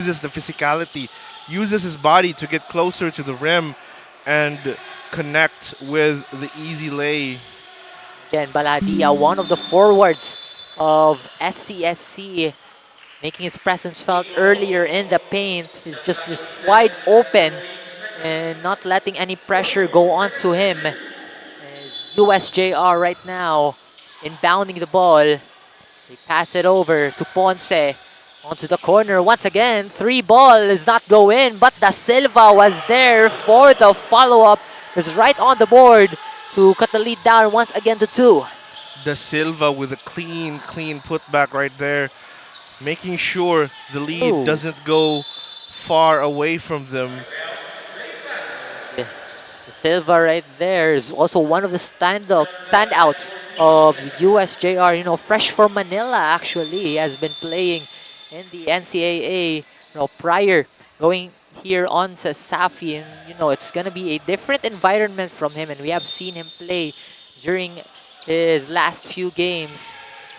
uses the physicality, uses his body to get closer to the rim and connect with the easy lay. Again, Baladia, one of the forwards of SCSC, making his presence felt earlier in the paint. He's just wide open and not letting any pressure go onto him. As USJR right now inbounding the ball. They pass it over to Ponce. Onto the corner once again. 3 ball does not go in, but Da Silva was there for the follow-up. Is right on the board to cut the lead down once again to 2. Da Silva with a clean putback right there, making sure the lead doesn't go far away from them. Da Silva right there is also one of the standouts of USJR. You know, fresh from Manila actually. He has been playing in the NCAA, prior going here on CESAFI, and it's gonna be a different environment from him, and we have seen him play during his last few games.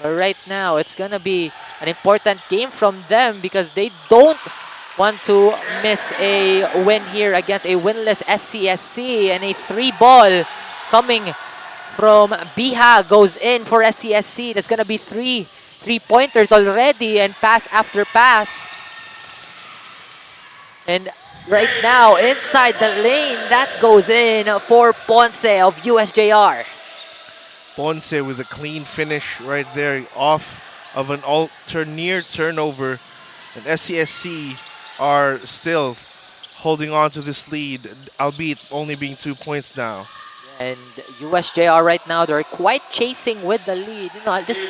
But right now, it's gonna be an important game from them because they don't want to miss a win here against a winless SCSC, and a 3 ball coming from Biha goes in for SCSC. That's gonna be 3 3-pointers already, and pass after pass. And right now, inside the lane, that goes in for Ponce of USJR. Ponce with a clean finish right there off of an near turnover. And SCSC are still holding on to this lead, albeit only being 2 points now. And USJR right now, they're quite chasing with the lead. Just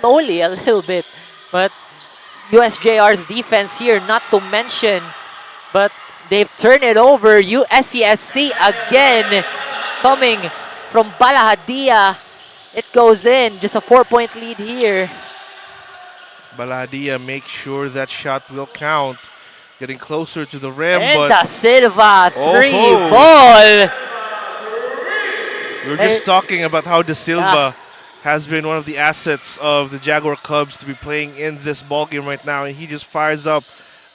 slowly a little bit, but USJR's defense here, not to mention, but they've turned it over. SCSC again coming from Balahadia. It goes in, just a 4-point lead here. Balahadia makes sure that shot will count, getting closer to the rim. And Da Silva, 3 ball. We were just talking about how Da Silva has been one of the assets of the Jaguar Cubs to be playing in this ballgame right now, and he just fires up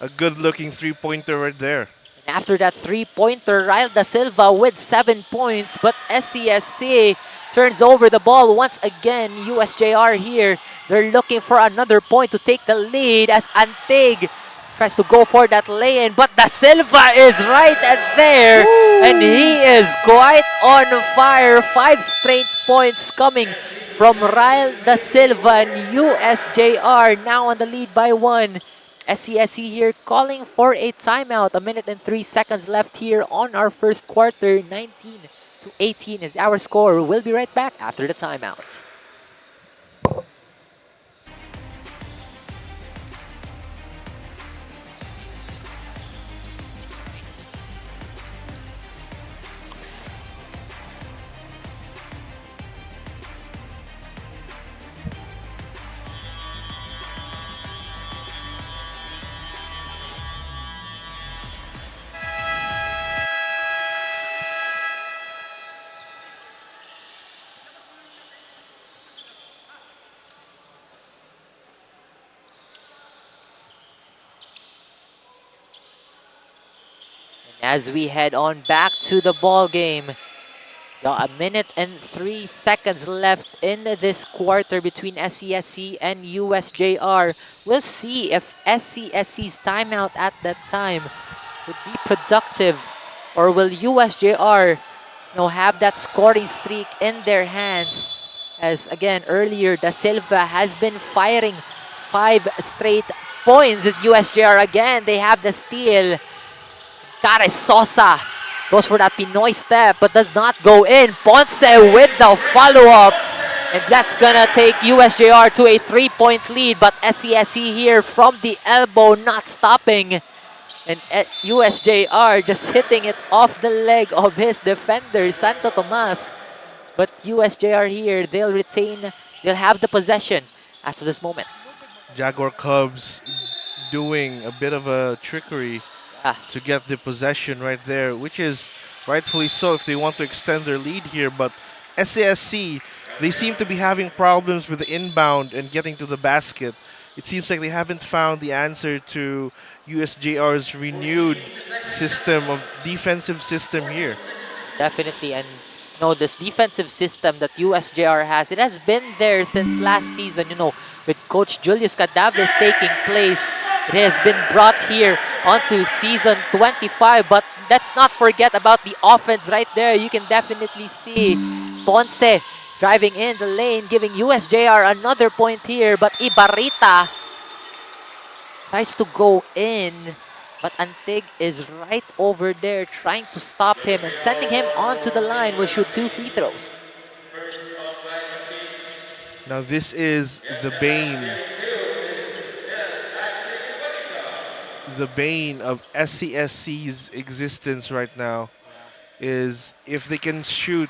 a good-looking 3-pointer right there. And after that 3-pointer, Ryle Da Silva with 7 points, but SCSC turns over the ball once again. USJR here, they're looking for another point to take the lead as Antig tries to go for that lay-in, but Da Silva is right there. Woo! And he is quite on fire. 5 straight points coming from Ryle Da Silva, and USJR now on the lead by 1. SCSC here calling for a timeout. 1 minute and 3 seconds left here on our first quarter. 19-18 is our score. We'll be right back after the timeout. As we head on back to the ball game, 1 minute and 3 seconds left in this quarter between SCSC and USJR. We'll see if SCSC's timeout at that time would be productive, or will USJR have that scoring streak in their hands. As again earlier, Da Silva has been firing 5 straight points at USJR. Again, they have the steal. Sosa goes for that Pinoy step, but does not go in. Ponce with the follow-up. And that's gonna take USJR to a 3-point lead, but SCSC here from the elbow, not stopping. And USJR just hitting it off the leg of his defender, Santo Tomas. But USJR here, they'll have the possession after this moment. Jaguar Cubs doing a bit of a trickery to get the possession right there, which is rightfully so if they want to extend their lead here. But SCSC, they seem to be having problems with the inbound and getting to the basket. it seems like they haven't found the answer to USJR's renewed system of defensive system here. Definitely, and this defensive system that USJR has, it has been there since last season. With Coach Julius Cadaves taking place, it has been brought here onto season 25. But let's not forget about the offense right there. You can definitely see Ponce driving in the lane, giving USJR another point here. But Ibarrita tries to go in, but Antig is right over there trying to stop him and sending him onto the line. Will shoot 2 free throws. Now this is the bane of SCSC's existence right now, is if they can shoot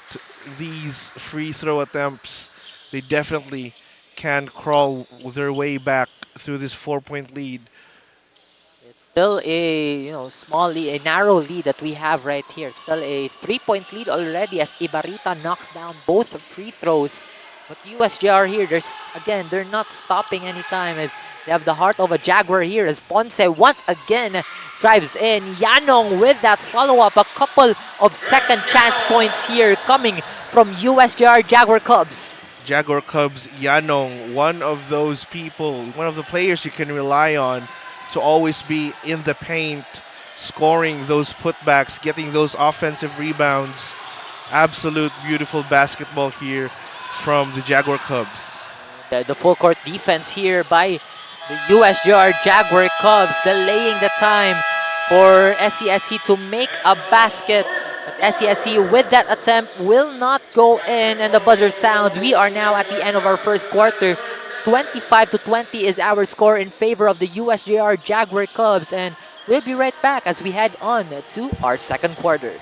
these free throw attempts, they definitely can crawl their way back through this 4-point lead. It's still a small lead, a narrow lead that we have right here. It's still a 3-point lead already as Ibarrita knocks down both free throws. But USJR here, they're not stopping anytime as they have the heart of a Jaguar here as Ponce once again drives in. Yanong with that follow-up, a couple of second chance points here coming from USJR Jaguar Cubs. Jaguar Cubs, Yanong, one of those people, one of the players you can rely on to always be in the paint, scoring those putbacks, getting those offensive rebounds. Absolute beautiful basketball here from the Jaguar Cubs. The full court defense here by the USJR Jaguar Cubs, delaying the time for SCSC to make a basket. But SCSC with that attempt will not go in, and the buzzer sounds. We are now at the end of our first quarter. 25-20 is our score in favor of the USJR Jaguar Cubs, and we'll be right back as we head on to our second quarter.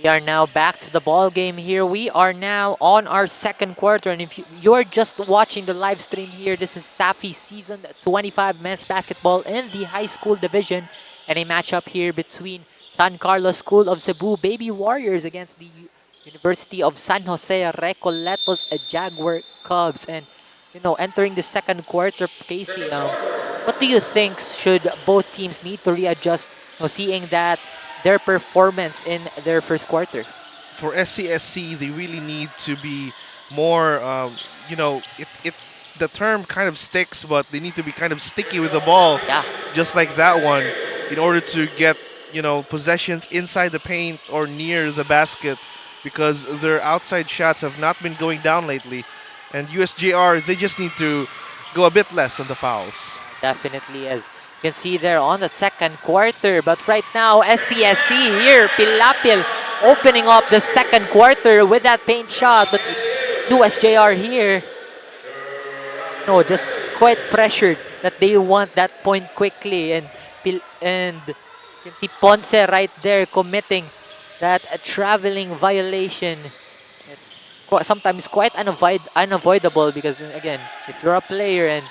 We are now back to the ball game here. We are now on our second quarter, and if you're just watching the live stream here, this is CESAFI Season 25 men's basketball in the high school division, and a matchup here between San Carlos School of Cebu Baby Warriors against the University of San Jose-Recoletos Jaguar Cubs. And entering the second quarter, Casey, what do you think should both teams need to readjust? Seeing that their performance in their first quarter. For SCSC, they really need to be more, the term kind of sticks, but they need to be kind of sticky with the ball, just like that one, in order to get, possessions inside the paint or near the basket, because their outside shots have not been going down lately. And USJR, they just need to go a bit less on the fouls. Definitely, as you can see there on the second quarter. But right now, SCSC here, Pilapil opening up the second quarter with that paint shot. But USJR here, just quite pressured that they want that point quickly. And you can see Ponce right there committing that traveling violation. It's sometimes quite unavoidable because, again, if you're a player and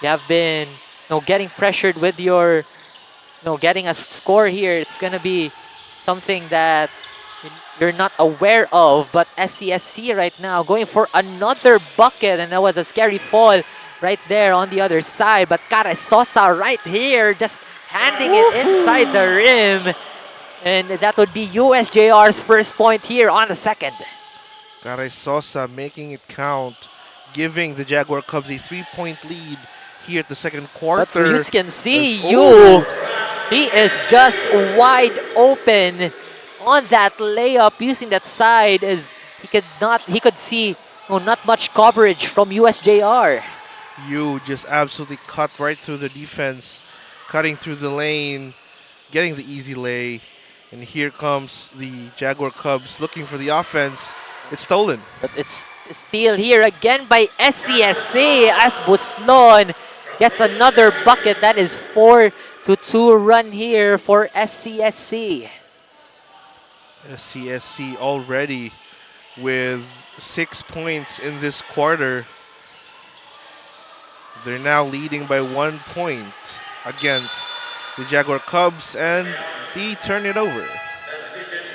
you have been getting pressured with your, getting a score here, it's going to be something that you're not aware of. But SCSC right now going for another bucket, and that was a scary fall right there on the other side. But 𝐂𝐿𝐿 right here, just handing it inside the rim. And that would be USJR's first point here on the second. 𝐂𝐿𝐿 making it count, giving the Jaguar Cubs a 3-point lead here at the second But quarter. you can see Oh, he is just wide open on that layup using that side as he could see not much coverage from USJR. you just absolutely cut right through the defense, cutting through the lane, getting the easy lay. And here comes the Jaguar Cubs looking for the offense. It's stolen. But it's steal here again by SCSC as Buslon gets another bucket. That is 4-2 run here for SCSC. SCSC already with 6 points in this quarter. They're now leading by 1 point against the Jaguar Cubs, and they turn it over.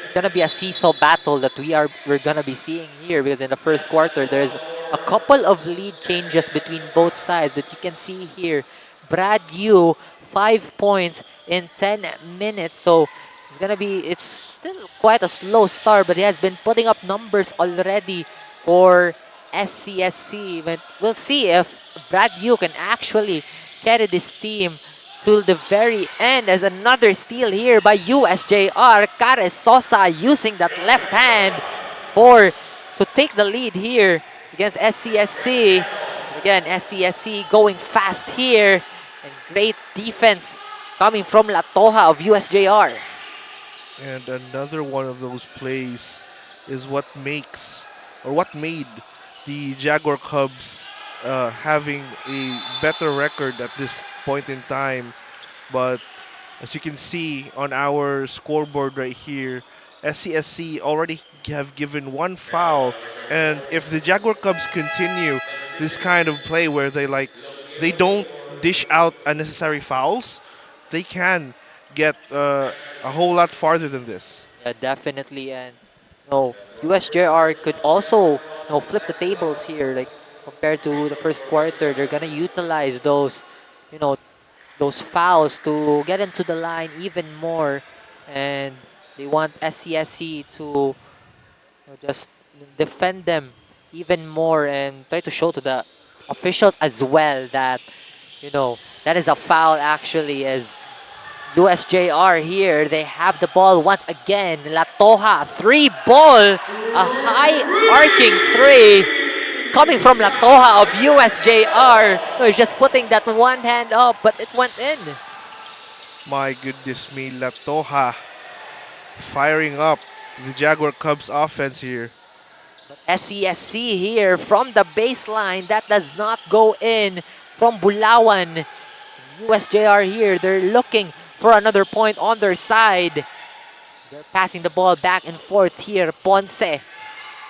It's gonna be a seesaw battle that we're gonna be seeing here, because in the first quarter there's a couple of lead changes between both sides. But you can see here, Brad Yu 5 points in 10 minutes. So it's still quite a slow start, but he has been putting up numbers already for SCSC. But we'll see if Brad Yu can actually carry this team to the very end, as another steal here by USJR. Cares Sosa using that left hand to take the lead here against SCSC. Again, SCSC going fast here, and great defense coming from Latoha of USJR. And another one of those plays is what made the Jaguar Cubs having a better record at this point in time. But as you can see on our scoreboard right here, SCSC already have given 1 foul, and if the Jaguar Cubs continue this kind of play where they don't dish out unnecessary fouls, they can get a whole lot farther than this. Yeah, definitely. And USJR could also flip the tables here, like compared to the first quarter. They're gonna utilize those fouls to get into the line even more, and they want SCSC to just defend them even more and try to show to the officials as well that that is a foul actually. As USJR here, they have the ball once again. Latoha 3-ball, a high arcing 3 coming from Latoha of USJR. He's just putting that one hand up, but it went in. My goodness me, Latoha firing up the Jaguar Cubs offense here. SCSC here from the baseline, that does not go in from Bulawan. USJR here, they're looking for another point on their side. They're passing the ball back and forth here. Ponce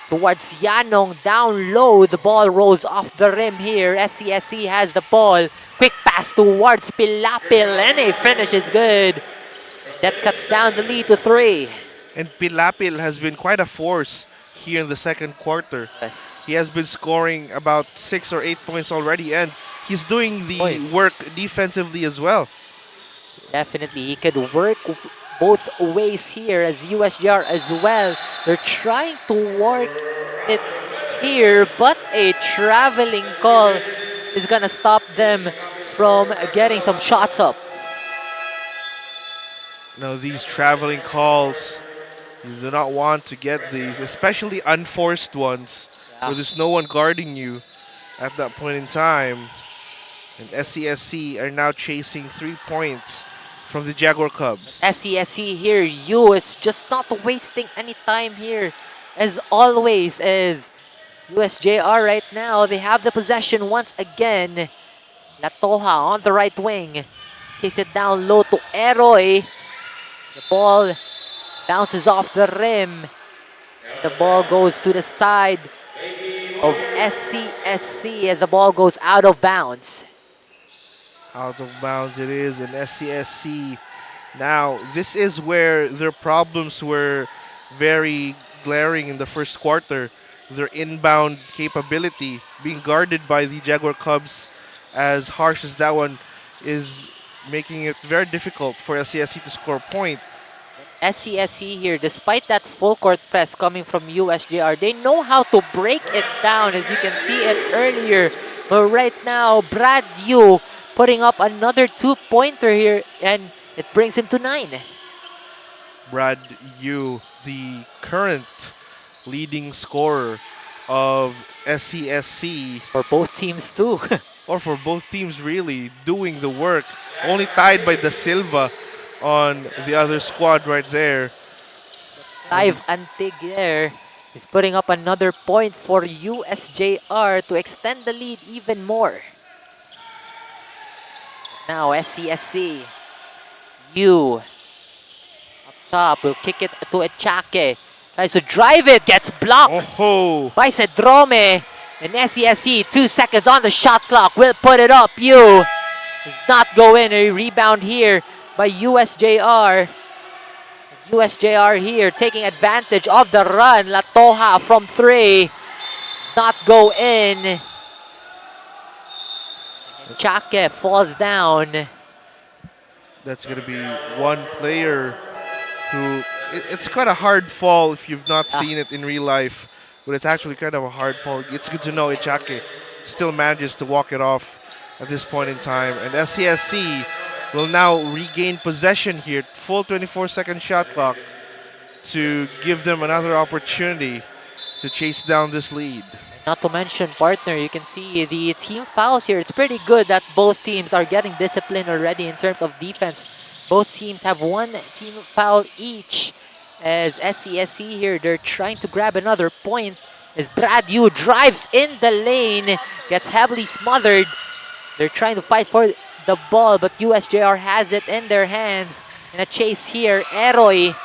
towards Yanong, down low. The ball rolls off the rim here. SCSC has the ball. Quick pass towards Pilapil, and a finish is good. That cuts down the lead to 3. And Pilapil has been quite a force here in the second quarter. Yes. He has been scoring about 6 or 8 points already, and he's doing the Points. work defensively as well. Definitely, he could work both ways here as USJR as well. They're trying to work it here, but a traveling call is gonna stop them from getting some shots up. Now these traveling calls, you do not want to get these, especially unforced ones where there's no one guarding you at that point in time. And SCSC are now chasing 3 points from the Jaguar Cubs. SCSC here, you is just not wasting any time here. As always, as USJR right now, they have the possession once again. Latoha on the right wing. Takes it down low to Eroy. The ball bounces off the rim. The ball goes to the side of SCSC as the ball goes out of bounds. Out of bounds it is, and SCSC. Now, this is where their problems were very glaring in the first quarter. Their inbound capability being guarded by the Jaguar Cubs, as harsh as that one is, making it very difficult for SCSC to score a point. SCSC here, despite that full court press coming from USJ-R, they know how to break it down, as you can see it earlier. But right now, Brad Yu putting up another 2-pointer here, and it brings him to 9. Brad Yu, the current leading scorer of SCSC. For both teams too. Or for both teams really, doing the work. Only tied by Da Silva on the other squad right there. Clive Antig there is putting up another point for USJ-R to extend the lead even more. Now SCSC. Yu up top will kick it to 𝐂𝐄𝐒𝐀𝐄. Tries to drive it, gets blocked by Cedrome. And SCSC, 2 seconds on the shot clock, will put it up. Yu does not go in. A rebound here by USJ-R. USJ-R here taking advantage of the run. Latoha from 3. Does not go in. 𝐂𝐄𝐒 falls down. That's going to be one player who... It's kind of hard fall if you've not seen it in real life. But it's actually kind of a hard fall. It's good to know 𝐂𝐄𝐒 still manages to walk it off at this point in time. And SCSC will now regain possession here. Full 24-second shot clock to give them another opportunity to chase down this lead. Not to mention, partner, you can see the team fouls here. It's pretty good that both teams are getting disciplined already in terms of defense. Both teams have 1 team foul each. As SCSC here, they're trying to grab another point. As Brad Yu drives in the lane, gets heavily smothered. They're trying to fight for the ball, but USJ-R has it in their hands. In a chase here, 𝐂𝐄𝐒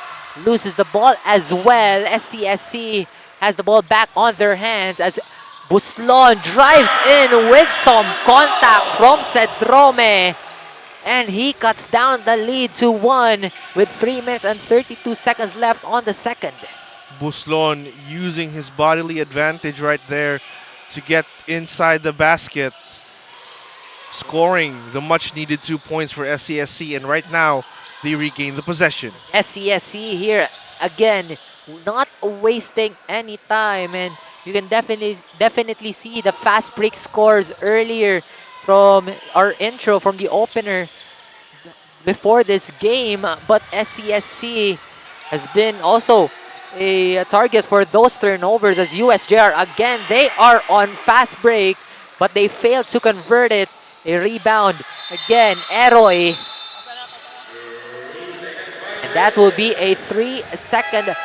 loses the ball as well. SCSC has the ball back on their hands as Buslon drives in with some contact from Cedrome. And he cuts down the lead to 1 with 3 minutes and 32 seconds left on the second. Buslon using his bodily advantage right there to get inside the basket, scoring the much-needed 2 points for SCSC, and right now they regain the possession. SCSC here again, not wasting any time, and you can definitely see the fast break scores earlier from our intro, from the opener before this game. But SCSC has been also a target for those turnovers, as USJ-R again, they are on fast break, but they failed to convert it. A rebound again, 𝐂𝐄𝐒, and that will be a 3-second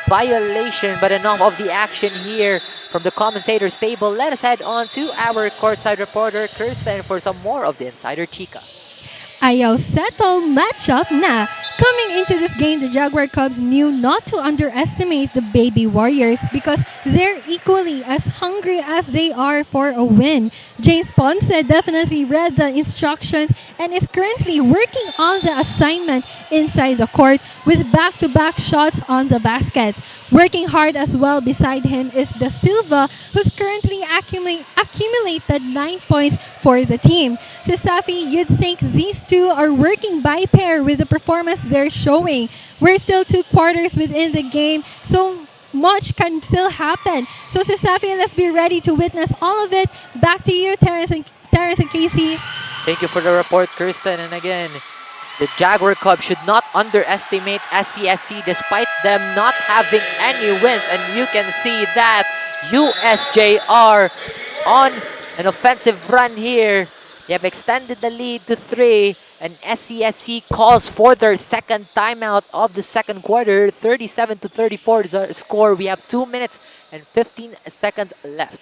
violation. But enough of the action here from the commentators table. Let us head on to our courtside reporter Kirsten for some more of the Insider Chika. Ayaw settle matchup na. Coming into this game, the Jaguar Cubs knew not to underestimate the Baby Warriors because they're equally as hungry as they are for a win. James Ponce definitely read the instructions and is currently working on the assignment inside the court with back-to-back shots on the baskets. Working hard as well beside him is Da Silva, who's currently accumulated 9 points for the team. CESAFI, you'd think these two are working by pair with the performance they're showing. We're still 2 quarters within the game, so much can still happen. So CESAFI, let's be ready to witness all of it. Back to you, Terrence and Casey. Thank you for the report, Kirsten. And again, the Jaguar Cubs should not underestimate SCSC despite them not having any wins. And you can see that USJ-R on an offensive run here. They have extended the lead to 3, and SCSC calls for their second timeout of the second quarter. 37-34 is the score. We have 2 minutes and 15 seconds left.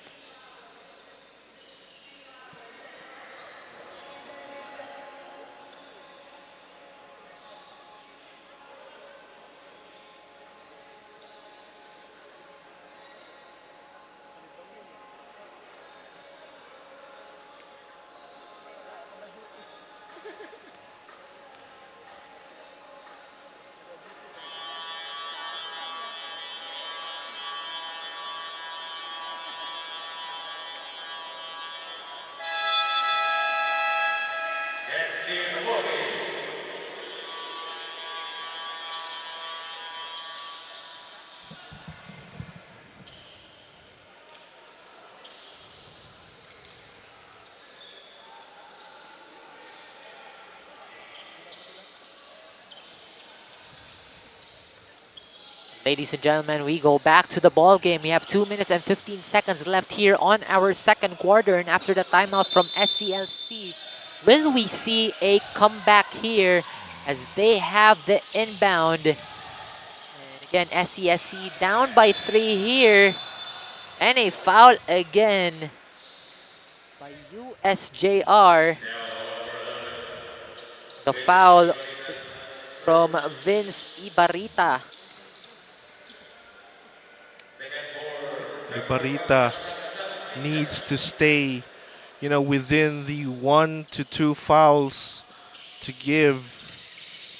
Ladies and gentlemen, we go back to the ball game. We have 2 minutes and 15 seconds left here on our second quarter. And after the timeout from SCLC, will we see a comeback here as they have the inbound? And again, SCSC down by 3 here. And a foul again by USJ-R. The foul from Vince Ibarita. Ibarita needs to stay, within the 1 to 2 fouls to give,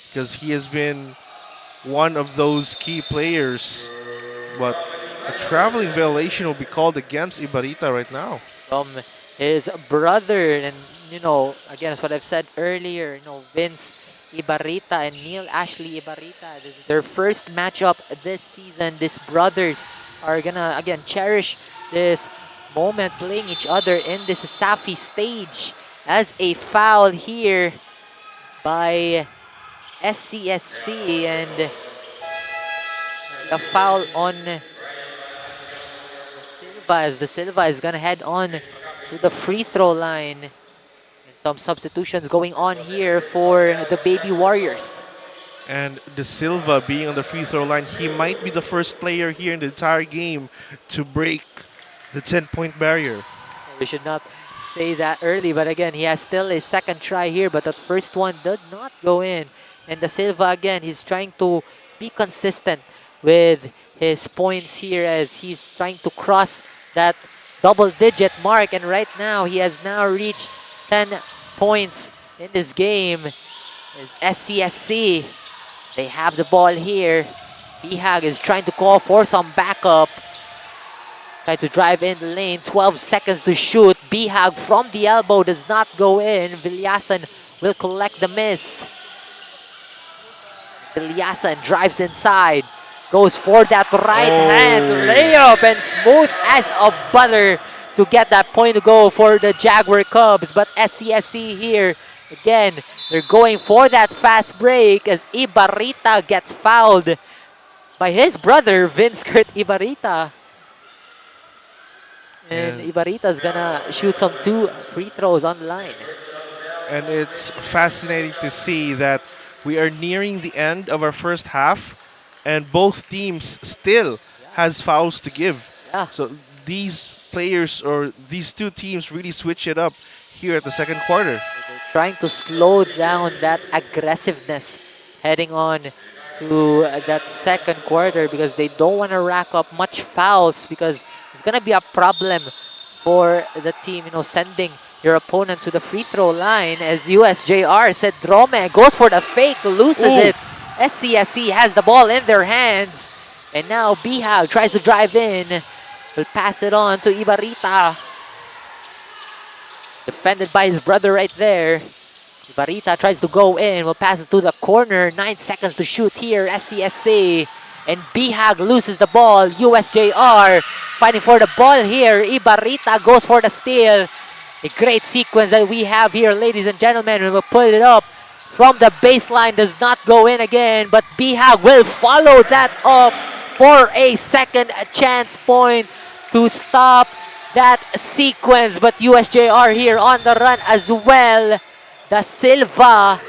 because he has been one of those key players. But a traveling violation will be called against Ibarita right now. From his brother, and again, as what I've said earlier, Vince Ibarita and Neil Ashley Ibarita, this is their first matchup this season. These brothers are gonna again cherish this moment playing each other in this CESAFI stage, as a foul here by SCSC and a foul on Silva, as the Silva is gonna head on to the free throw line. And some substitutions going on here for the Baby Warriors. And De Silva being on the free throw line, he might be the first player here in the entire game to break the 10-point barrier. We should not say that early, but again, he has still a second try here, but that first one did not go in. And De Silva, again, he's trying to be consistent with his points here as he's trying to cross that double-digit mark. And right now, he has now reached 10 points in this game. As SCSC, they have the ball here. 𝐒𝐄𝐄 is trying to call for some backup. Trying to drive in the lane. 12 seconds to shoot. 𝐒𝐄𝐄 from the elbow does not go in. Villasan will collect the miss. Villasan drives inside. Goes for that right hand layup and smooth as a butter to get that point to go for the Jaguar Cubs. But SCSC here, again, they're going for that fast break as Ibarita gets fouled by his brother, Vince Kurt Ibarita. And Ibarita's gonna shoot some 2 free throws on the line. And it's fascinating to see that we are nearing the end of our first half, and both teams still has fouls to give. Yeah. So these players, or these two teams, really switch it up here at the second quarter. They're trying to slow down that aggressiveness heading on to that second quarter because they don't want to rack up much fouls, because it's going to be a problem for the team, sending your opponent to the free throw line. As USJ-R said, Drome goes for the fake, loses it. SCSC has the ball in their hands. And now 𝐒𝐄𝐄 tries to drive in. Will pass it on to Ibarita. Defended by his brother right there. Ibarita tries to go in. Will pass it to the corner. 9 seconds to shoot here. SCSC. And 𝐒𝐄𝐄 loses the ball. USJ-R fighting for the ball here. Ibarita goes for the steal. A great sequence that we have here, ladies and gentlemen. We will put it up from the baseline. Does not go in again, but 𝐒𝐄𝐄 will follow that up for a second chance point to stop that sequence. But USJ-R here on the run as well. Da Silva.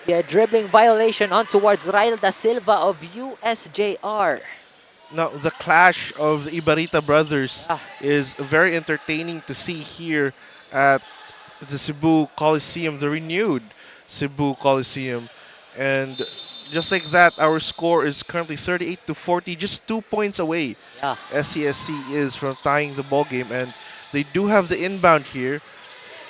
A dribbling violation on towards Ryle Da Silva of USJ-R. Now, the clash of the Ibarita brothers is very entertaining to see here at the Cebu Coliseum, the renewed Cebu Coliseum. And just like that, our score is currently 38-40, just 2 points away. SCSC is from tying the ball game, and they do have the inbound here.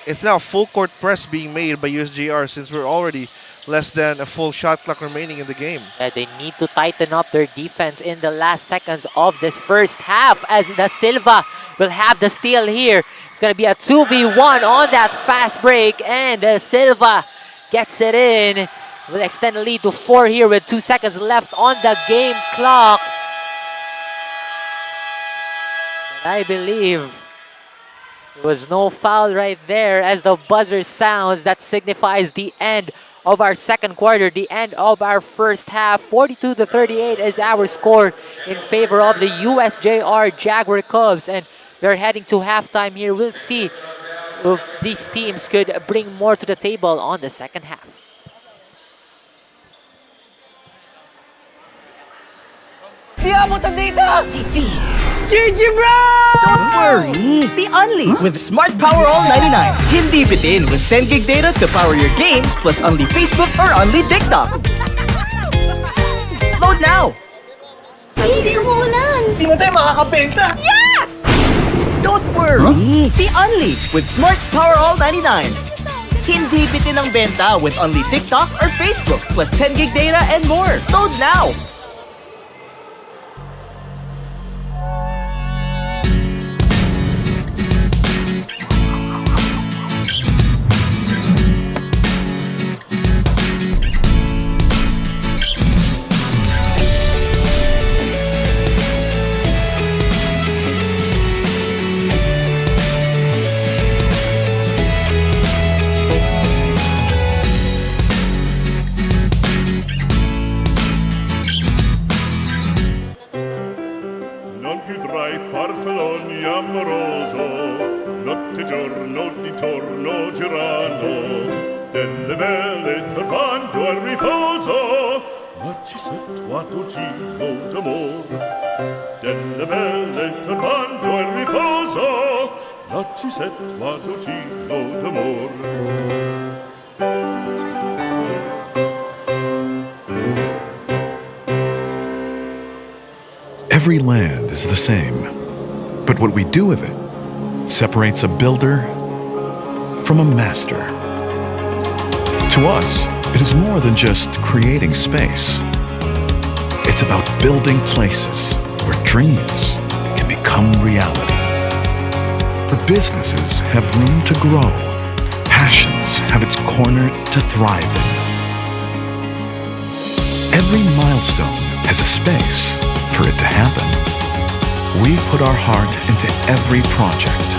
It's now a full court press being made by USJ-R since we're already less than a full shot clock remaining in the game. They need to tighten up their defense in the last seconds of this first half, as Da Silva will have the steal here. It's going to be a 2v1 on that fast break, and Da Silva gets it in. Will extend the lead to 4 here with 2 seconds left on the game clock. But I believe there was no foul right there as the buzzer sounds. That signifies the end of our second quarter, the end of our first half. 42-38 is our score in favor of the USJ-R Jaguar Cubs. And we're heading to halftime here. We'll see if these teams could bring more to the table on the second half. Di abot ang data! GG bro! Don't worry! The Only with Smart Power All 99. Hindi bitin with 10 gig data to power your games plus only Facebook or only TikTok. Load now! Easy mo lang! Di mo tayo makakabenta! Yes! Don't worry! The Only with Smart's Power All 99. Hindi bitin ang benta with only TikTok or Facebook plus 10 gig data and more. Load now! Non più tra i farfalloni amoroso, notte e giorno di torno girano, delle belle turbando al riposo, Narcisetto giro d'amor. Delle belle turbando al riposo, Narcisetto giro d'amor. Every land is the same, but what we do with it separates a builder from a master. To us, it is more than just creating space. It's about building places where dreams can become reality, where businesses have room to grow, passions have its corner to thrive in. Every milestone has a space for it to happen. We put our heart into every project,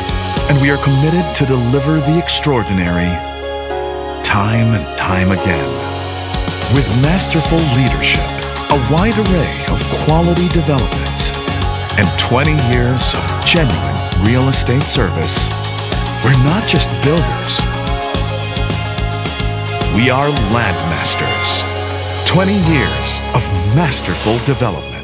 and we are committed to deliver the extraordinary time and time again. With masterful leadership, a wide array of quality development, and 20 years of genuine real estate service, we're not just builders. We are landmasters. 20 years of masterful development.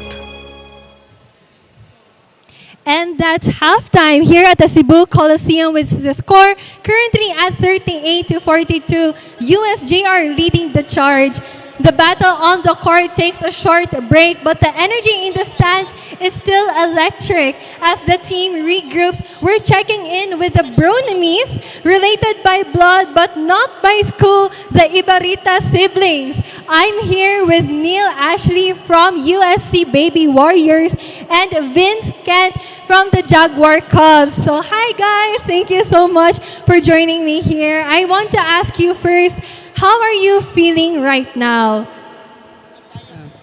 And that's halftime here at the Cebu Coliseum with the score currently at 38-42. USJ-R leading the charge. The battle on the court takes a short break, but the energy in the stands is still electric. As the team regroups, we're checking in with the Brunemies, related by blood but not by school, the Ibarita siblings. I'm here with Neil Ashley from USC Baby Warriors and Vince Kent from the Jaguar Cubs. So hi guys, thank you so much for joining me here. I want to ask you first, how are you feeling right now?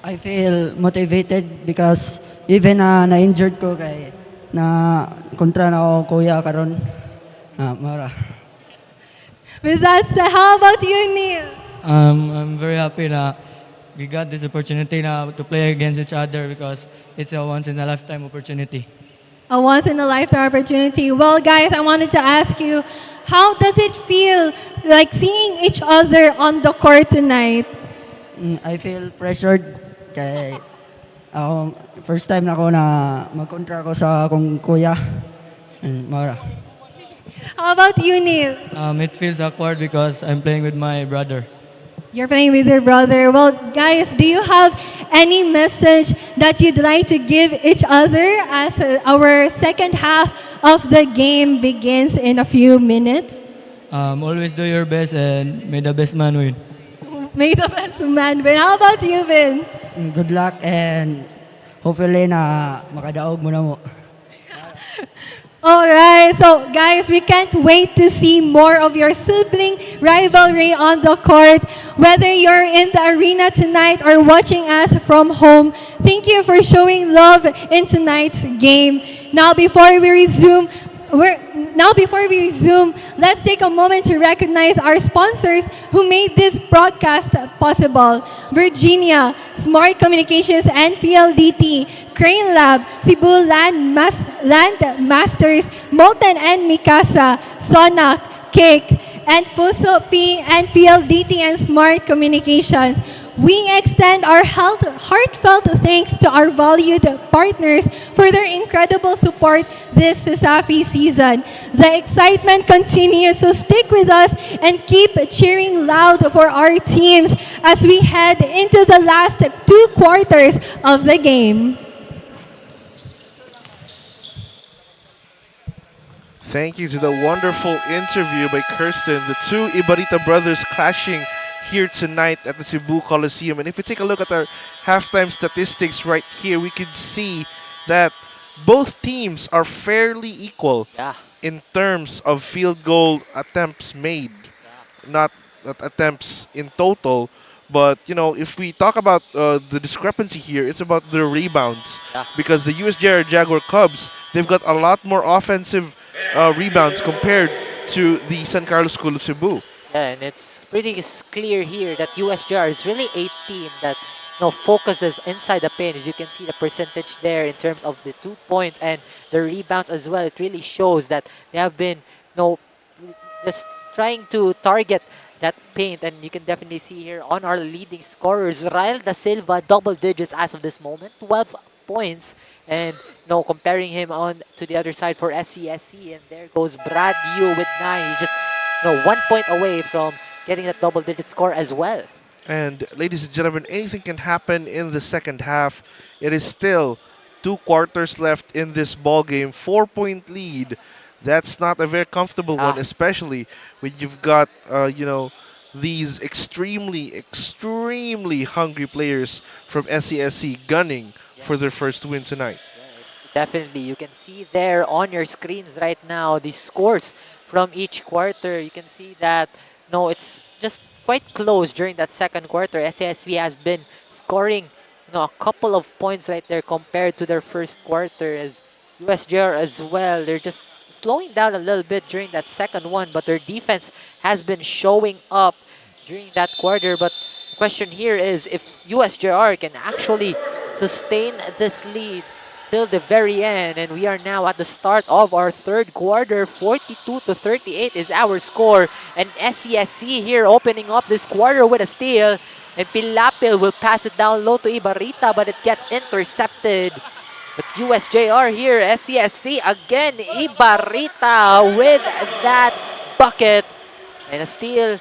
I feel motivated because even na-injured ko kay na kontra na ako kuya karon. Mara. With that said, how about you, Neil? I'm very happy that we got this opportunity now to play against each other because it's a once in a lifetime opportunity. A once-in-a-lifetime opportunity. Well, guys, I wanted to ask you, how does it feel like seeing each other on the court tonight? I feel pressured kay first time na ako na magkontra ko sa akong kuya. Mara. How about you, Neil? It feels awkward because I'm playing with my brother. You're playing with your brother. Well, guys, do you have any message that you'd like to give each other as our second half of the game begins in a few minutes? Always do your best and may the best man win. May the best man win. How about you, Vince? Good luck and hopefully na makadaog mo na mo. All right, so guys, we can't wait to see more of your sibling rivalry on the court. Whether you're in the arena tonight or watching us from home, thank you for showing love in tonight's game. Now, before we resume, Now, before we resume, let's take a moment to recognize our sponsors who made this broadcast possible. Virginia, Smart Communications and PLDT, Crane Lab, Cebu Land Masters, Molten and Mikasa, Sonac, Cake, and Puso P and PLDT and Smart Communications. We extend our heartfelt thanks to our valued partners for their incredible support this CESAFI season. The excitement continues, so stick with us and keep cheering loud for our teams as we head into the last 2 quarters of the game. Thank you to the wonderful interview by Kirsten. The two Ibarita brothers clashing here tonight at the Cebu Coliseum. And if we take a look at our halftime statistics right here, we can see that both teams are fairly equal in terms of field goal attempts made. Not attempts in total, but you know, if we talk about the discrepancy here, it's about the rebounds. Because the USJ-R Jaguar Cubs, they've got a lot more offensive rebounds compared to the San Carlos School of Cebu. Yeah, and it's pretty clear here that USJ-R is really a team that focuses inside the paint. As you can see the percentage there in terms of the 2 points and the rebounds as well. It really shows that they have been just trying to target that paint, and you can definitely see here on our leading scorers, Ryle Da Silva, double digits as of this moment, 12 points, and comparing him on to the other side for SCSC, and there goes Brad Yu with 9. He's just 1 point away from getting that double-digit score as well. And ladies and gentlemen, anything can happen in the second half. It is still 2 quarters left in this ball game. 4-point lead. That's not a very comfortable one, especially when you've got these extremely hungry players from SCSC gunning for their first win tonight. Definitely, you can see there on your screens right now the scores from each quarter. You can see that it's just quite close during that second quarter. SCSC has been scoring a couple of points right there compared to their first quarter. As USJ-R as well, they're just slowing down a little bit during that second one, but their defense has been showing up during that quarter. But the question here is if USJ-R can actually sustain this lead till the very end, and we are now at the start of our third quarter. 42-38 is our score, and SCSC here opening up this quarter with a steal, and Pilapil will pass it down low to Ibarita, but it gets intercepted. But USJ-R here, SCSC again, Ibarita with that bucket, and a steal,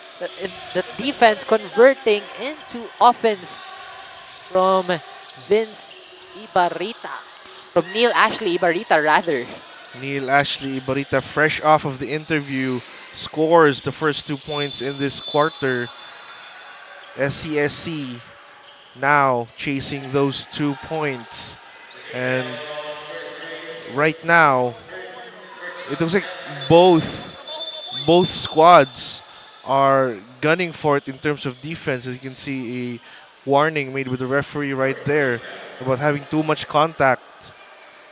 the defense converting into offense from Vince Ibarita. From Neil Ashley Ibarita, rather. Neil Ashley Ibarita, fresh off of the interview, scores the first 2 points in this quarter. SCSC now chasing those 2 points. And right now, it looks like both squads are gunning for it in terms of defense. As you can see, a warning made with the referee right there about having too much contact.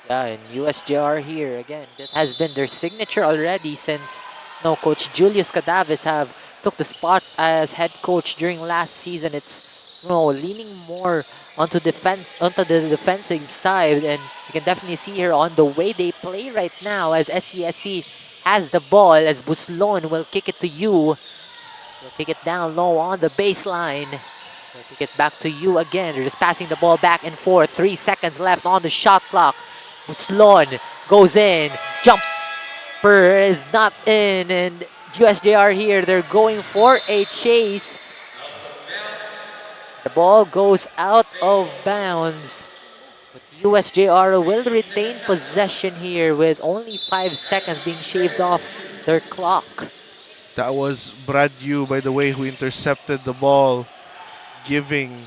Yeah, and USJ-R here again, that has been their signature already since Coach Julius Cadavis have took the spot as head coach during last season. It's leaning more onto the defensive side, and you can definitely see here on the way they play right now as SCSC has the ball, as Buslon will kick it to you. Will kick it down low on the baseline. Will kick it back to you again. They're just passing the ball back and forth. 3 seconds left on the shot clock. Buslon goes in. Jumper is not in, and USJ-R here, they're going for a chase. The ball goes out of bounds. But USJ-R will retain possession here with only 5 seconds being shaved off their clock. That was Brad Yu, by the way, who intercepted the ball, giving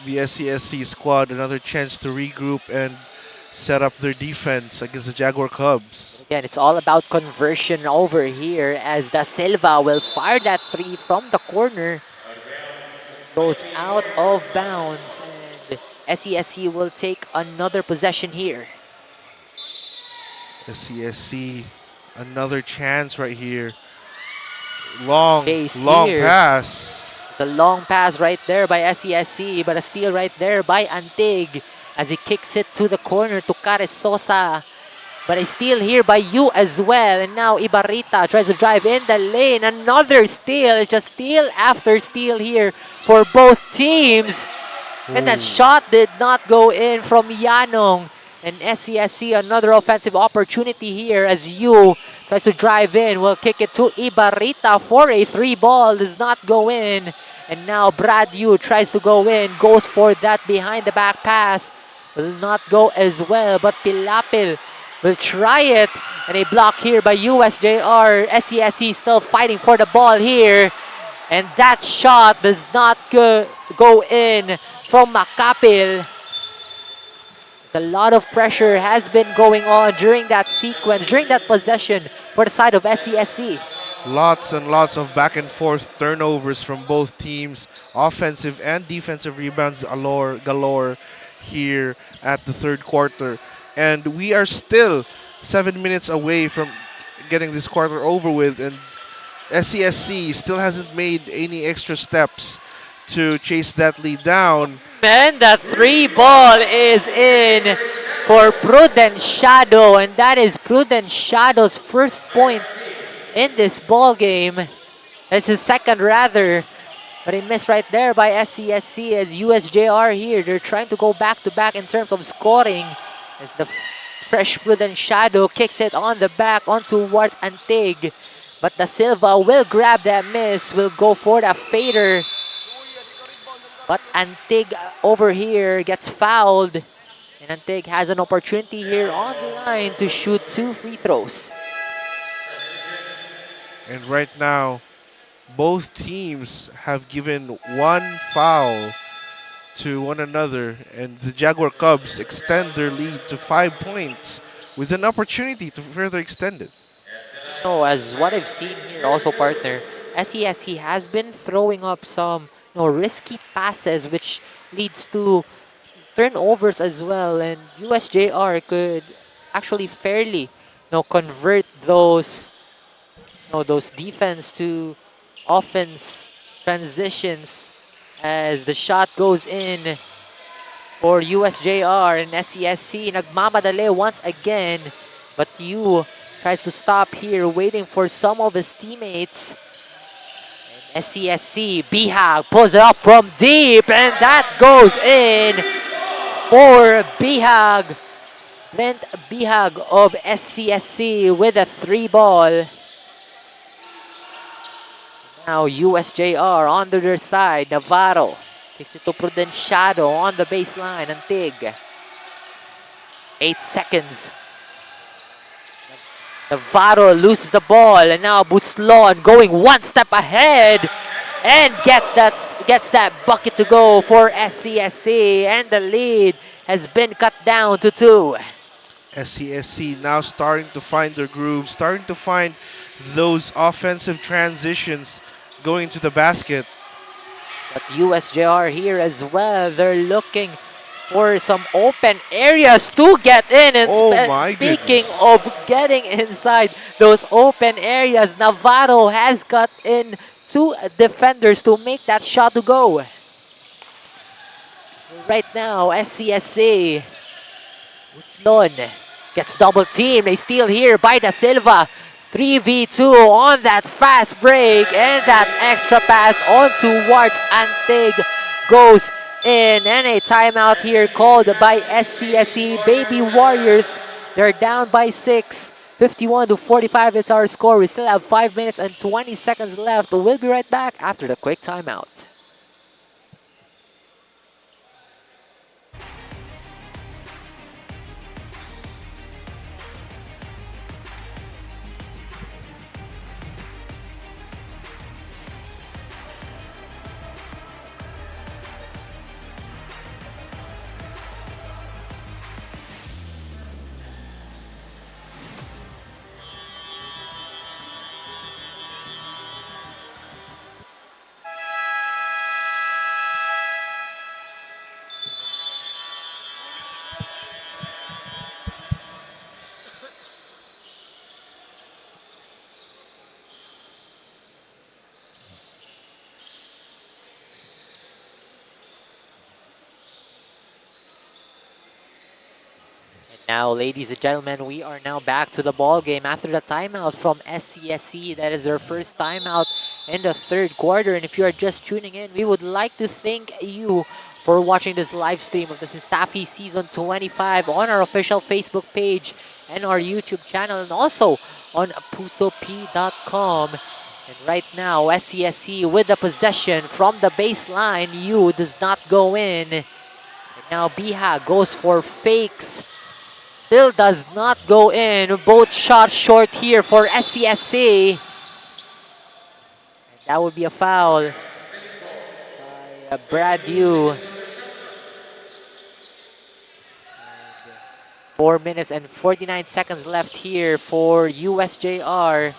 the SCSC squad another chance to regroup and set up their defense against the Jaguar Cubs. Again, it's all about conversion over here as Da Silva will fire that 3 from the corner. Goes out of bounds, and SCSC will take another possession here. SCSC Another chance right here. Long Chase here. pass. It's a long pass right there by SCSC, but a steal right there by Antig as he kicks it to the corner to Cares Sosa. But a steal here by you as well. And now Ibarrita tries to drive in the lane. Another steal. It's just steal after steal here for both teams. And that shot did not go in from Yanong. And SCSC, another offensive opportunity here as Yu tries to drive in. Will kick it to Ibarrita for a 3-ball. Does not go in. And now Brad Yu tries to go in. Goes for that behind the back pass. Will not go as well. But Pilapil will try it. And a block here by USJ-R. SCSC still fighting for the ball here. And that shot does not go in from Makapil. A lot of pressure has been going on during that sequence, during that possession for the side of SCSC. Lots and lots of back and forth turnovers from both teams. Offensive and defensive rebounds galore here at the third quarter. And we are still 7 minutes away from getting this quarter over with. And SCSC still hasn't made any extra steps to chase that lead down. And the 3-ball is in for Prudent Shadow, and that is Prudent Shadow's first point in this ball game. That's his second rather, but a miss right there by SCSC as USJ-R here. They're trying to go back to back in terms of scoring as the fresh Prudent Shadow kicks it on the back on towards Antig. But Da Silva will grab that miss, will go for the fader. But Antig over here gets fouled. And Antig has an opportunity here on the line to shoot 2 free throws. And right now, both teams have given 1 foul to one another. And the Jaguar Cubs extend their lead to 5 points with an opportunity to further extend it. No, as what I've seen here also, partner, SCSC has been throwing up some risky passes which leads to turnovers as well, and USJ-R could actually fairly convert those those defense to offense transitions as the shot goes in for USJ-R. And SCSC nagmamadali once again, but Yu tries to stop here, waiting for some of his teammates. SCSC, Bihag pulls it up from deep, and that goes in for Bihag. Brent Bihag of SCSC with a 3-ball. Now USJ-R on their side. Navarro kicks it to Prudenciado on the baseline. Antig. 8 seconds. Navarro loses the ball, and now Buslon going 1 step ahead and gets that bucket to go for SCSC, and the lead has been cut down to 2. SCSC now starting to find their groove, starting to find those offensive transitions going to the basket. But USJ-R here as well, they're looking for some open areas to get in. And speaking of getting inside those open areas, Navarro has got in 2 defenders to make that shot to go. Right now, SCSC, Uslon gets double teamed. They steal here by Da Silva. 3v2 on that fast break, and that extra pass on towards Antig goes in, and a timeout here called by SCSC. Baby Warriors, they're down by 6. 51-45 is our score. We still have 5 minutes and 20 seconds left. We'll be right back after the quick timeout. Now, ladies and gentlemen, we are now back to the ball game after the timeout from SCSC. That is their first timeout in the third quarter. And if you are just tuning in, we would like to thank you for watching this live stream of the CESAFI Season 25 on our official Facebook page and our YouTube channel, and also on pusop.com. And right now, SCSC with the possession from the baseline. U does not go in. And now 𝐕𝔏𝐺 goes for fakes. Still does not go in. Both shots short here for SCSC. And that would be a foul by Brad Yu. 4 minutes and 49 seconds left here for USJ-R.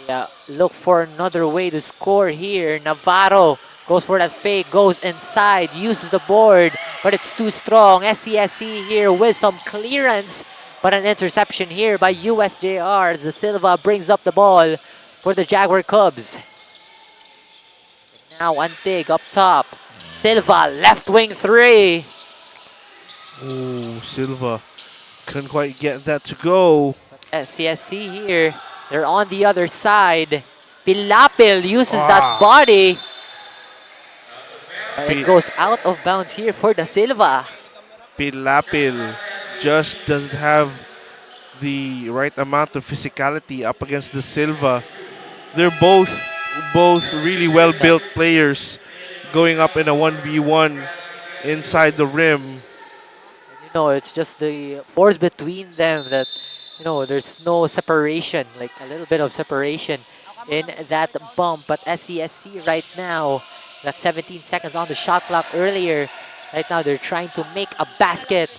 They look for another way to score here. Navarro goes for that fake, goes inside, uses the board, but it's too strong. SCSC here with some clearance, but an interception here by USJ-R as 𝐂𝐿𝐵 brings up the ball for the Jaguar Cubs. Now Antig up top. 𝐂𝐿𝐵 left wing three. Oh, 𝐂𝐿𝐵 couldn't quite get that to go. SCSC here, they're on the other side. Pilapil uses that body. It goes out of bounds here for the 𝐂𝐿𝐵. Pilapil just doesn't have the right amount of physicality up against the 𝐂𝐿𝐵. They're both really well-built players going up in a 1v1 inside the rim. You know, it's just the force between them that, you know, there's no separation, like a little bit of separation in that bump. But SCSC right now got 17 seconds on the shot clock earlier. Right now they're trying to make a basket.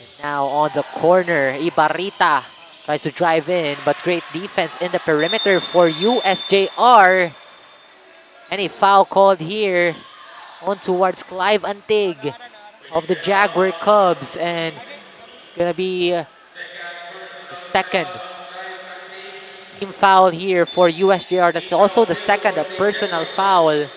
And now on the corner, Ibarrita tries to drive in, but great defense in the perimeter for USJ-R. And a foul called here on towards Clive Antig of the Jaguar Cubs. And it's going to be the second team foul here for USJ-R. That's also the second personal foul.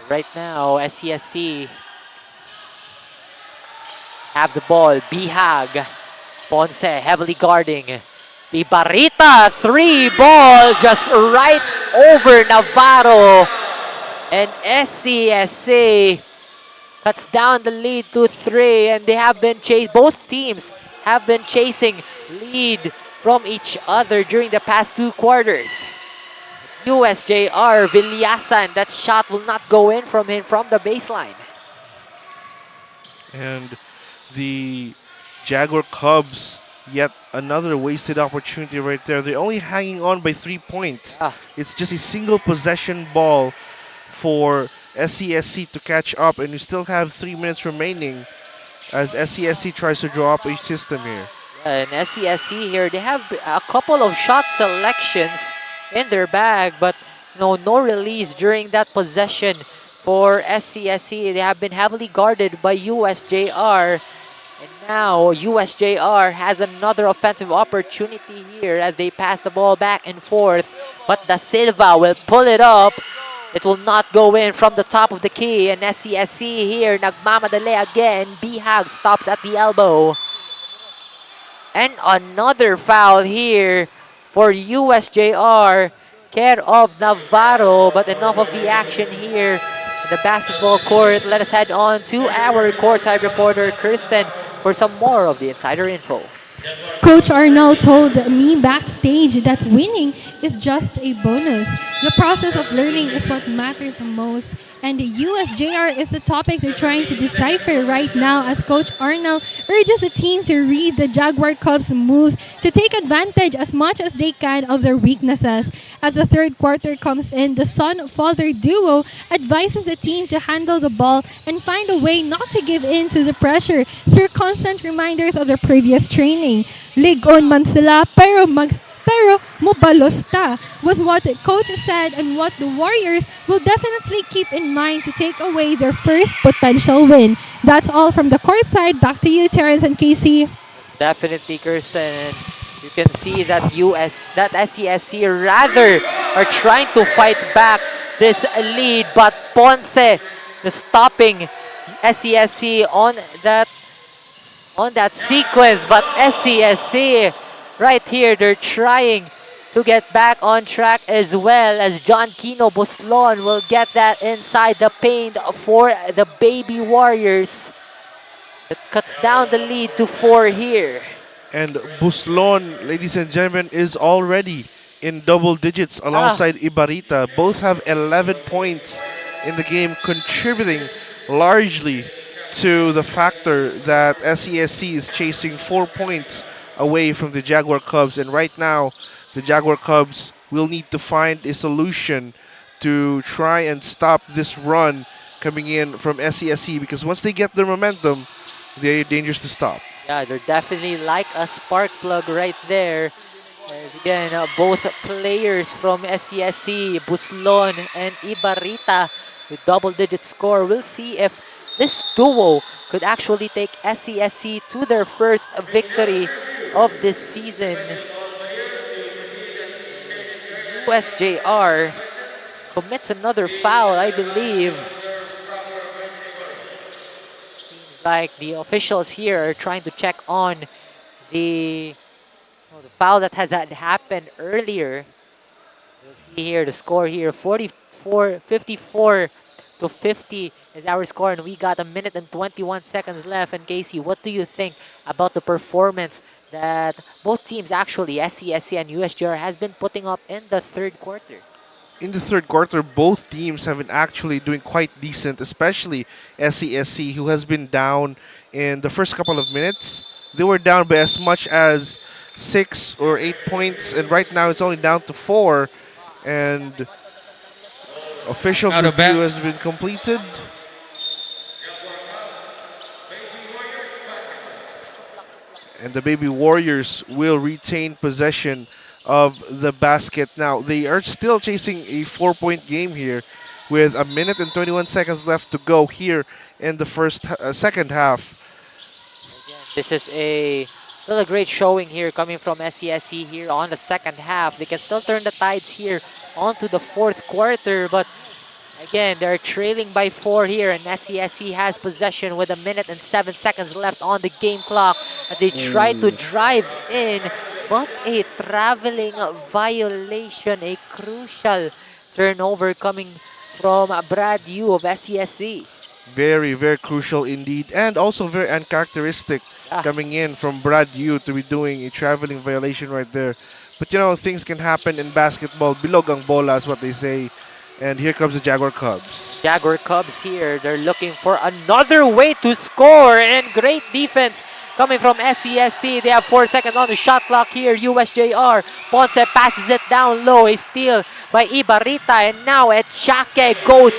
Right now, SCSC have the ball. 𝐕𝔏𝐺. Ponce heavily guarding. Ibarrita, three ball just right over Navarro. And SCSC cuts down the lead to 3. And they have been both teams have been chasing lead from each other during the past 2 quarters. USJ-R, Villasan, that shot will not go in from him from the baseline. And the Jaguar Cubs, yet another wasted opportunity right there. They're only hanging on by 3 points. It's just a single possession ball for SCSC to catch up, and you still have 3 minutes remaining as SCSC tries to draw up a system here. And SCSC here, they have a couple of shot selections in their bag, but no release during that possession for SCSC. They have been heavily guarded by USJ-R. And now USJ-R has another offensive opportunity here as they pass the ball back and forth. But the 𝐂𝐿𝐵 will pull it up. It will not go in from the top of the key. And SCSC here, nagmamadali again. 𝐕𝔏𝐺 stops at the elbow. And another foul here for USJ-R, care of Navarro. But enough of the action here in the basketball court. Let us head on to our courtside reporter, Kirsten, for some more of the insider info. Coach Arnel told me backstage that winning is just a bonus. The process of learning is what matters most. And the USJ-R is the topic they're trying to decipher right now as Coach Arnel urges the team to read the Jaguar Cubs' moves to take advantage as much as they can of their weaknesses. As the third quarter comes in, the son-father duo advises the team to handle the ball and find a way not to give in to the pressure through constant reminders of their previous training. Ligon man sila pero mobalos ta was what the coach said, and what the Warriors will definitely keep in mind to take away their first potential win. That's all from the court side. Back to you, Terrence and Casey. Definitely, Kirsten. You can see that SCSC rather are trying to fight back this lead, but Ponce is stopping SCSC on that sequence. But SCSC right here, they're trying to get back on track as well, as John Kino Buslon will get that inside the paint for the Baby Warriors. It cuts down the lead to 4 here. And Buslon, ladies and gentlemen, is already in double digits alongside Ibarita. Both have 11 points in the game, contributing largely to the factor that SCSC is chasing 4 points away from the Jaguar Cubs. And right now, the Jaguar Cubs will need to find a solution to try and stop this run coming in from SCSC, because once they get their momentum, they're dangerous to stop. Yeah, they're definitely like a spark plug right there. As again, both players from SCSC, Buslon and Ibarita, with double-digit score. We'll see if this duo could actually take SCSC to their first victory of this season. USJ-R commits another foul, I believe. Like the officials here are trying to check on the foul that has happened earlier. You'll see here the score here, 54 to 50 is our score, and we got 1 minute and 21 seconds left. And Casey, what do you think about the performance that both teams, actually SCSC and USJR, has been putting up in the third quarter? In the third quarter, both teams have been actually doing quite decent, especially SCSC, who has been down in the first couple of minutes. They were down by as much as 6 or 8 points, and right now it's only down to 4. And officials' review has been completed. And the Baby Warriors will retain possession of the basket now. They are still chasing a 4-point game here with 1 minute and 21 seconds left to go here in the second half. Again, this is still a great showing here coming from SCSC here on the second half. They can still turn the tides here onto the fourth quarter, but again, they're trailing by 4 here, and SCSC has possession with 1 minute and 7 seconds left on the game clock. They try to drive in, but a traveling violation, a crucial turnover coming from Brad Yu of SCSC. Very, very crucial indeed, and also very uncharacteristic coming in from Brad Yu to be doing a traveling violation right there. But you know, things can happen in basketball. Bilog ang bola is what they say. And here comes the Jaguar Cubs. Jaguar Cubs here, they're looking for another way to score, and great defense coming from SCSC. They have 4 seconds on the shot clock here. USJ-R. Ponce passes it down low. A steal by Ibarita. And now 𝐂𝐄𝐒 goes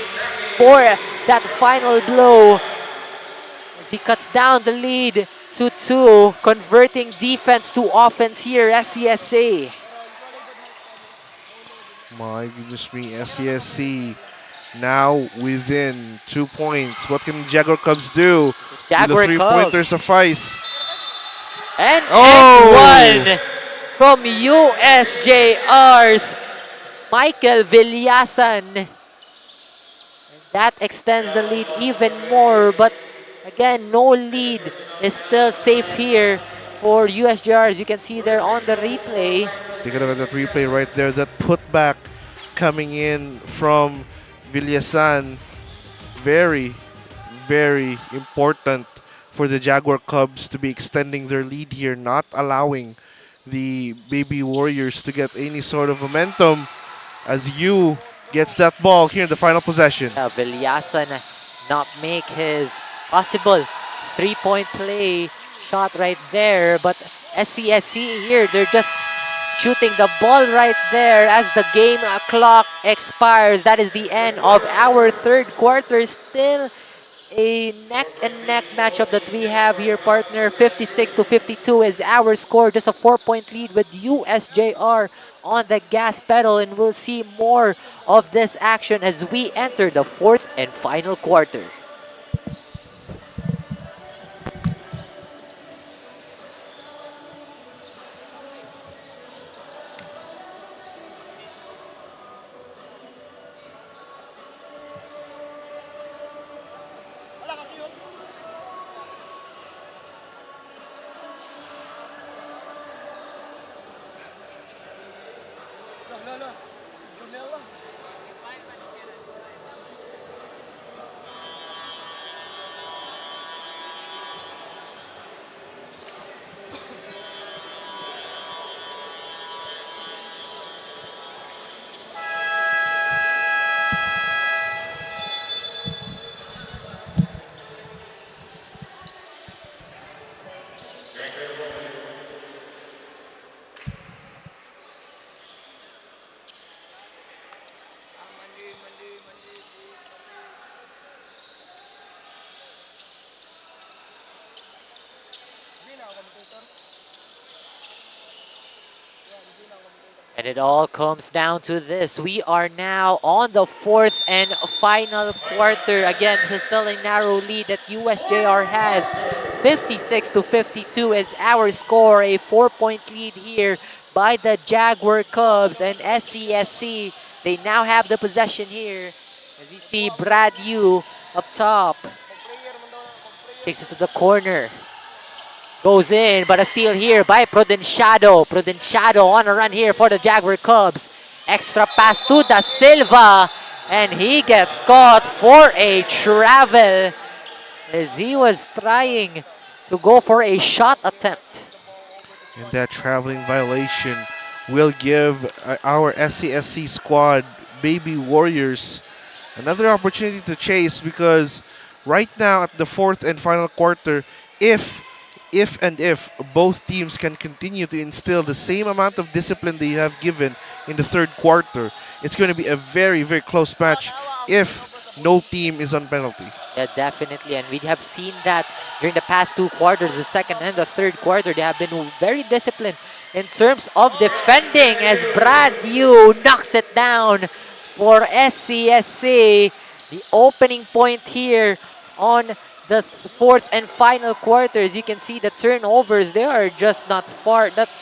for that final blow. As he cuts down the lead to 2. Converting defense to offense here, SCSC. My goodness me, SCSC now within 2 points. What can Jaguar Cubs do? Jaguar Do the Cubs 3-pointers suffice? And one from USJ-R's Michael Villasan. And that extends the lead even more, but again, no lead is still safe here for USJ-R, as you can see there on the replay. Take a look at that replay right there. That putback coming in from Villasan. Very, very important for the Jaguar Cubs to be extending their lead here, not allowing the Baby Warriors to get any sort of momentum, as Yu gets that ball here in the final possession. Villasan not make his possible 3-point play shot right there, but SCSC here, they're just shooting the ball right there as the game clock expires. That is the end of our third quarter. Still a neck-and-neck matchup that we have here, partner. 56 to 52 is our score. Just a 4-point lead with USJ-R on the gas pedal, and we'll see more of this action as we enter the fourth and final quarter. And it all comes down to this. We are now on the fourth and final quarter. Again, this is still a narrow lead that USJR has. 56-52 is our score. A 4-point lead here by the Jaguar Cubs and SCSC. They now have the possession here. As we see Brad Yu up top. Takes it to the corner. Goes in, but a steal here by Prudenciado. Prudenciado on a run here for the Jaguar Cubs. Extra pass to Da Silva. And he gets caught for a travel as he was trying to go for a shot attempt. And that traveling violation will give our SCSC squad, Baby Warriors, another opportunity to chase, because right now at the fourth and final quarter, if both teams can continue to instill the same amount of discipline they have given in the third quarter, it's going to be a very, very close match if no team is on penalty. Yeah, definitely. And we have seen that during the past two quarters, the second and the third quarter, they have been very disciplined in terms of defending as Brad Yu knocks it down for SCSC. The opening point here on the fourth and final quarters. You can see the turnovers, they are just not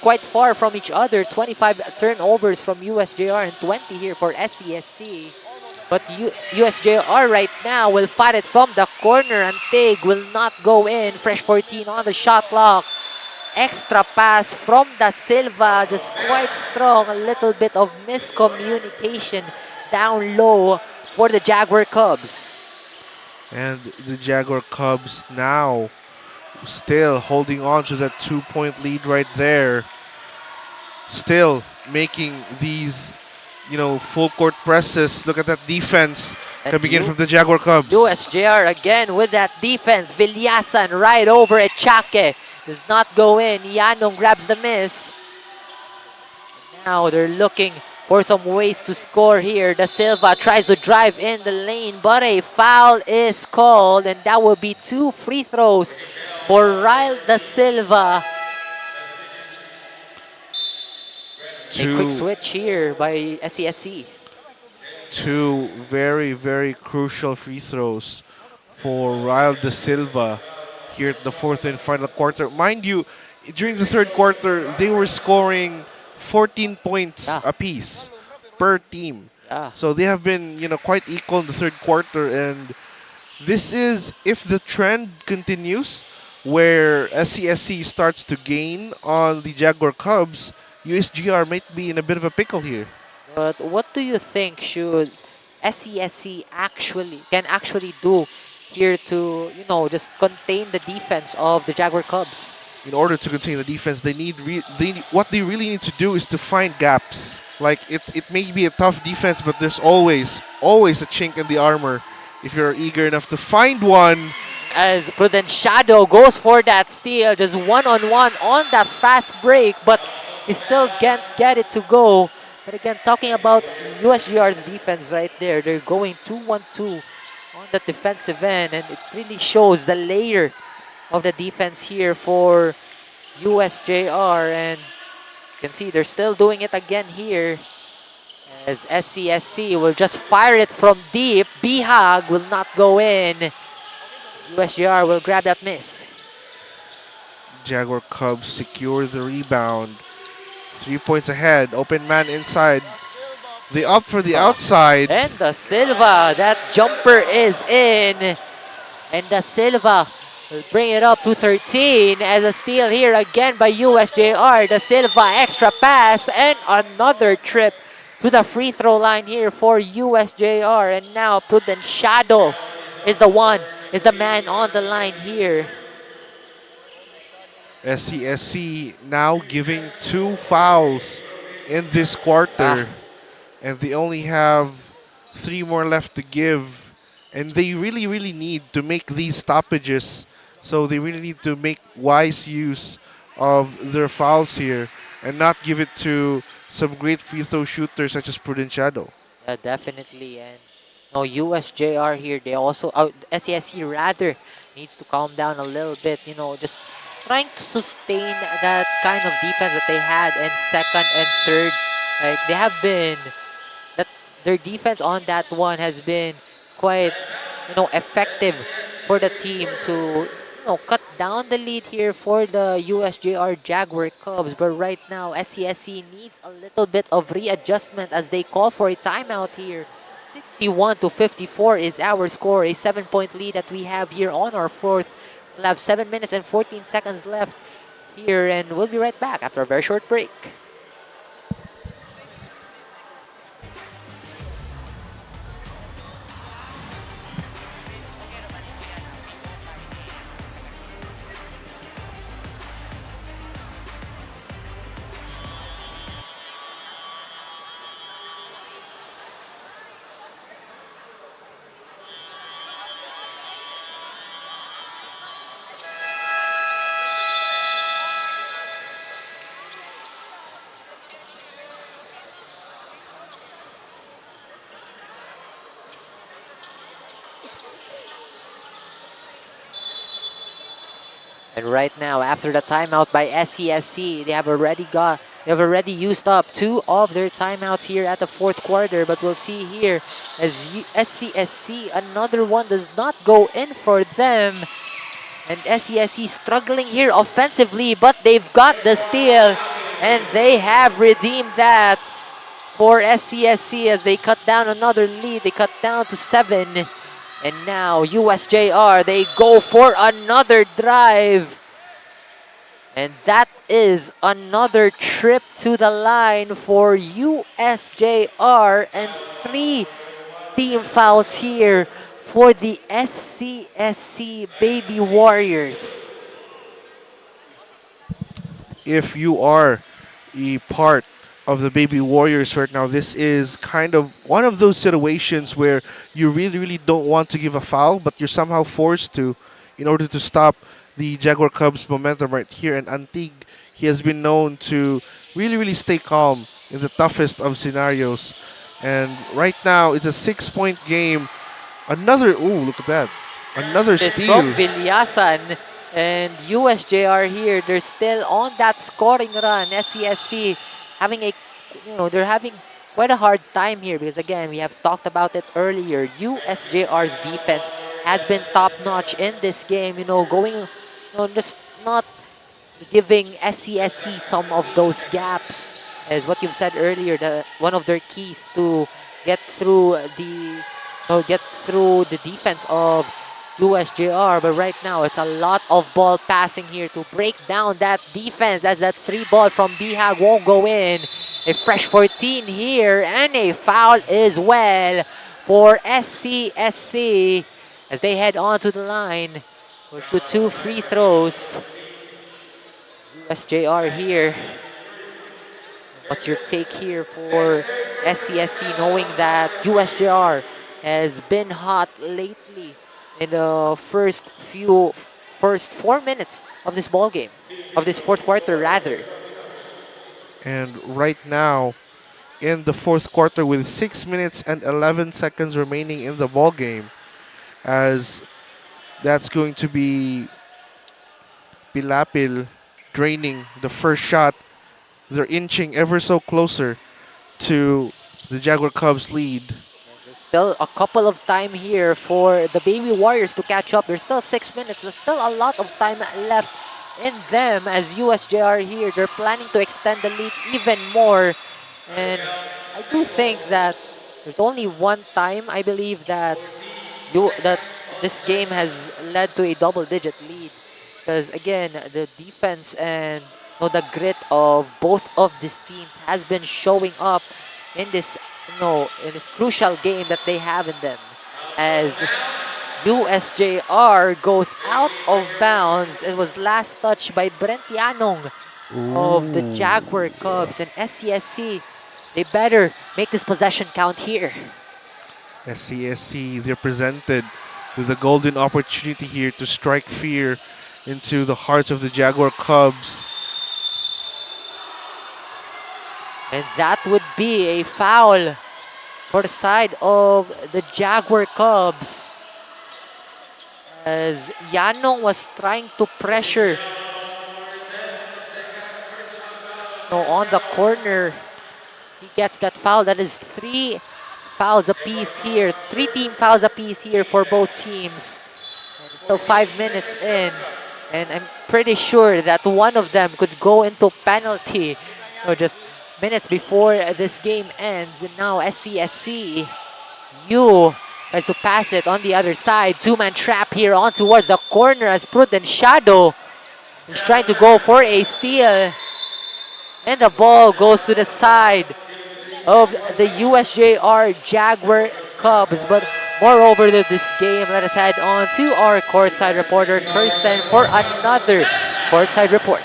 quite far from each other. 25 turnovers from USJR and 20 here for SCSC. But USJR right now will fight it from the corner, and Tig will not go in. Fresh 14 on the shot clock. Extra pass from Da Silva, just quite strong. A little bit of miscommunication down low for the Jaguar Cubs. And the Jaguar Cubs now still holding on to that 2-point lead right there. Still making these, full court presses. Look at that defense coming in from the Jaguar Cubs. USJR again with that defense. Villasan right over 𝐂𝐄𝐒. Does not go in. Yanong grabs the miss. Now they're looking for some ways to score here. Da Silva tries to drive in the lane, but a foul is called, and that will be 2 free throws for Ryle Da Silva. A quick switch here by SCSC. 2 very, very crucial free throws for Ryle Da Silva here at the fourth and final quarter. Mind you, during the third quarter, they were scoring 14 points apiece per team. So they have been, quite equal in the third quarter, and this is, if the trend continues, where SCSC starts to gain on the Jaguar Cubs, USJR might be in a bit of a pickle here. But what do you think should SCSC can actually do here to, just contain the defense of the Jaguar Cubs? In order to contain the defense, what they really need to do is to find gaps. Like, it may be a tough defense, but there's always a chink in the armor if you're eager enough to find one. As Prudenciado goes for that steal, just one-on-one on that fast break, but he still can't get it to go. But again, talking about USJR's defense right there, they're going 2-1-2 on the defensive end, and it really shows the layer of the defense here for USJR. And you can see they're still doing it again here as SCSC will just fire it from deep. 𝐕𝐔𝐷 will not go in. USJR will grab that miss. Jaguar Cubs secure the rebound. 3 points ahead. Open man inside. They opt for the outside. And Da Silva, that jumper is in. And Da Silva will bring it up to 13 as a steal here again by USJR. Da Silva extra pass and another trip to the free throw line here for USJR. And now Prudent Shadow is the man on the line here. SCSC now giving 2 fouls in this quarter. And they only have 3 more left to give. And they really, really need to make these stoppages. So they really need to make wise use of their fouls here and not give it to some great free throw shooters such as Prudent Shadow. Yeah, definitely. And no, USJR here, they also, SCSC rather, needs to calm down a little bit, you know, just trying to sustain that kind of defense that they had in second and third. Like, they have been, that their defense on that one has been quite, you know, effective for the team to, you know, cut down the lead here for the USJR Jaguar Cubs. But right now, SCSC needs a little bit of readjustment as they call for a timeout here. 61-54 is our score, a 7-point lead that we have here on our fourth. We'll have 7 minutes and 14 seconds left here, and we'll be right back after a very short break. And right now, after the timeout by SCSC, they have already used up 2 of their timeouts here at the fourth quarter. But we'll see here as SCSC, another one does not go in for them. And SCSC struggling here offensively, but they've got the steal. And they have redeemed that for SCSC as they cut down another lead. They cut down to 7. And now USJR, they go for another drive. And that is another trip to the line for USJR and 3 team fouls here for the SCSC Baby Warriors. If you are a part of the Baby Warriors right now, this is kind of one of those situations where you really, really don't want to give a foul, but you're somehow forced to in order to stop the Jaguar Cubs momentum right here. And Antig, he has been known to really, really stay calm in the toughest of scenarios. And right now, it's a 6-point game. Another, ooh, look at that. Another It's steal. from Vilyasan. And USJR here, they're still on that scoring run. SCSC having a, you know, they're having quite a hard time here because again, we have talked about it earlier. USJR's defense has been top-notch in this game, you know, going, you know, just not giving SCSC some of those gaps, as what you've said earlier, one of their keys to get through the defense of USJR. But right now, it's a lot of ball passing here to break down that defense as that 3 ball from Bihag won't go in. A fresh 14 here and a foul as well for SCSC as they head on to the line. We'll shoot 2 free throws. USJR here. What's your take here for SCSC, knowing that USJR has been hot lately in the first 4 minutes of this ball game, of this fourth quarter rather? And right now, in the fourth quarter, with 6 minutes and 11 seconds remaining in the ball game, as that's going to be Pilapil draining the first shot. They're inching ever so closer to the Jaguar Cubs lead. There's still a couple of time here for the Baby Warriors to catch up. There's still 6 minutes. There's still a lot of time left in them as USJR here. They're planning to extend the lead even more. And I do think that there's only one time, I believe, that this game has led to a double-digit lead. Because again, the defense and the grit of both of these teams has been showing up in this in this crucial game that they have in them. As USJ-R goes out of bounds. It was last touched by Brent Yanong of the Jaguar Cubs, and SCSC, they better make this possession count here. SCSC, they're presented with a golden opportunity here to strike fear into the hearts of the Jaguar Cubs. And that would be a foul for the side of the Jaguar Cubs, as Yanong was trying to pressure on the corner. He gets that foul. That is 3 fouls apiece here. 3 team fouls apiece here for both teams. And so 5 minutes in, and I'm pretty sure that one of them could go into penalty just minutes before this game ends. And now SCSC, tries to pass it on the other side. 2-man trap here on towards the corner as Prudent Shadow is trying to go for a steal. And the ball goes to the side of the USJ-R Jaguar Cubs. But moreover to this game, let us head on to our courtside reporter, Kirsten, for another courtside report.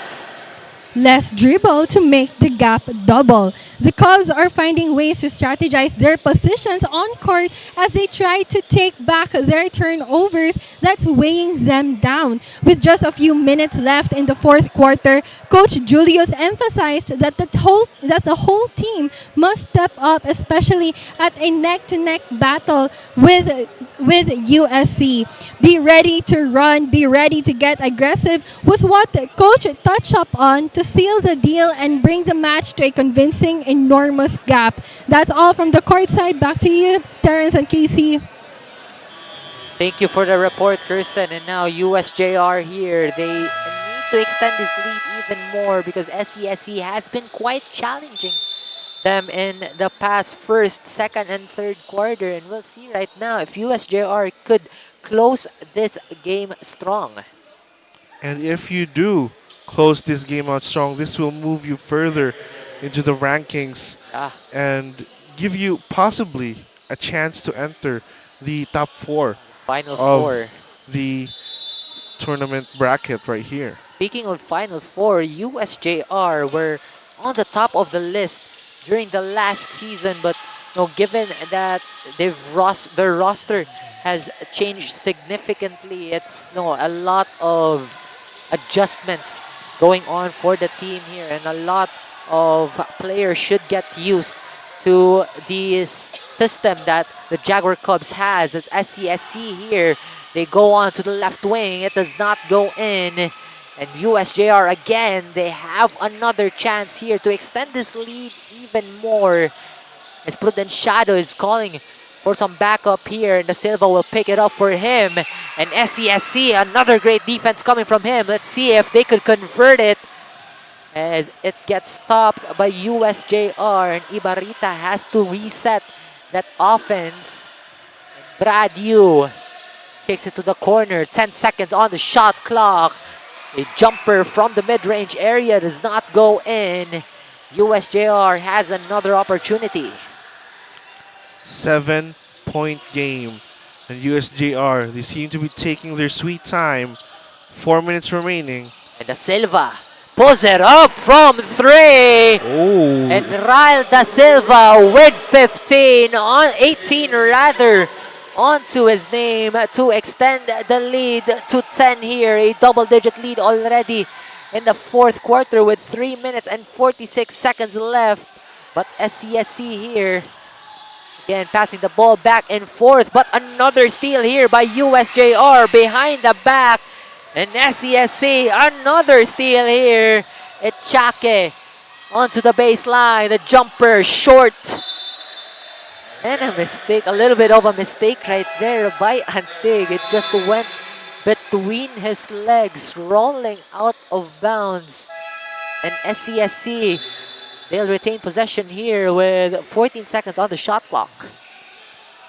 Less dribble to make the gap double. The Cubs are finding ways to strategize their positions on court as they try to take back their turnovers that's weighing them down. With just a few minutes left in the fourth quarter, Coach Julius emphasized that the whole team must step up, especially at a neck-to-neck battle with USC. Be ready to run, be ready to get aggressive was what Coach touched up on to seal the deal and bring the match to a convincing, enormous gap. That's all from the court side. Back to you, Terrence and Casey. Thank you for the report, Kirsten. And now USJ-R here. They need to extend this lead even more because SCSC has been quite challenging them in the past first, second, and third quarter. And we'll see right now if USJ-R could close this game strong. And if you do close this game out strong, this will move you further into the rankings and give you possibly a chance to enter the top 4 Final of 4. the tournament bracket right here. Speaking of Final 4, USJ-R were on the top of the list during the last season, but given that their roster has changed significantly, it's a lot of adjustments going on for the team here, and a lot of players should get used to this system that the Jaguar Cubs has. It's SCSC here. They go on to the left wing. It does not go in. And USJ-R again, they have another chance here to extend this lead even more. As Prudent Shadow is calling for some backup here, and the Silva will pick it up for him. And SCSC, another great defense coming from him. Let's see if they could convert it, as it gets stopped by USJ-R, and Ibarita has to reset that offense. And Brad Yu kicks it to the corner. 10 seconds on the shot clock. A jumper from the mid-range area does not go in. USJ-R has another opportunity. 7-point game. And USJ-R, they seem to be taking their sweet time. 4 minutes remaining. And Da Silva pulls it up from 3. Oh. And Ryle Da Silva with 18 rather, onto his name to extend the lead to 10 here. A double-digit lead already in the fourth quarter with 3 minutes and 46 seconds left. But SCSC here, again, passing the ball back and forth, but another steal here by USJ-R behind the back. And SCSC, another steal here. 𝐂𝐄𝐒 onto the baseline. The jumper short. And a mistake, a little bit of a mistake right there by Antig. It just went between his legs, rolling out of bounds. And SCSC, they'll retain possession here with 14 seconds on the shot clock.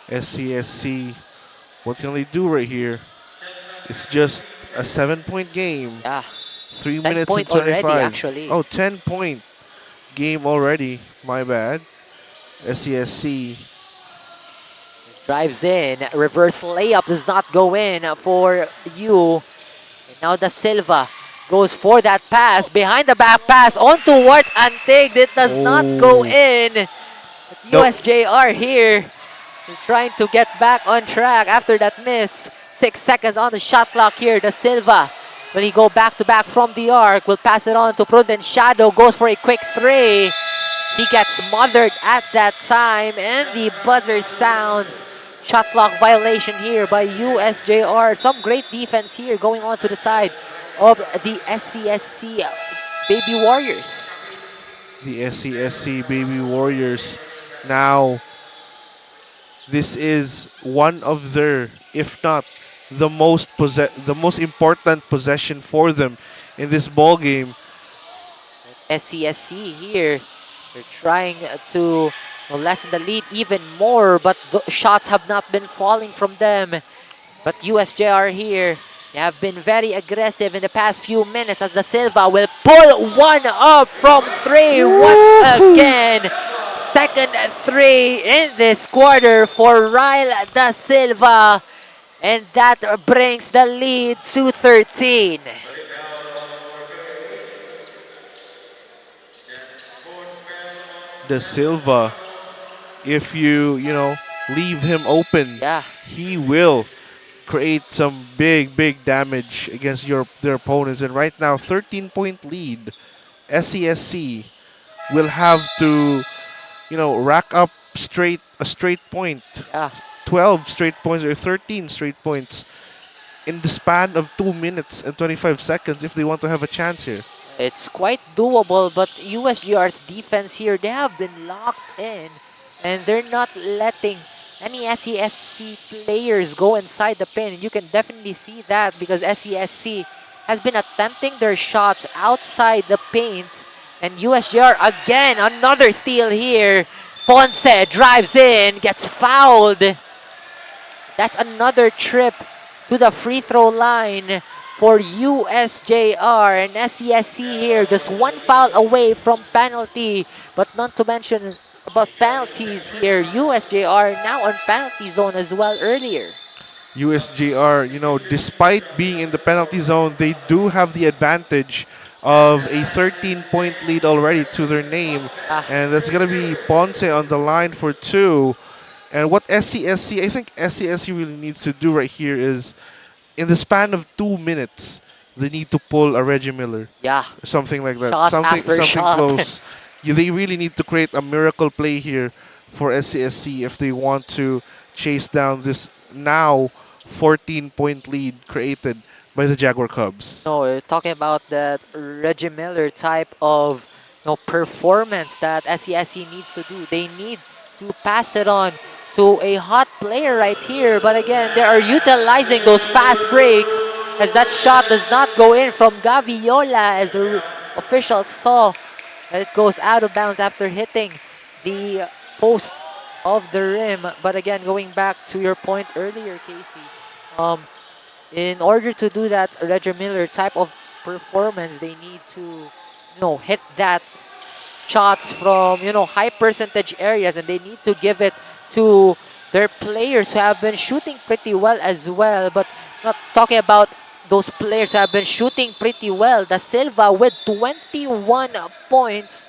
SCSC What can they do right here? It's just a 7-point game. Yeah. 3 10 minutes and point already, 25. actually. Oh, 10-point game already. My bad. SCSC. Drives in. Reverse layup does not go in for you. And now Da Silva goes for that pass. Behind the back pass on towards Antig. It does not go in. But Nope. USJ-R here. They're trying to get back on track after that miss. 6 seconds on the shot clock here. Da Silva. Will he go back to back from the arc? Will pass it on to Prudent Shadow. Goes for a quick three. He gets smothered at that time. And the buzzer sounds. Shot clock violation here by USJ-R. Some great defense here going on to the side of the SCSC Baby Warriors. The SCSC Baby Warriors. Now, this is one of their, if not the most important possession for them in this ball game. SCSC here, they're trying to lessen the lead even more, but the shots have not been falling from them. But USJ-R here, they have been very aggressive in the past few minutes as Da Silva will pull one up from three once again. Second three in this quarter for Ryle Da Silva. And that brings the lead to 13. Da Silva, if you leave him open, Yeah. he will create some big damage against their opponents. And right now, 13-point lead. SCSC will have to rack up a straight point. Yeah. 12 straight points or 13 straight points in the span of 2 minutes and 25 seconds if they want to have a chance here. It's quite doable, but USJR's defense here, they have been locked in and they're not letting any SCSC players go inside the paint. You can definitely see that because SCSC has been attempting their shots outside the paint. And USJR again, another steal here. Ponce drives in, gets fouled. That's another trip to the free throw line for USJR. And SCSC here, just one foul away from penalty. But not to mention about penalties here. USJR now on penalty zone as well earlier. USJR, despite being in the penalty zone, they do have the advantage of a 13-point lead already to their name. And that's going to be Ponce on the line for two. And what I think SCSC really needs to do right here is, in the span of 2 minutes, they need to pull a Reggie Miller. Yeah. Something like that. Shot after something shot. close. They really need to create a miracle play here for SCSC if they want to chase down this now 14-point lead created by the Jaguar Cubs. No, we're talking about that Reggie Miller type of performance that SCSC needs to do. They need to pass it on to a hot player right here. But again, they are utilizing those fast breaks as that shot does not go in from Gaviola, as the officials saw that it goes out of bounds after hitting the post of the rim. But again, going back to your point earlier, Casey, in order to do that Reggie Miller type of performance, they need to hit that shots from high percentage areas, and they need to give it to their players who have been shooting pretty well as well. But not talking about those players who have been shooting pretty well. Da Silva with 21 points.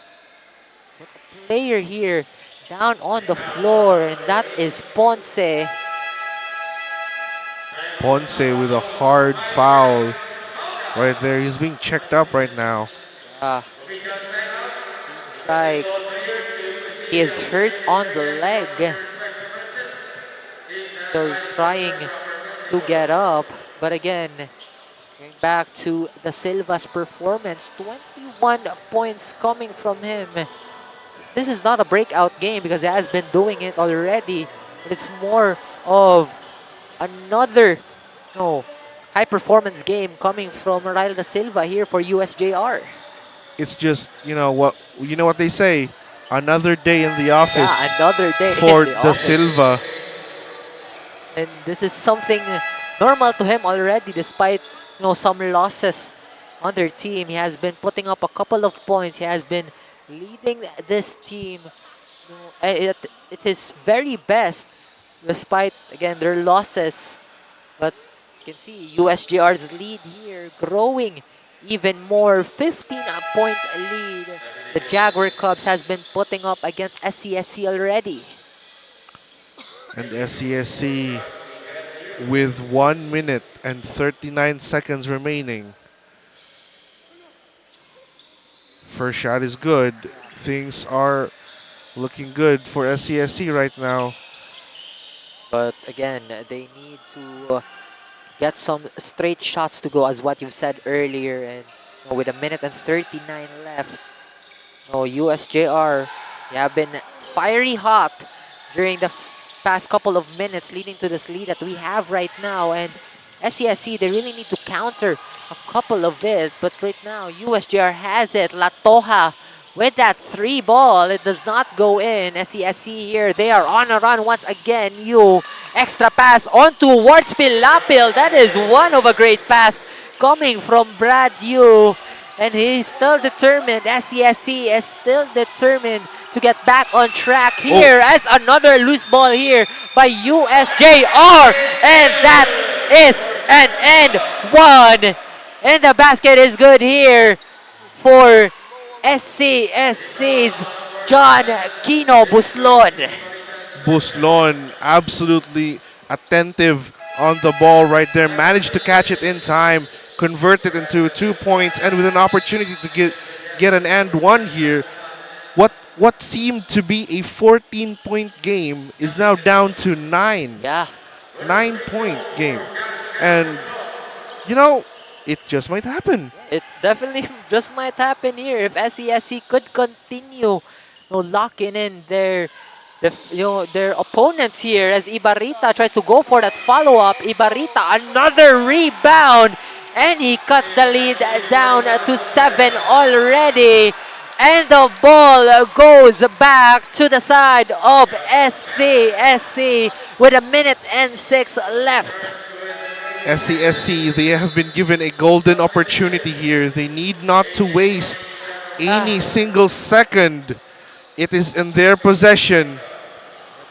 A player here down on the floor, and that is Ponce. Ponce with a hard foul right there. He's being checked up right now. Seems like he is hurt on the leg. Still trying to get up. But again, going back to Da Silva's performance, 21 points coming from him. This is not a breakout game because he has been doing it already. But it's more of another high performance game coming from Ryle Da Silva here for USJR. It's just what they say, another day in the office. Yeah, another day for in the Da office. Silva. And this is something normal to him already, despite some losses on their team. He has been putting up a couple of points. He has been leading this team at his very best, despite again their losses. But you can see USJR's lead here growing even more. 15-point lead the Jaguar Cubs has been putting up against SCSC already. And SCSC with 1 minute and 39 seconds remaining. First shot is good. Things are looking good for SCSC right now. But again, they need to get some straight shots to go, as what you've said earlier. And with a minute and 39 left, USJR, they have been fiery hot during the past couple of minutes, leading to this lead that we have right now. And SCSC, they really need to counter a couple of it. But right now, USJR has it. La Toja with that 3 ball. It does not go in. SCSC here, they are on a run once again. Extra pass on towards Pilapil. That is one of a great pass coming from Brad Yu. And he's still determined. SCSC is still determined to get back on track here as another loose ball here by USJR. And that is an end one. And the basket is good here for SCSC's John Kino Buslon. Buslon absolutely attentive on the ball right there. Managed to catch it in time, convert it into 2 points, and with an opportunity to get an and one here. What seemed to be a 14-point game is now down to 9. Yeah. 9-point game. And, it just might happen. It definitely just might happen here if SCSC could continue locking in their opponents here, as Ibarrita tries to go for that follow-up. Ibarrita, another rebound, and he cuts the lead down to 7 already. And the ball goes back to the side of SCSC with a minute and 6 left. SCSC, they have been given a golden opportunity here. They need not to waste any single second. It is in their possession.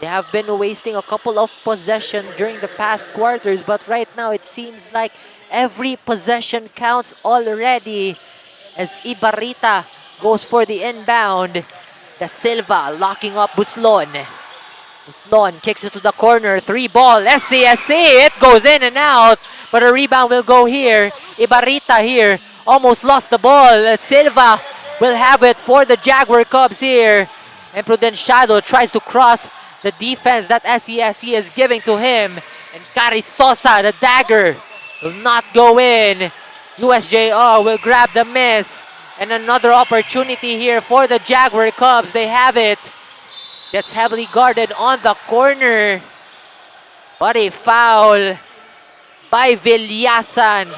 They have been wasting a couple of possessions during the past quarters, but right now it seems like every possession counts already, as Ibarrita goes for the inbound. Da Silva locking up Buslon. Buslon kicks it to the corner. 3 ball. SCSC. It goes in and out. But a rebound will go here. Ibarrita here almost lost the ball. Silva will have it for the Jaguar Cubs here. And Prudenciado tries to cross the defense that SCSC is giving to him. And Carizosa, the dagger, will not go in. USJR will grab the miss. And another opportunity here for the Jaguar Cubs. They have it. Gets heavily guarded on the corner. But a foul by Villasan.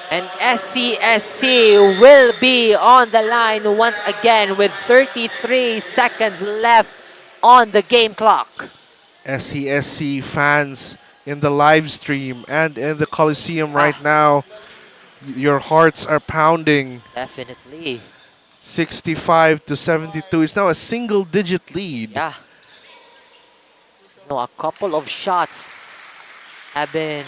And SCSC will be on the line once again with 33 seconds left on the game clock. SCSC fans in the live stream and in the Coliseum right now, your hearts are pounding. Definitely. 65-72. It's now a single-digit lead. Yeah. A couple of shots have been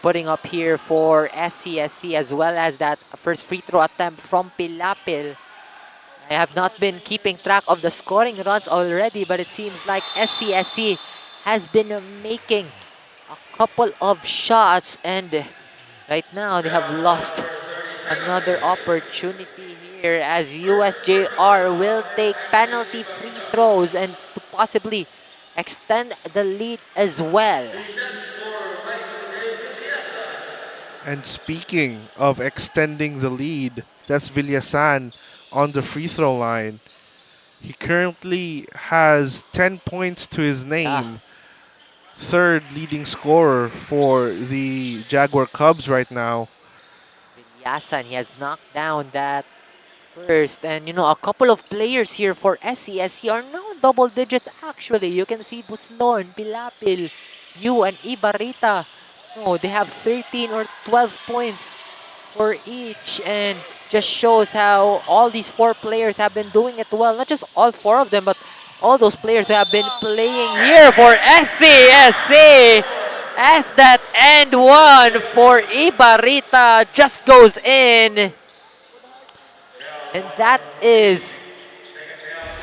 putting up here for SCSC, as well as that first free throw attempt from Pilapil. I have not been keeping track of the scoring runs already, but it seems like SCSC has been making a couple of shots, and right now they have lost another opportunity here, as USJR will take penalty free throws and to possibly extend the lead as well. And speaking of extending the lead, that's Villasan on the free throw line. He currently has 10 points to his name. Third leading scorer for the Jaguar Cubs right now. Villasan, he has knocked down that first. And a couple of players here for SCSC are now double digits actually. You can see Buslon, Pilapil, Yu and Ibarrita. No, they have 13 or 12 points for each, and just shows how all these 4 players have been doing it well. Not just all 4 of them, but all those players who have been playing here for SCSC. As that end one for Ibarrita just goes in. And that is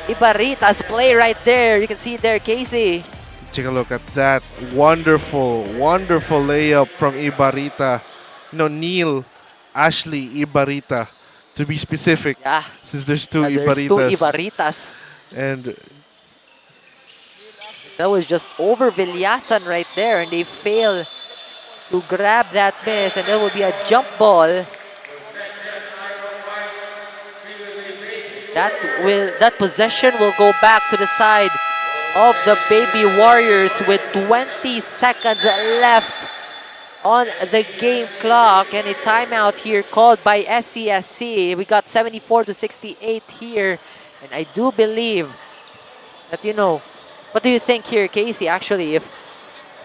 Ibarrita's play right there. You can see it there, Casey. Take a look at that wonderful, wonderful layup from Ibarrita. You know, Neil Ashley Ibarrita, to be specific. Yeah. Since there's two There's Ibarritas. 2 Ibarritas. And That was just over Villasan right there, and they fail to grab that miss, and that will be a jump ball. That possession will go back to the side of the Baby Warriors with 20 seconds left on the game clock, and a timeout here called by SCSC. We got 74-68 here, and I do believe that, you know, what do you think here, Casey, actually, if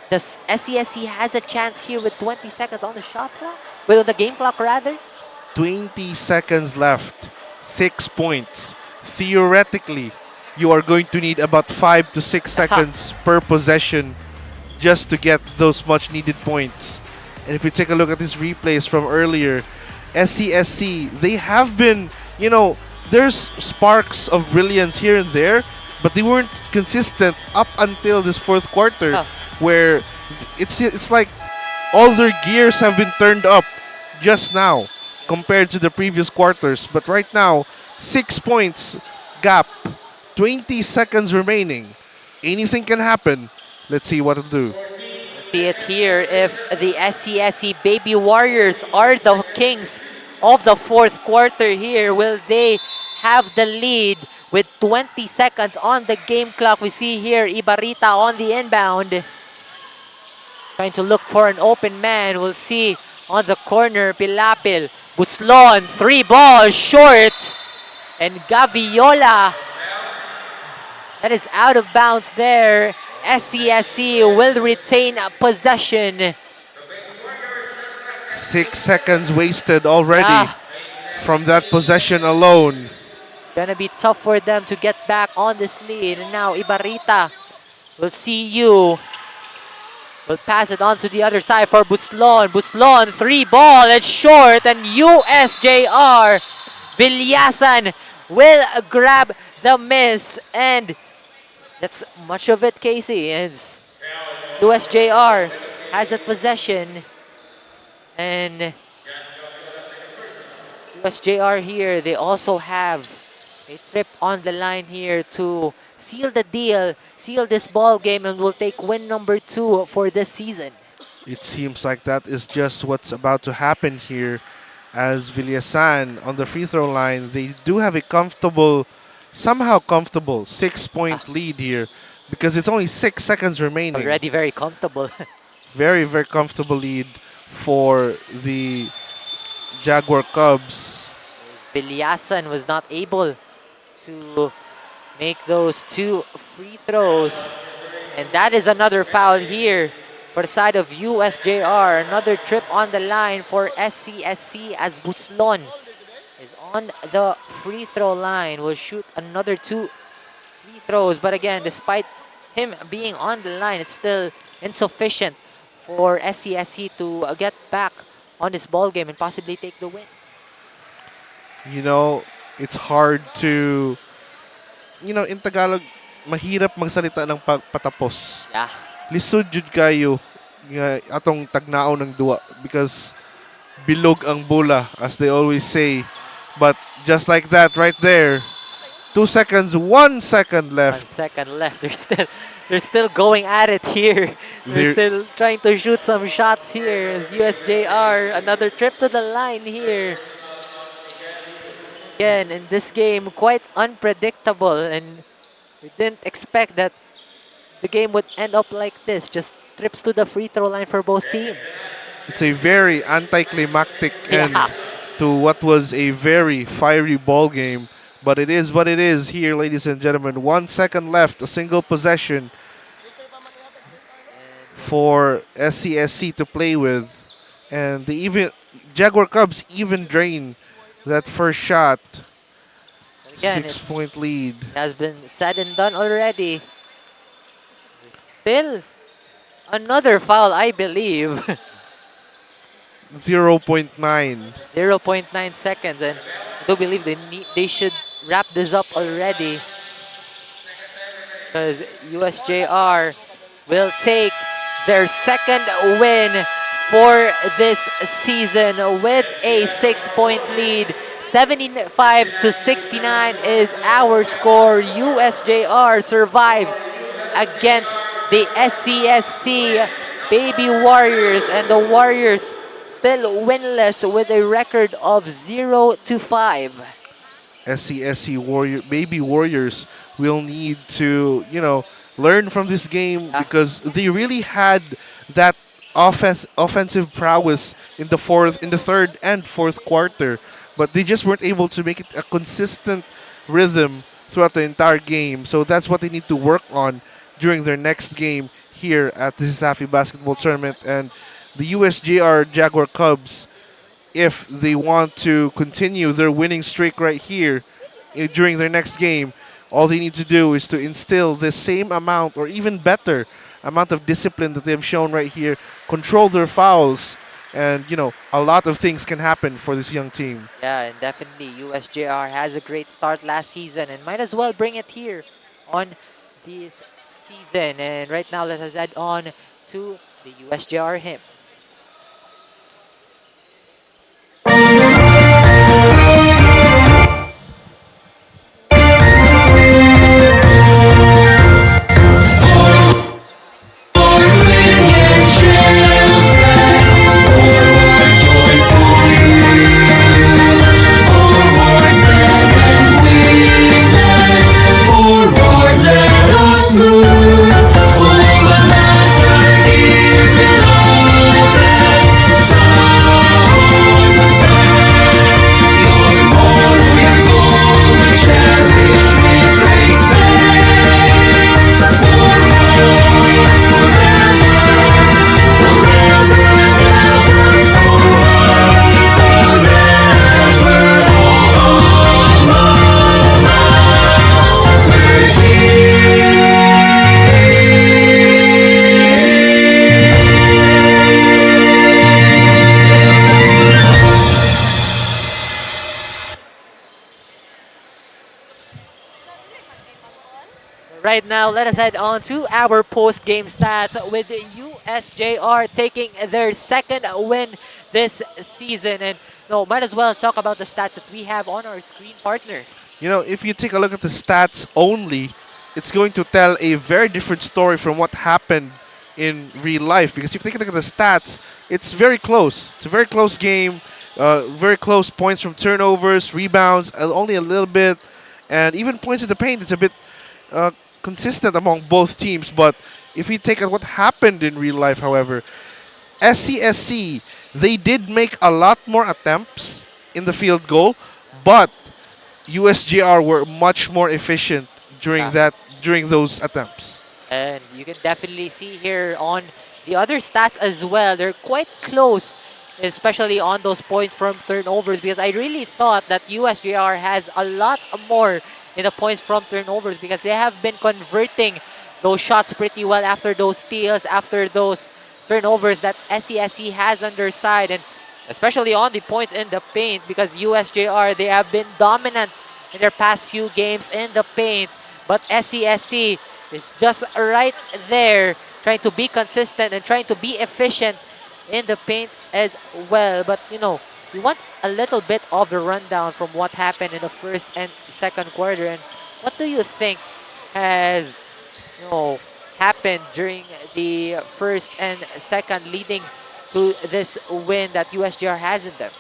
the SCSC has a chance here with 20 seconds on the shot clock? Well, on the game clock, rather? 20 seconds left, 6 points. Theoretically, you are going to need about 5 to 6 seconds per possession just to get those much needed points. And if you take a look at these replays from earlier, SCSC, they have been, you know, there's sparks of brilliance here and there, but they weren't consistent up until this fourth quarter, where it's like all their gears have been turned up just now compared to the previous quarters. But right now, 6 points gap, 20 seconds remaining. Anything can happen. Let's see what it'll do. See it here. If the SCSC Baby Warriors are the kings of the fourth quarter here, will they have the lead with 20 seconds on the game clock? We see here Ibarrita on the inbound, trying to look for an open man. We'll see on the corner, Pilapil, Buslon, 3 balls short, and Gaviola. That is out of bounds there. SCSC will retain possession. 6 seconds wasted already from that possession alone. Gonna be tough for them to get back on this lead. And now Ibarrita will see you. Will pass it on to the other side for Buslon. Buslon, 3 ball, it's short, and USJ-R Villasan will grab the miss, and that's much of it, Casey, as USJ-R has that possession. And USJ-R here, they also have a trip on the line here to seal the deal, seal this ball game, and will take win number 2 for this season. It seems like that is just what's about to happen here, as Villasan on the free throw line, they do have a comfortable, somehow comfortable 6-point lead here, because it's only 6 seconds remaining. Already very comfortable. Very, very comfortable lead for the Jaguar Cubs. Villasan was not able to make those 2 free throws. And that is another foul here for the side of USJ-R. Another trip on the line for SCSC as Buslon is on the free throw line. Will shoot another 2 free throws. But again, despite him being on the line, it's still insufficient for SCSC to get back on this ball game and possibly take the win. You know, it's hard to, you know, in Tagalog, mahirap magsalita ng patapos. Yeah. Lisod jud kayo nga atong tagnaon ng duwa, because bilog ang bola, as they always say. But just like that right there, 2 seconds, 1 second left. 1 second left. They're still going at it here. They're still trying to shoot some shots here as USJ-R. Another trip to the line here. Again, in this game, quite unpredictable, and we didn't expect that the game would end up like this. Just trips to the free throw line for both teams. It's a very anticlimactic end to what was a very fiery ball game. But it is what it is here, ladies and gentlemen. 1 second left, a single possession for SCSC to play with, and Jaguar Cubs even drain that first shot. Again, 6-point lead. it has been said and done already. Still another foul, I believe. 0.9. 0.9 seconds, and I do believe they should wrap this up already, because USJ-R will take their second win for this season with a 6-point lead. 75-69 is our score. USJ-R survives against the SCSC Baby Warriors, and the Warriors still winless with a record of 0-5. SCSC Baby Warriors will need to, learn from this game, because they really had that offensive prowess in the third and fourth quarter, but they just weren't able to make it a consistent rhythm throughout the entire game. So that's what they need to work on during their next game here at the CESAFI basketball tournament. And the USJ-R Jaguar Cubs, if they want to continue their winning streak right here during their next game, all they need to do is to instill the same amount or even better amount of discipline that they've shown right here, control their fouls, and a lot of things can happen for this young team. Yeah, and definitely USJ-R has a great start last season and might as well bring it here on this season. And right now, let us add on to the USJ-R hymn. Right now, let us head on to our post-game stats with USJ-R taking their second win this season. And might as well talk about the stats that we have on our screen, partner. If you take a look at the stats only, it's going to tell a very different story from what happened in real life. Because if you take a look at the stats, it's very close. It's a very close game, very close points from turnovers, rebounds, only a little bit, and even points in the paint. It's a bit consistent among both teams. But if you take a look at what happened in real life, however, SCSC, they did make a lot more attempts in the field goal, but USJ-R were much more efficient during those attempts. And you can definitely see here on the other stats as well, they're quite close, especially on those points from turnovers, because I really thought that USJ-R has a lot more in the points from turnovers, because they have been converting those shots pretty well after those steals, after those turnovers that SCSC has on their side, and especially on the points in the paint, because USJ-R, they have been dominant in their past few games in the paint, but SCSC is just right there trying to be consistent and trying to be efficient in the paint as well. But we want a little bit of the rundown from what happened in the first and second quarter, and what do you think has happened during the first and second, leading to this win that USJ-R has in them?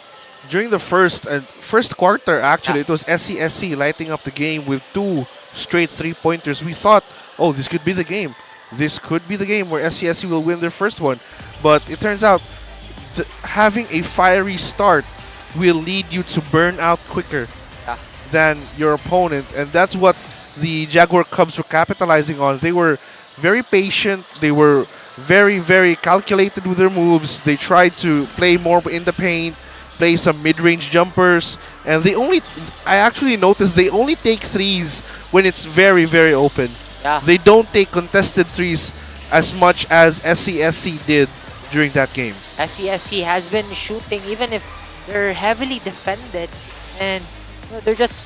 During the first quarter, actually, it was SCSC lighting up the game with 2 straight 3-pointers. We thought, oh, this could be the game. This could be the game where SCSC will win their first one. But it turns out having a fiery start will lead you to burn out quicker than your opponent. And that's what the Jaguar Cubs were capitalizing on. They were very patient. They were very, very calculated with their moves. They tried to play more in the paint, play some mid-range jumpers, and I actually noticed they only take threes when it's very, very open. Yeah. They don't take contested threes as much as SCSC did during that game. SCSC has been shooting even if they're heavily defended, and they're just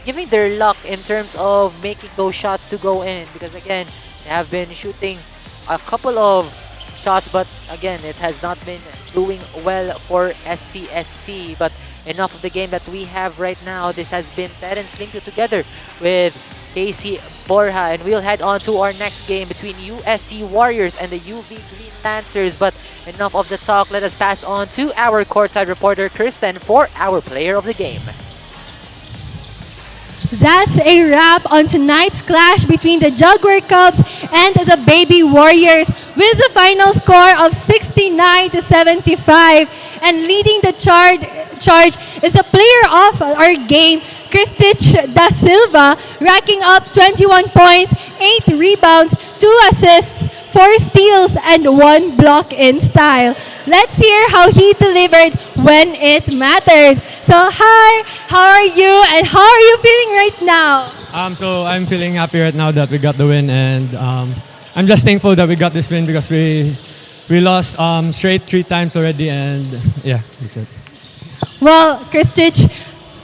giving their luck in terms of making those shots to go in, because again, they have been shooting a couple of shots, but again, it has not been doing well for SCSC. But enough of the game that we have right now. This has been Terence Limpio together with Casey Borja, and we'll head on to our next game between USC Warriors and the UV Green Lancers. But enough of the talk, let us pass on to our courtside reporter Kirsten for our player of the game. That's a wrap on tonight's clash between the Jaguar Cubs and the Baby Warriors, with the final score of 69-75. And leading the charge is the player of our game, Kristich Da Silva, racking up 21 points, 8 rebounds, 2 assists, 4 steals, and 1 block in style. Let's hear how he delivered when it mattered. So hi, how are you and how are you feeling right now? So I'm feeling happy right now that we got the win, and I'm just thankful that we got this win because we lost straight 3 times already, and yeah, that's it. Well, Kristich,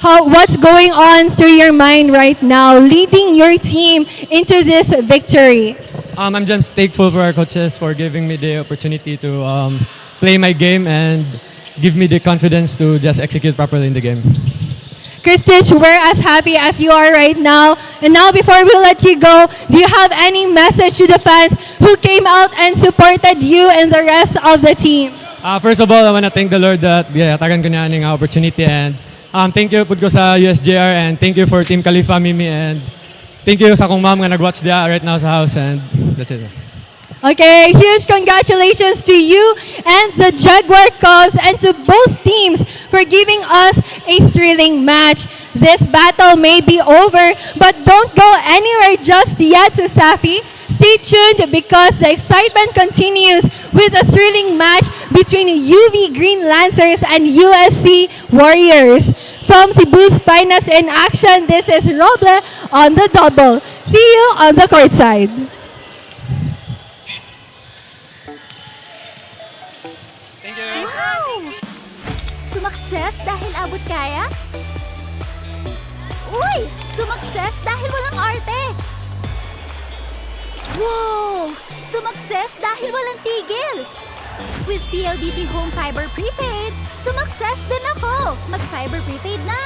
what's going on through your mind right now, leading your team into this victory? I'm just thankful for our coaches for giving me the opportunity to play my game and give me the confidence to just execute properly in the game. Kristich, we're as happy as you are right now. And now, before we let you go, do you have any message to the fans who came out and supported you and the rest of the team? First of all, I want to thank the Lord that tagan ko niya ng opportunity, and thank you po ko sa USJ-R, and thank you for Team Khalifa, Mimi, and thank you sa akong mom nga nag-watch dia right now sa house, and that's it. Okay, huge congratulations to you and the Jaguar Cubs and to both teams for giving us a thrilling match. This battle may be over, but don't go anywhere just yet, CESAFI. Stay tuned because the excitement continues with a thrilling match between UV Green Lancers and USC Warriors. From Cebu's finest in action, this is Roble on the double. See you on the courtside. Wow! Sumakses dahil abot kaya? Uy! Sumakses dahil walang arte! Wow! Sumakses dahil walang tigil! With PLDT Home Fiber Prepaid, sumakses din ako! Mag-Fiber Prepaid na!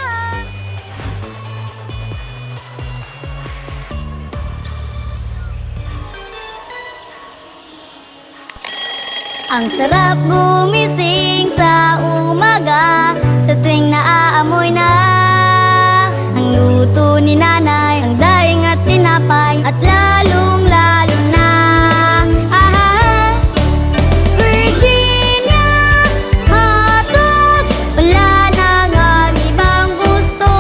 Ang sarap gumising sa umaga, sa tuwing naaamoy na ang luto ni nanay, ang daing at tinapay, at lalong-lalo na Virginia hotdogs, wala nang ang ibang gusto.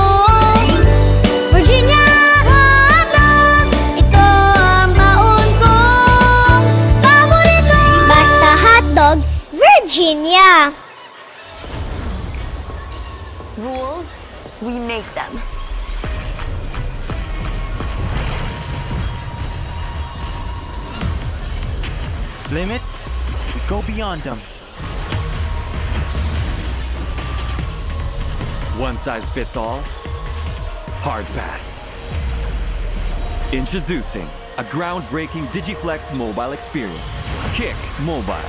Virginia hotdogs, ito ang baon kong paborito. Basta hotdog, Virginia. Rules, we make them. Limits, we go beyond them. One size fits all? Hard pass. Introducing a groundbreaking Digiflex mobile experience. Kick Mobile.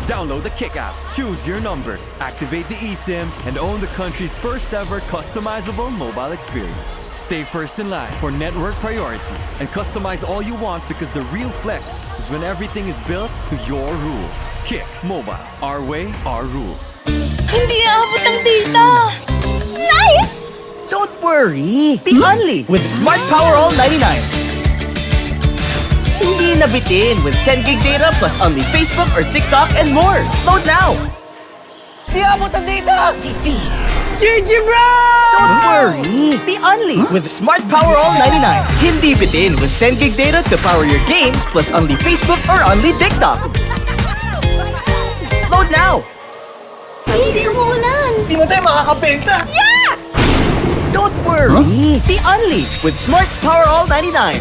Download the Kick app, choose your number, activate the eSIM, and own the country's first ever customizable mobile experience. Stay first in line for network priority and customize all you want, because the real flex is when everything is built to your rules. Kick Mobile. Our way, our rules. Hindi aabot ang data! Nice! Don't worry! The Only with Smart Power All 99. Hindi nabitin with 10 gig data plus only Facebook or TikTok and more. Load now! Di abot ang data! Defeat! GG bro! Don't worry, the only with Smart Power All 99. Hindi bitin with 10 gig data to power your games plus only Facebook or only TikTok. Load now! Easy umulan! Di mo tayo makakabenta! Yes! Don't worry, the only with Smart's Power All 99.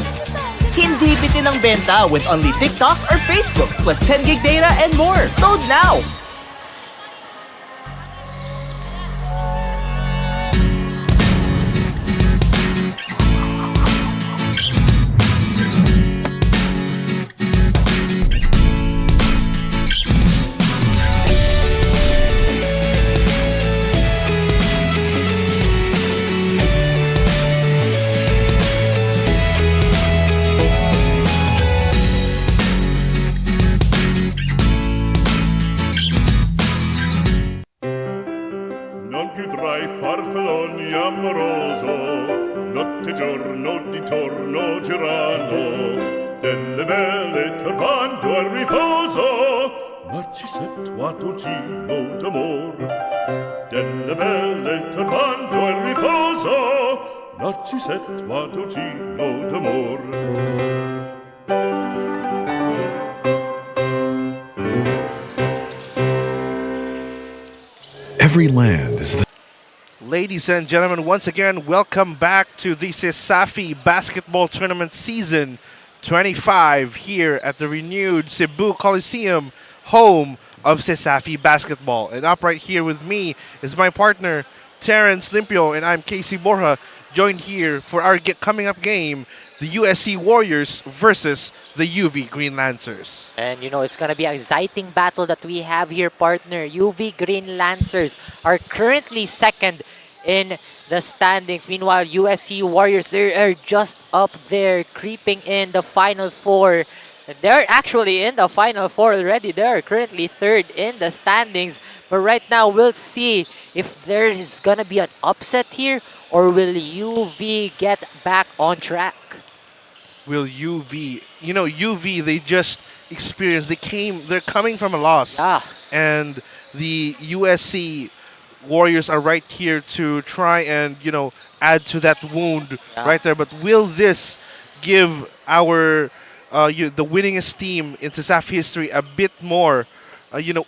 Hindi bitin ang benta with only TikTok or Facebook plus 10 gig data and more. Load now! Non più tra i farfalloni amoroso, notte e giorno di torno girano, delle belle turbando al riposo, Narcisetto Adolgino d'amor. Delle belle turbando al riposo, Narcisetto Adolgino d'amor. Every land is the Ladies and gentlemen, once again, welcome back to the CESAFI Basketball Tournament Season 25 here at the renewed Cebu Coliseum, home of CESAFI Basketball. And up right here with me is my partner, Terrence Limpio, and I'm Casey Borja, joined here for our coming up game, the USC Warriors versus the UV Green Lancers. And you know, it's going to be an exciting battle that we have here, partner. UV Green Lancers are currently second in the standings. Meanwhile, USC Warriors are just up there, creeping in the Final Four. They're actually in the Final Four already. They're currently third in the standings. But right now, we'll see if there is going to be an upset here, or will UV get back on track? Will UV, you know, UV, they just experienced, they're coming from a loss. And the USC Warriors are right here to try and, you know, add to that wound right there. But will this give our, the winningest team in CESAFI history a bit more,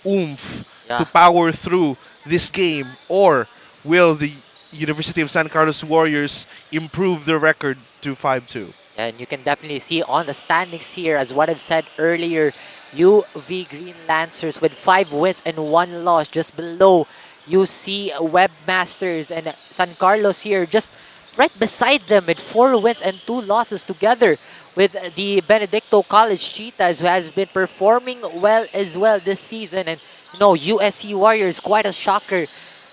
oomph to power through this game? Or will the University of San Carlos Warriors improve their record to 5-2? And you can definitely see on the standings here, as what I've said earlier, UV Green Lancers with 5 wins and 1 loss, just below UC Webmasters, and San Carlos here just right beside them with 4 wins and 2 losses together with the Benedicto College Cheetahs, who has been performing well as well this season. And you know, USC Warriors, quite a shocker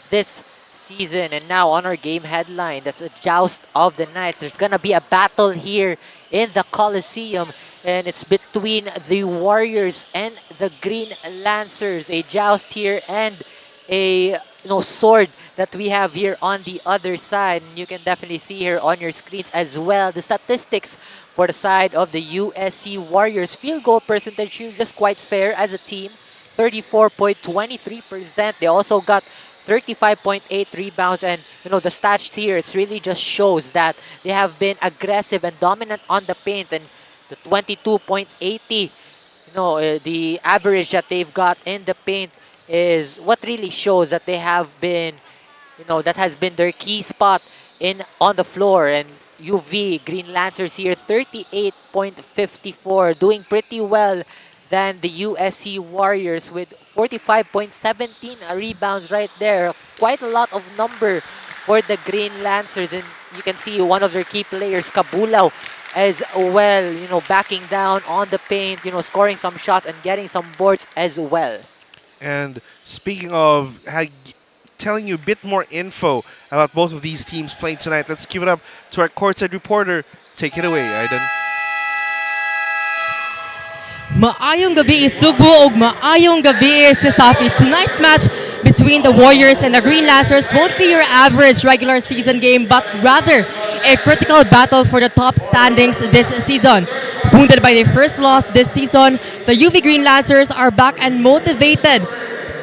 this season. And now on our game headline, that's a joust of the nights. There's gonna be a battle here in the Coliseum, and it's between the Warriors and the Green Lancers. A joust here and a sword that we have here on the other side. And you can definitely see here on your screens as well the statistics for the side of the USC Warriors. Field goal percentage just quite fair as a team, 34.23%. They also got 35.8 rebounds, and you know, the stats here, it really just shows that they have been aggressive and dominant on the paint. And the 22.80, the average that they've got in the paint is what really shows that they have been, that has been their key spot on the floor. And UV Green Lancers here, 38.54, doing pretty well than the USC Warriors with 45.17 rebounds right there. Quite a lot of number for the Green Lancers, and you can see one of their key players, Kabulaw, as well, backing down on the paint, scoring some shots and getting some boards as well. And speaking of telling you a bit more info about both of these teams playing tonight, let's give it up to our courtside reporter. Take it away, Aiden. Maayong gabi Cebu ug maayong gabi CESAFI. Tonight's match between the Warriors and the Green Lancers won't be your average regular season game, but rather a critical battle for the top standings this season. Wounded by their first loss this season, the UV Green Lancers are back and motivated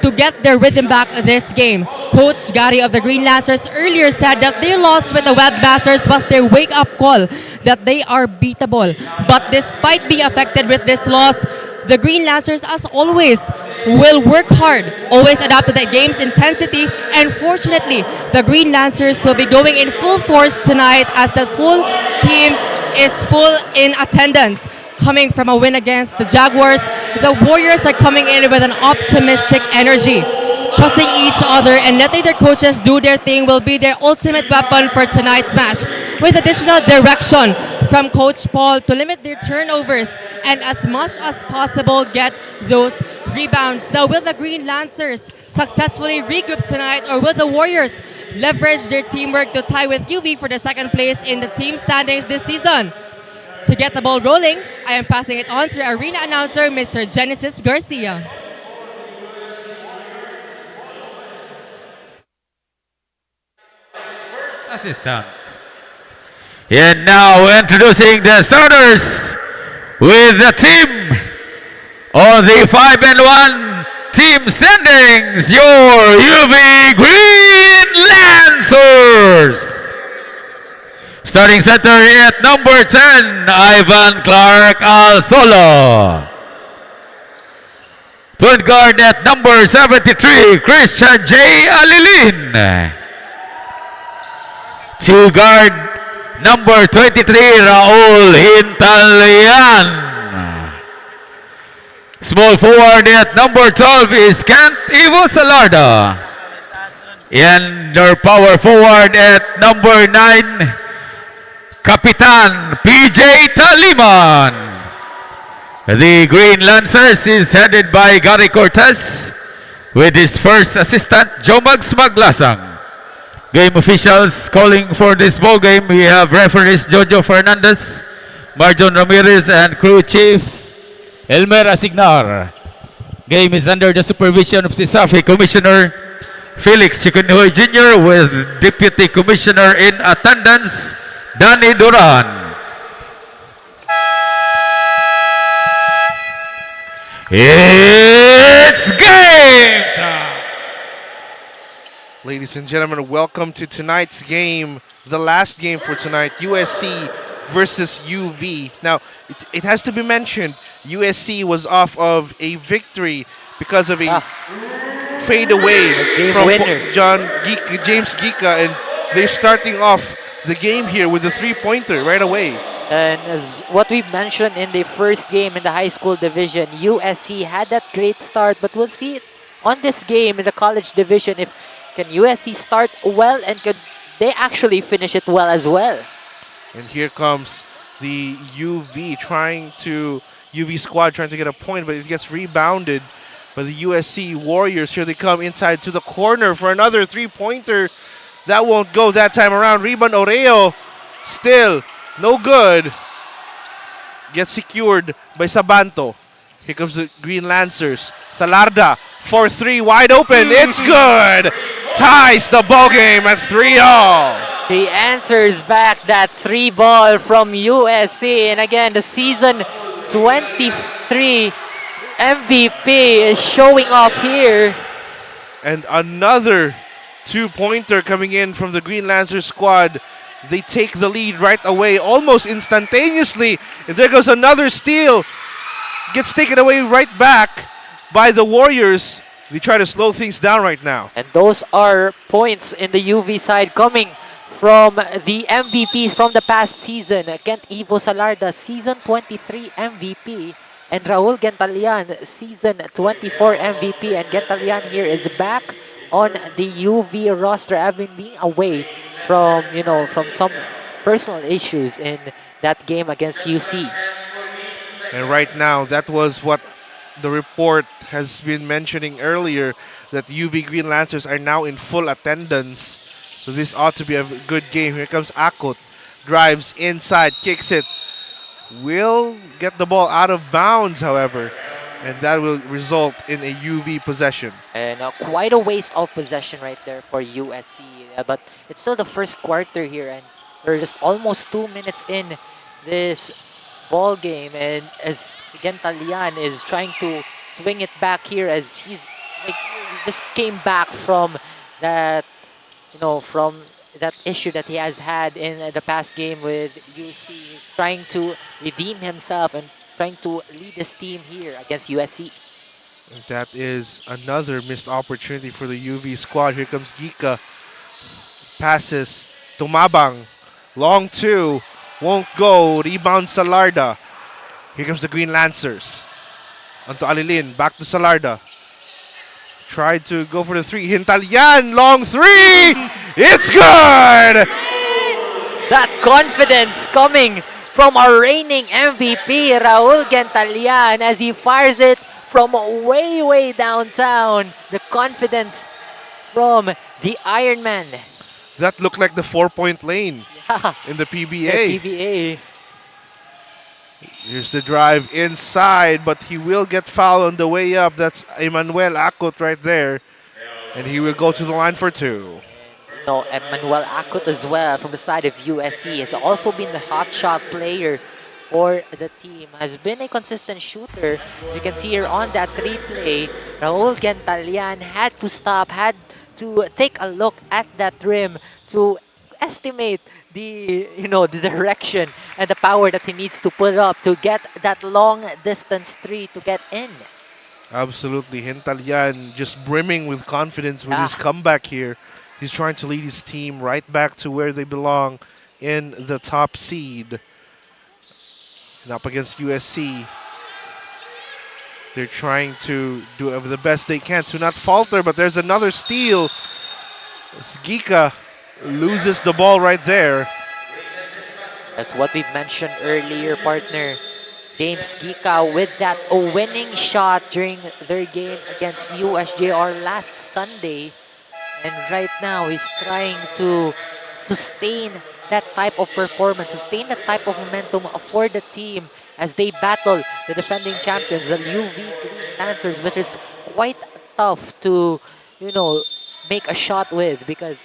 to get their rhythm back this game. Coach Gary of the Green Lancers earlier said that their loss with the Webmasters was their wake-up call that they are beatable. But despite being affected with this loss, the Green Lancers, as always, will work hard, always adapt to the game's intensity, and fortunately, the Green Lancers will be going in full force tonight as the full team is full in attendance. Coming from a win against the Jaguars, the Warriors are coming in with an optimistic energy. Trusting each other and letting their coaches do their thing will be their ultimate weapon for tonight's match, with additional direction from Coach Paul to limit their turnovers and as much as possible get those rebounds. Now, will the Green Lancers successfully regroup tonight, or will the Warriors leverage their teamwork to tie with UV for the second place in the team standings this season? To get the ball rolling, I am passing it on to arena announcer Mr. Genesis Garcia. Assistant. And now introducing the starters with the team on the 5-1 team standings, your UV Green Lancers. Starting center at number 10, Ivan Clark Alsolo. Point guard at number 73, Christian J. Alilin. Two guard, number 23, Raul Hintalian. Small forward at number 12 is Kent Ivo Salarda. And their power forward at number 9, Kapitan PJ Taliman. The Green Lancers is headed by Gary Cortez with his first assistant, Jomags Maglasang. Game officials calling for this ball game. We have referees Jojo Fernandez, Marjon Ramirez, and crew chief Elmer Asignar. Game is under the supervision of CESAFI Commissioner Felix Chiconoy Jr. with Deputy Commissioner in attendance, Danny Duran. It's game time! Ladies and gentlemen, welcome to tonight's game, the last game for tonight, USC versus UV. Now, it has to be mentioned, USC was off of a victory because of a fade away from James Gika, and they're starting off the game here with a three-pointer right away. And as what we mentioned in the first game in the high school division, USC had that great start, but we'll see it on this game in the college division if can USC start well and could they actually finish it well as well. And here comes the UV squad trying to get a point, but it gets rebounded by the USC Warriors. Here they come inside to the corner for another three-pointer. That won't go that time around. Rebound Oreo, still no good. Gets secured by Sabanto. Here comes the Green Lancers. Salarda for three, wide open. It's good. Ties the ball game at 3-all. He answers back that three ball from USC, and again the season 23 MVP is showing off here. And another two-pointer coming in from the Green Lancers squad. They take the lead right away, almost instantaneously. And there goes another steal. Gets taken away right back by the Warriors. They try to slow things down right now. And those are points in the UV side coming from the MVPs from the past season. Kent Ivo Salarda, season 23 MVP. And Raul Gentalian, season 24 MVP. And Gentalian here is back on the UV roster, having been away from, from some personal issues in that game against UC. And right now, that was what the report has been mentioning earlier, that UV Green Lancers are now in full attendance. So this ought to be a good game. Here comes Akot, drives inside, kicks it. Will get the ball out of bounds, however, and that will result in a UV possession. And quite a waste of possession right there for USC. But it's still the first quarter here, and we're just almost 2 minutes in this ball game. And as Gentalian is trying to swing it back here, as he's like just came back from that, from that issue that he has had in the past game with UC. He's trying to redeem himself and trying to lead his team here against USC. And that is another missed opportunity for the UV squad. Here comes Gika. Passes. Tumabang. Long two. Won't go. Rebound Salarda. Here comes the Green Lancers. Onto Alilin. Back to Salarda. Tried to go for the three. Hintalyan. Long three. It's good. That confidence coming from our reigning MVP, Raul Gentalian, as he fires it from way, way downtown. The confidence from the Ironman. That looked like the 4-point lane in the The PBA. PBA. Here's the drive inside, but he will get fouled on the way up. That's Emmanuel Akot right there. And he will go to the line for two. No, Emmanuel Akot as well from the side of USC has also been the hot shot player for the team. Has been a consistent shooter. As you can see here on that replay, Raul Gentalian had to stop, had to take a look at that rim to estimate the the direction and the power that he needs to put up to get that long distance three to get in. Absolutely. Hintalyan just brimming with confidence with his comeback here. He's trying to lead his team right back to where they belong in the top seed. And up against USC, they're trying to do the best they can to not falter, but there's another steal. Gika loses the ball right there. That's what we mentioned earlier, partner. James Gika with that winning shot during their game against USJ-R last Sunday. And right now, he's trying to sustain that type of performance, sustain that type of momentum for the team as they battle the defending champions, the UV Green Lancers, which is quite tough to, make a shot with, because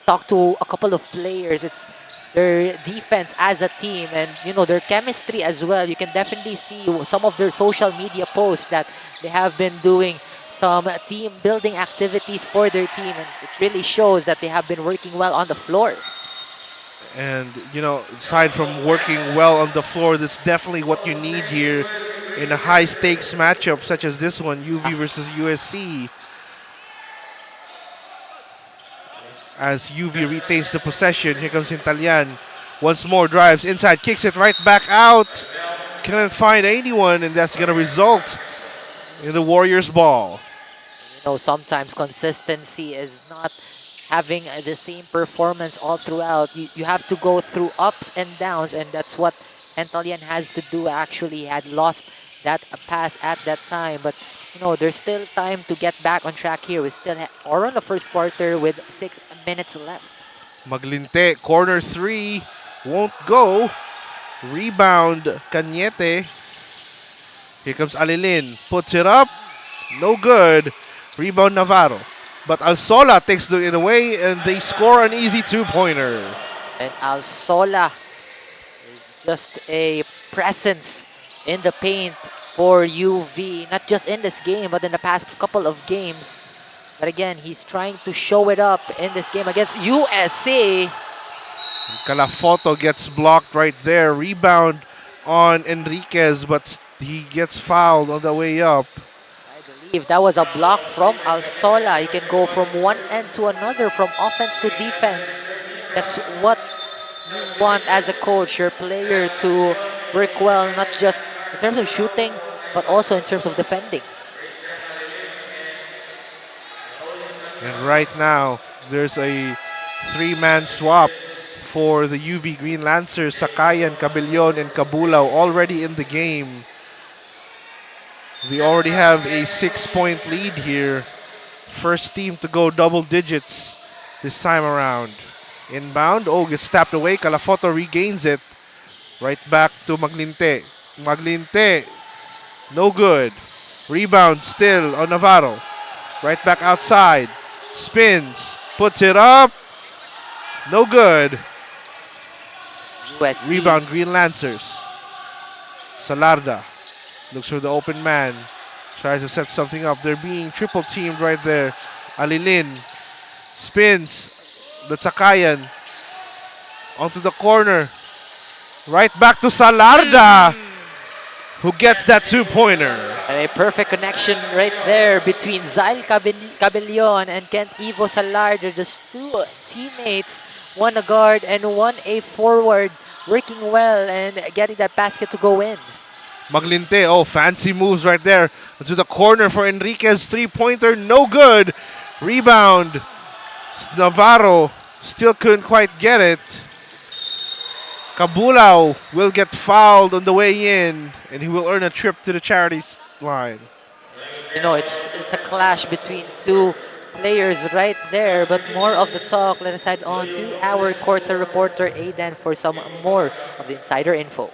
talk to a couple of players, it's their defense as a team and their chemistry as well. You can definitely see some of their social media posts that they have been doing some team building activities for their team, and it really shows that they have been working well on the floor. And aside from working well on the floor, that's definitely what you need here in a high stakes matchup such as this one, UV versus USC. As UV retains the possession, here comes Hintalyan. Once more, drives inside, kicks it right back out. Cannot find anyone, and that's going to result in the Warriors ball. Sometimes consistency is not having the same performance all throughout. You have to go through ups and downs, and that's what Hintalyan has to do. Actually, he had lost that pass at that time, but there's still time to get back on track here. We still are on the first quarter with 6 minutes left. Maglinte, corner three, won't go. Rebound, Cañete. Here comes Alilin, puts it up, no good. Rebound, Navarro. But Alsola takes it away, and they score an easy two-pointer. And Alsola is just a presence in the paint for UV, not just in this game, but in the past couple of games. But again, he's trying to show it up in this game against USC. Calafoto gets blocked right there. Rebound on Enriquez, but he gets fouled on the way up. If that was a block from Alsola, he can go from one end to another, from offense to defense. That's what you want as a coach, your player to work well, not just in terms of shooting, but also in terms of defending. And right now, there's a three-man swap for the UV Green Lancers. Sakayan, Cabellon, and Cabulao already in the game. They already have a 6-point lead here. First team to go double digits this time around. Inbound, gets tapped away. Calafoto regains it. Right back to Maglinte. Maglinte, no good. Rebound still on Navarro. Right back outside. Spins, puts it up. No good. USC. Rebound, Green Lancers. Salarda looks for the open man. Tries to set something up. They're being triple teamed right there. Alilin spins the Tzakayan onto the corner. Right back to Salarda, who gets that two-pointer. And a perfect connection right there between 𝐂𝐿 Cabellion and 𝐂𝐿 Salarda, just two teammates, one a guard and one a forward, working well and getting that basket to go in. Maglinte, oh, fancy moves right there to the corner for Enriquez. Three-pointer, no good. Rebound. Navarro still couldn't quite get it. Cabulao will get fouled on the way in, and he will earn a trip to the charities line. You know, it's a clash between two players right there, but more of the talk. Let us head on to our courtside reporter, Aidan, for some more of the insider info.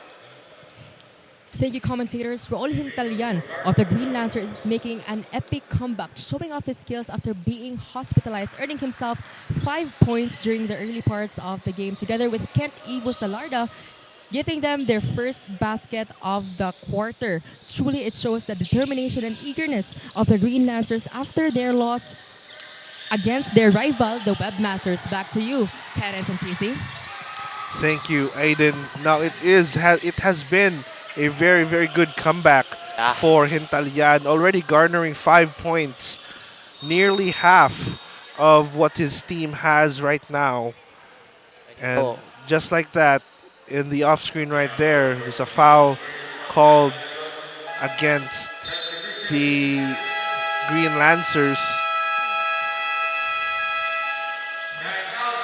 Thank you, commentators. Raul Hintalyan of the Green Lancers is making an epic comeback, showing off his skills after being hospitalized, earning himself 5 points during the early parts of the game, together with 𝐂𝐿 Salarda, giving them their first basket of the quarter. Truly, it shows the determination and eagerness of the Green Lancers after their loss against their rival, the Webmasters. Back to you, Terence and Casey. Thank you, Aiden. Now it has been a very, very good comeback for Hintalyan, already garnering 5 points, nearly half of what his team has right now. And just like that, in the off-screen right there's a foul called against the Green Lancers.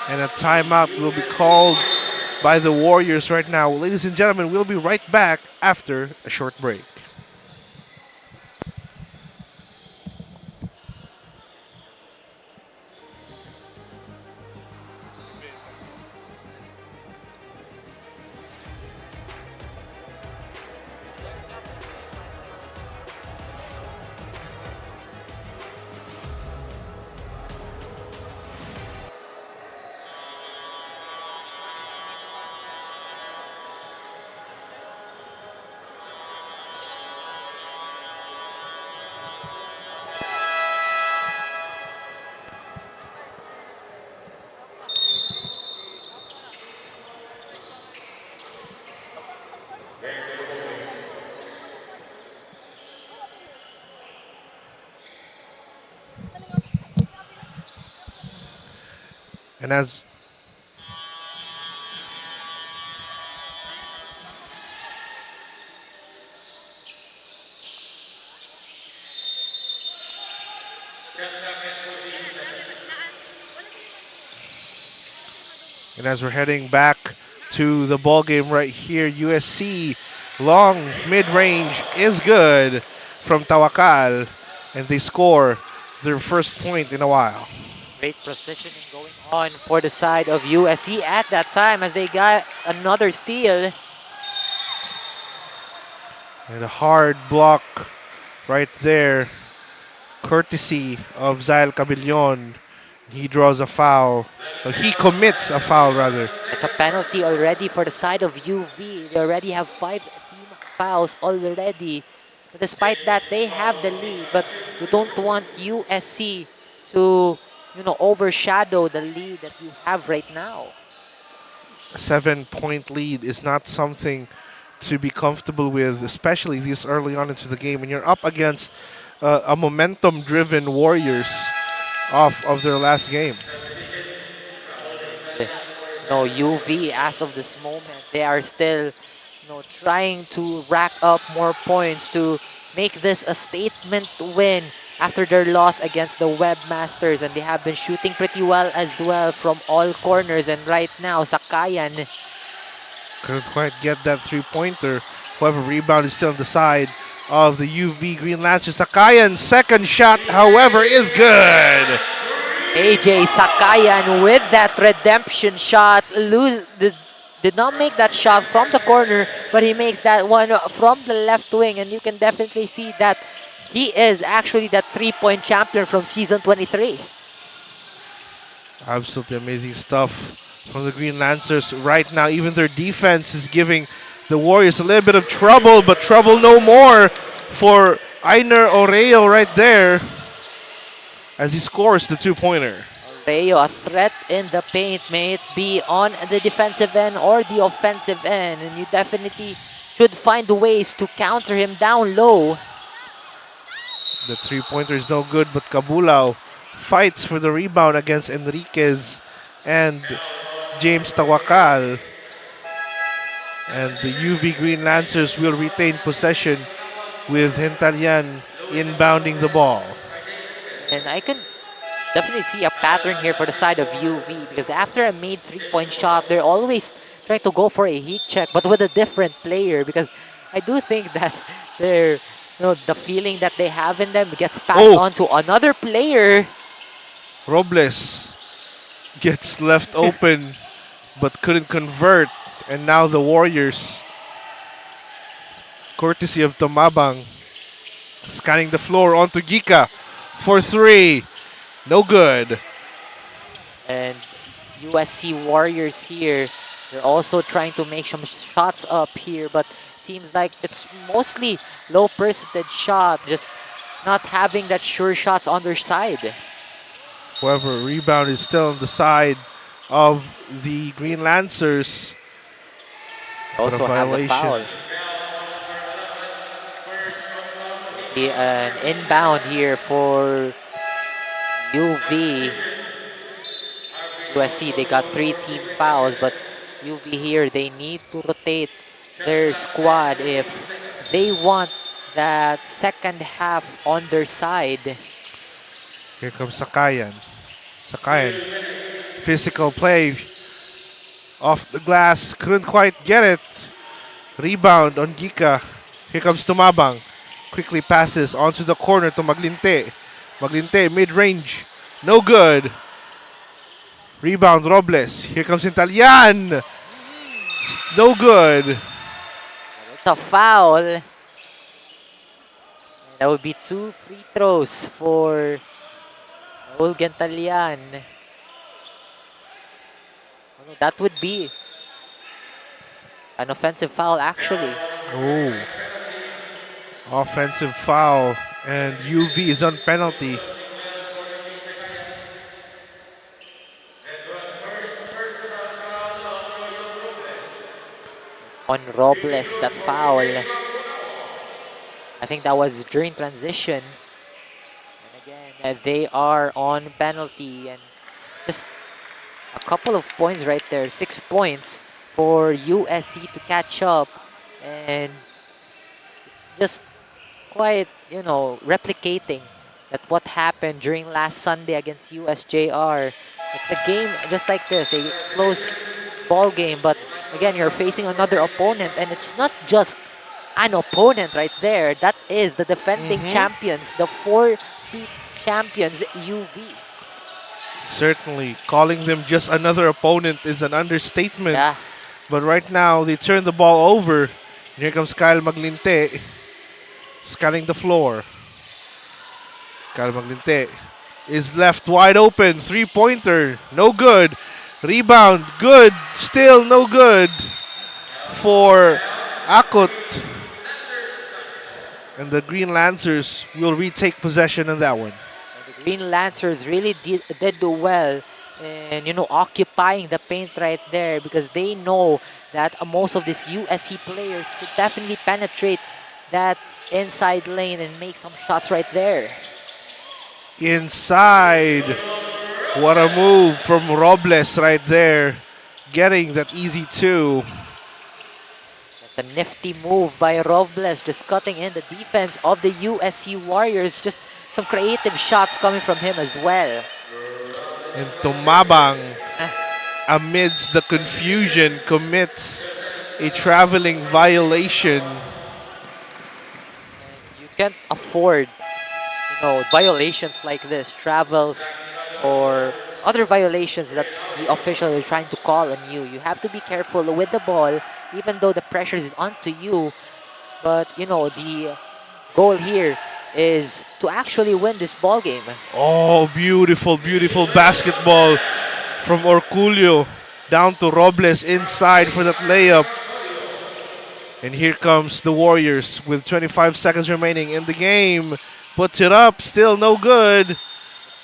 And a timeout will be called by the Warriors right now. Ladies and gentlemen, we'll be right back after a short break. And as we're heading back to the ball game right here, USC long mid-range is good from Tawakal, and they score their first point in a while. Great positioning going on for the side of USC at that time as they got another steal. And a hard block right there, courtesy of 𝐂𝐿 Cabellion. He draws a foul. He commits a foul, rather. It's a penalty already for the side of UV. They already have 5 team fouls already. But despite that, they have the lead. But you don't want USC to, overshadow the lead that you have right now. A 7-point lead is not something to be comfortable with, especially this early on into the game. When you're up against a momentum-driven Warriors off of their last game. No, UV, as of this moment, they are still trying to rack up more points to make this a statement win after their loss against the Webmasters, and they have been shooting pretty well as well from all corners. And right now, Tzakayan couldn't quite get that three-pointer. However, rebound is still on the side of the UV Green Lancers. Tzakayan's second shot, however, is good. AJ Tzakayan with that redemption shot. Did not make that shot from the corner, but he makes that one from the left wing, and you can definitely see that he is actually that three-point champion from season 23. Absolutely amazing stuff from the Green Lancers right now. Even their defense is giving the Warriors a little bit of trouble, but trouble no more for Einer Oreo right there as he scores the two-pointer. Oreo, a threat in the paint, may it be on the defensive end or the offensive end, and you definitely should find ways to counter him down low. The three-pointer is no good, but Cabulao fights for the rebound against Enriquez and James Tawakal. And the UV Green Lancers will retain possession with Hintalian inbounding the ball. And I can definitely see a pattern here for the side of UV, because after a made three-point shot, they're always trying to go for a heat check, but with a different player, because I do think that they're, the feeling that they have in them gets passed on to another player. Robles gets left open but couldn't convert, and now the Warriors, courtesy of Tomabang, scanning the floor onto Gika for three. No good. And USC Warriors here, they're also trying to make some shots up here, but seems like it's mostly low percentage shot, just not having that sure shots on their side. However, rebound is still on the side of the Green Lancers. Also have a foul. An inbound here for UV. USC, they got 3 team fouls, but UV here, they need to rotate their squad if they want that second half on their side. Here comes Sakayan. Sakayan, physical play off the glass, couldn't quite get it. Rebound on Gika. Here comes Tumabang. Quickly passes onto the corner to Maglinte. Maglinte, mid-range, no good. Rebound, Robles. Here comes Italian. No good. It's a foul. That would be 2 free throws for 𝐂𝐄𝐒𝐿. That would be an offensive foul, actually. Oh. Offensive foul, and UV is on penalty. On Robles, that foul. I think that was during transition. And again, they are on penalty, and just a couple of points right there. 6 points for USC to catch up, and it's just quite, replicating that what happened during last Sunday against USJ-R. It's a game just like this, a close ball game, but again, you're facing another opponent, and it's not just an opponent right there. That is the defending champions, the 4-peat champions, UV. Certainly, calling them just another opponent is an understatement. Yeah. But right now, they turn the ball over. And here comes Kyle Maglinte, scanning the floor. Kyle Maglinte is left wide open. Three-pointer, no good. Rebound, good. Still no good for Akot. And the Green Lancers will retake possession on that one. The Green Lancers really did do well in, occupying the paint right there, because they know that most of these USC players could definitely penetrate that inside lane and make some shots right there. Inside. What a move from Robles right there, getting that easy two. That's a nifty move by Robles, just cutting in the defense of the USC Warriors. Just some creative shots coming from him as well. And Tumabang, amidst the confusion, commits a traveling violation. You can't afford, violations like this, travels, or other violations that the official is trying to call on you. You have to be careful with the ball, even though the pressure is onto you. But, the goal here is to actually win this ball game. Oh, beautiful, beautiful basketball from Orculio down to Robles inside for that layup. And here comes the Warriors with 25 seconds remaining in the game. Puts it up, still no good.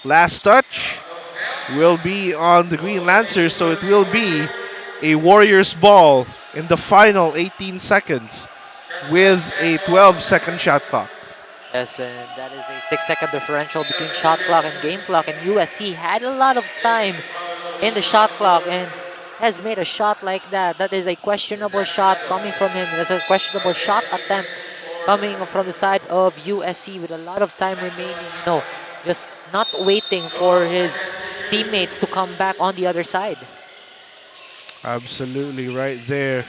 Last touch will be on the Green Lancers, so it will be a Warriors ball in the final 18 seconds with a 12-second shot clock. Yes, and that is a 6-second differential between shot clock and game clock. And USC had a lot of time in the shot clock and has made a shot like that. That is a questionable shot coming from him. That's a questionable shot attempt coming from the side of USC with a lot of time remaining. Just not waiting for his teammates to come back on the other side. Absolutely right there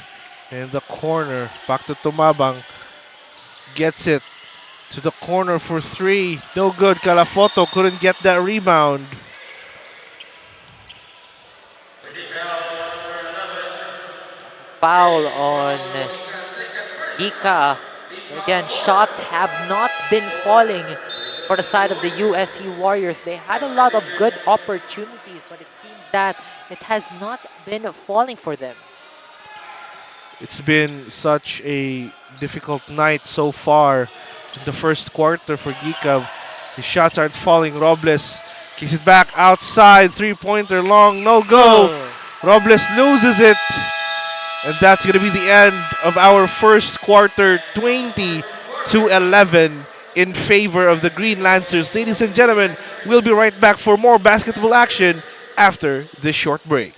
in the corner. Back to Tumabang. Gets it to the corner for three. No good. Calafoto couldn't get that rebound. Foul on Ika. Again, shots have not been falling for the side of the USC Warriors. They had a lot of good opportunities, but it seems that it has not been falling for them. It's been such a difficult night so far in the first quarter for Gika. The shots aren't falling. Robles kicks it back outside. Three-pointer long. No go. Robles loses it. And that's going to be the end of our first quarter, 20-11 in favor of the Green Lancers. Ladies and gentlemen, we'll be right back for more basketball action after this short break.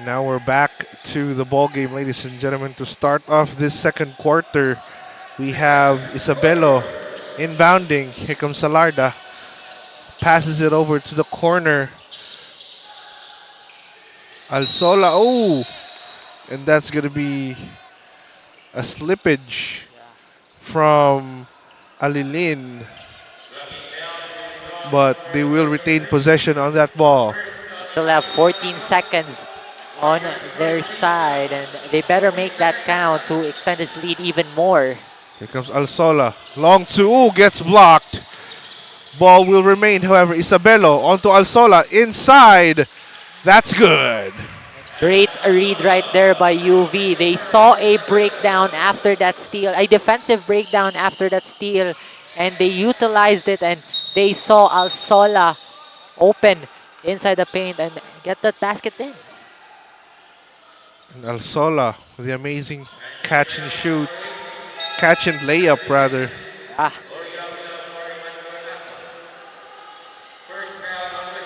Now we're back to the ball game, ladies and gentlemen. To start off this second quarter, we have Isabelo inbounding. Here comes Salarda. Passes it over to the corner. Alsola, oh! And that's going to be a slippage from Alilin. But they will retain possession on that ball. Still have 14 seconds on their side, and they better make that count to extend this lead even more. Here comes Alsola. Long two, gets blocked. Ball will remain, however. Isabelo onto Alsola. Inside. That's good. Great read right there by UV. They saw a breakdown after that steal, a defensive breakdown after that steal, and they utilized it, and they saw Alsola open inside the paint and get that basket in. And Alsola with the amazing catch and shoot. Catch and layup, rather.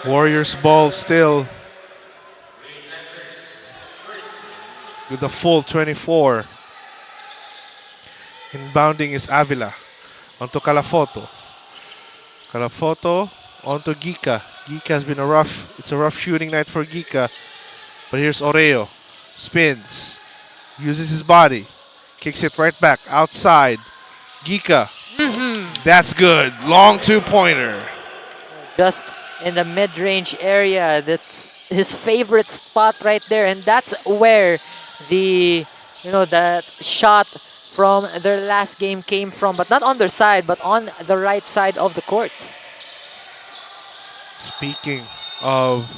Warriors ball still with a full 24. Inbounding is Avila. Onto Calafoto. Calafoto onto Gika. Gika has been a rough shooting night for Gika. But here's Oreo. Spins. Uses his body. Kicks it right back outside. Gika. That's good. Long two-pointer. Just in the mid-range area. That's his favorite spot right there. And that's where the shot from their last game came from. But not on their side, but on the right side of the court. Speaking of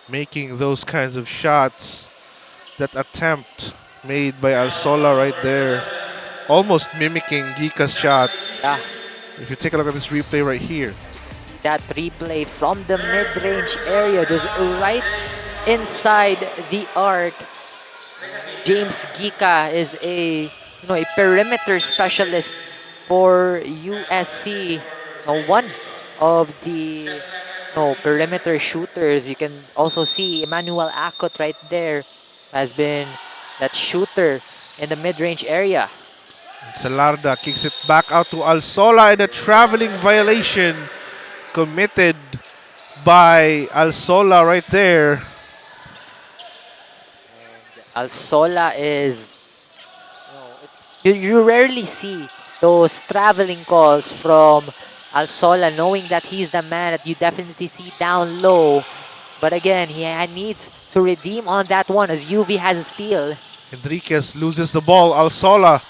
making those kinds of shots, that attempt made by Alsola right there, almost mimicking Gika's shot. Yeah. If you take a look at this replay right here, that replay from the mid-range area, just right inside the arc. James Gika is a perimeter specialist for USC. One of the perimeter shooters. You can also see Emmanuel Akot right there has been that shooter in the mid-range area. Salarda kicks it back out to Alsola, and a traveling violation committed by Alsola right there. Alsola is, you rarely see those traveling calls from Alsola, knowing that he's the man that you definitely see down low. But again, he needs to redeem on that one as UV has a steal. Enriquez loses the ball. Alsola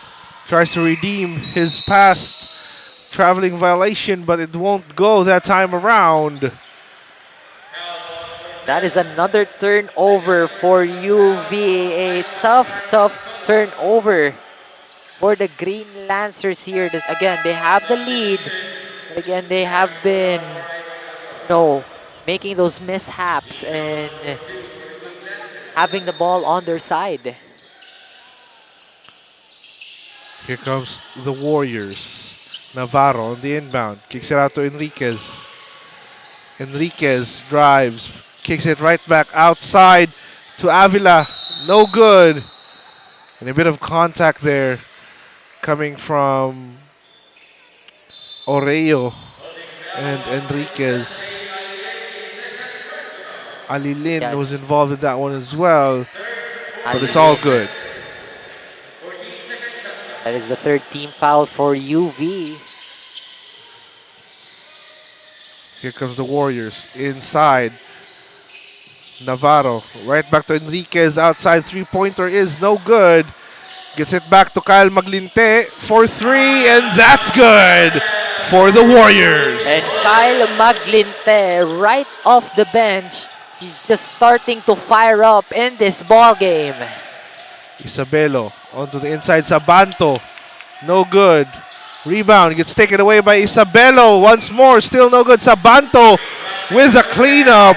tries to redeem his past traveling violation, but it won't go that time around. That is another turnover for UV. A tough turnover for the Green Lancers here. Again, they have the lead. But again, they have been making those mishaps and having the ball on their side. Here comes the Warriors. Navarro on the inbound. Kicks it out to Enriquez. Enriquez drives. Kicks it right back outside to Avila. No good. And a bit of contact there coming from Oreo and Enriquez. Alilin was involved in that one as well. But it's all good. That is the third team foul for UV. Here comes the Warriors inside. Navarro right back to Enriquez. Outside three-pointer is no good. Gets it back to Kyle Maglinte for three, and that's good for the Warriors. And Kyle Maglinte right off the bench. He's just starting to fire up in this ball game. Isabelo onto the inside. Sabanto, no good. Rebound gets taken away by Isabelo once more. Still no good. Sabanto with the cleanup.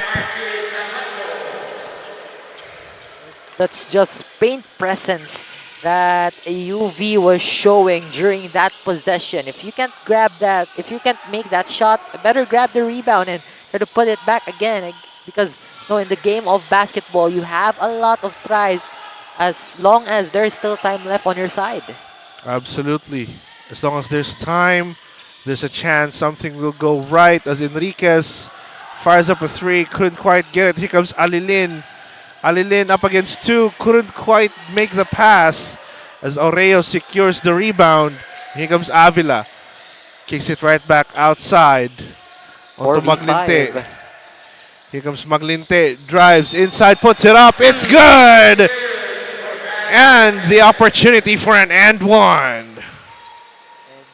That's just paint presence that UV was showing during that possession. If you can't grab that, if you can't make that shot, better grab the rebound and try to put it back again. Because in the game of basketball, you have a lot of tries as long as there's still time left on your side. Absolutely. As long as there's time, there's a chance something will go right. As Enriquez fires up a three, couldn't quite get it. Here comes Alilin. Alilin up against two, couldn't quite make the pass as Oreo secures the rebound. Here comes Avila. Kicks it right back outside onto Maglinte. Here comes Maglinte, drives inside, puts it up, it's good! And the opportunity for an and one.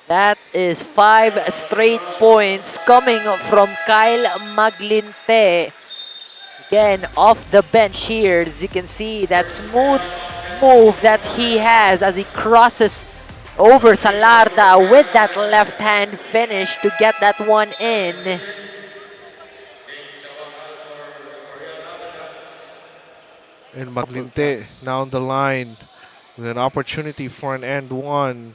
That is 5 straight points coming from Kyle Maglinte. Again, off the bench here, as you can see that smooth move that he has as he crosses over Salarda with that left hand finish to get that one in. And Maglinte now on the line with an opportunity for an and one.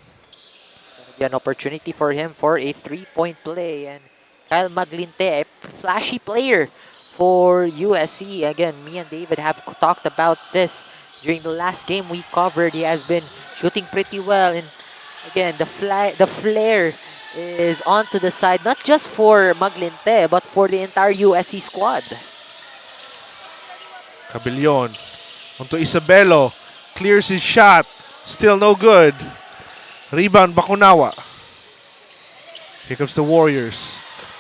An opportunity for him for a three-point play. And Kyle Maglinte, a flashy player for USC. Again, me and David have talked about this during the last game we covered. He has been shooting pretty well. And again, the flare is onto the side, not just for Maglinte, but for the entire USC squad. Cabellon onto Isabelo. Clears his shot. Still no good. Rebound Bakunawa. Here comes the Warriors.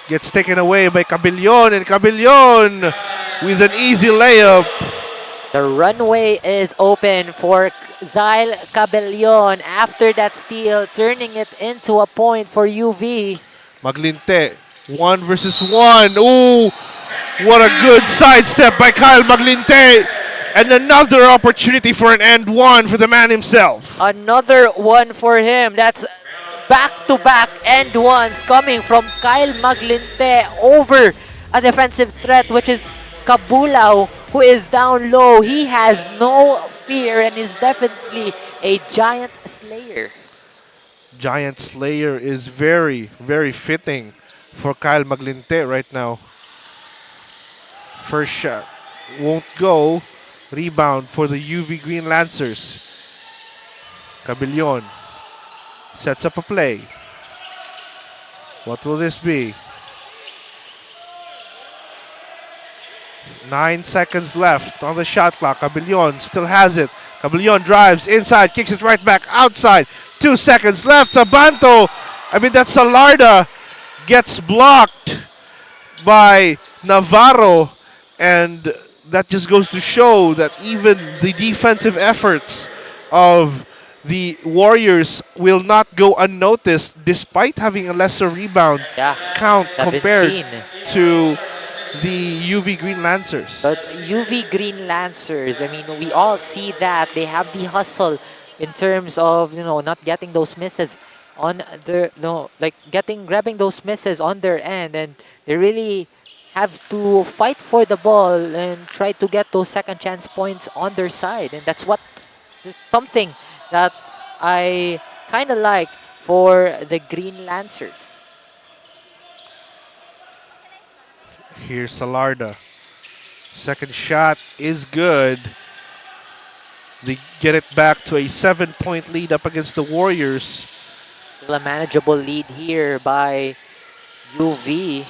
Gets taken away by Cabellon, and Cabellon with an easy layup. The runway is open for Zyl Cabellon after that steal, turning it into a point for UV. Maglinte, 1 versus 1. Ooh, what a good sidestep by Kyle Maglinte. And another opportunity for an and one for the man himself. Another one for him. That's back-to-back end ones coming from Kyle Maglinte over a defensive threat, which is Kabulao, who is down low. He has no fear and is definitely a giant slayer. Giant Slayer is very, very fitting for Kyle Maglinte right now. First shot won't go. Rebound for the UV Green Lancers. Cabillon sets up a play. What will this be? 9 seconds left on the shot clock. Cabillon still has it. Cabillon drives inside, kicks it right back outside. 2 seconds left. Sabanto, that's Salarda, gets blocked by Navarro. And that just goes to show that even the defensive efforts of the Warriors will not go unnoticed despite having a lesser rebound count 17. compared to the UV Green Lancers. But UV Green Lancers, we all see that they have the hustle in terms of, not getting those misses on their, grabbing those misses on their end, and they really have to fight for the ball and try to get those second chance points on their side, and that's something that I kind of like for the Green Lancers. Here's Salarda. Second shot is good. They get it back to a 7-point lead up against the Warriors. Still a manageable lead here by UV.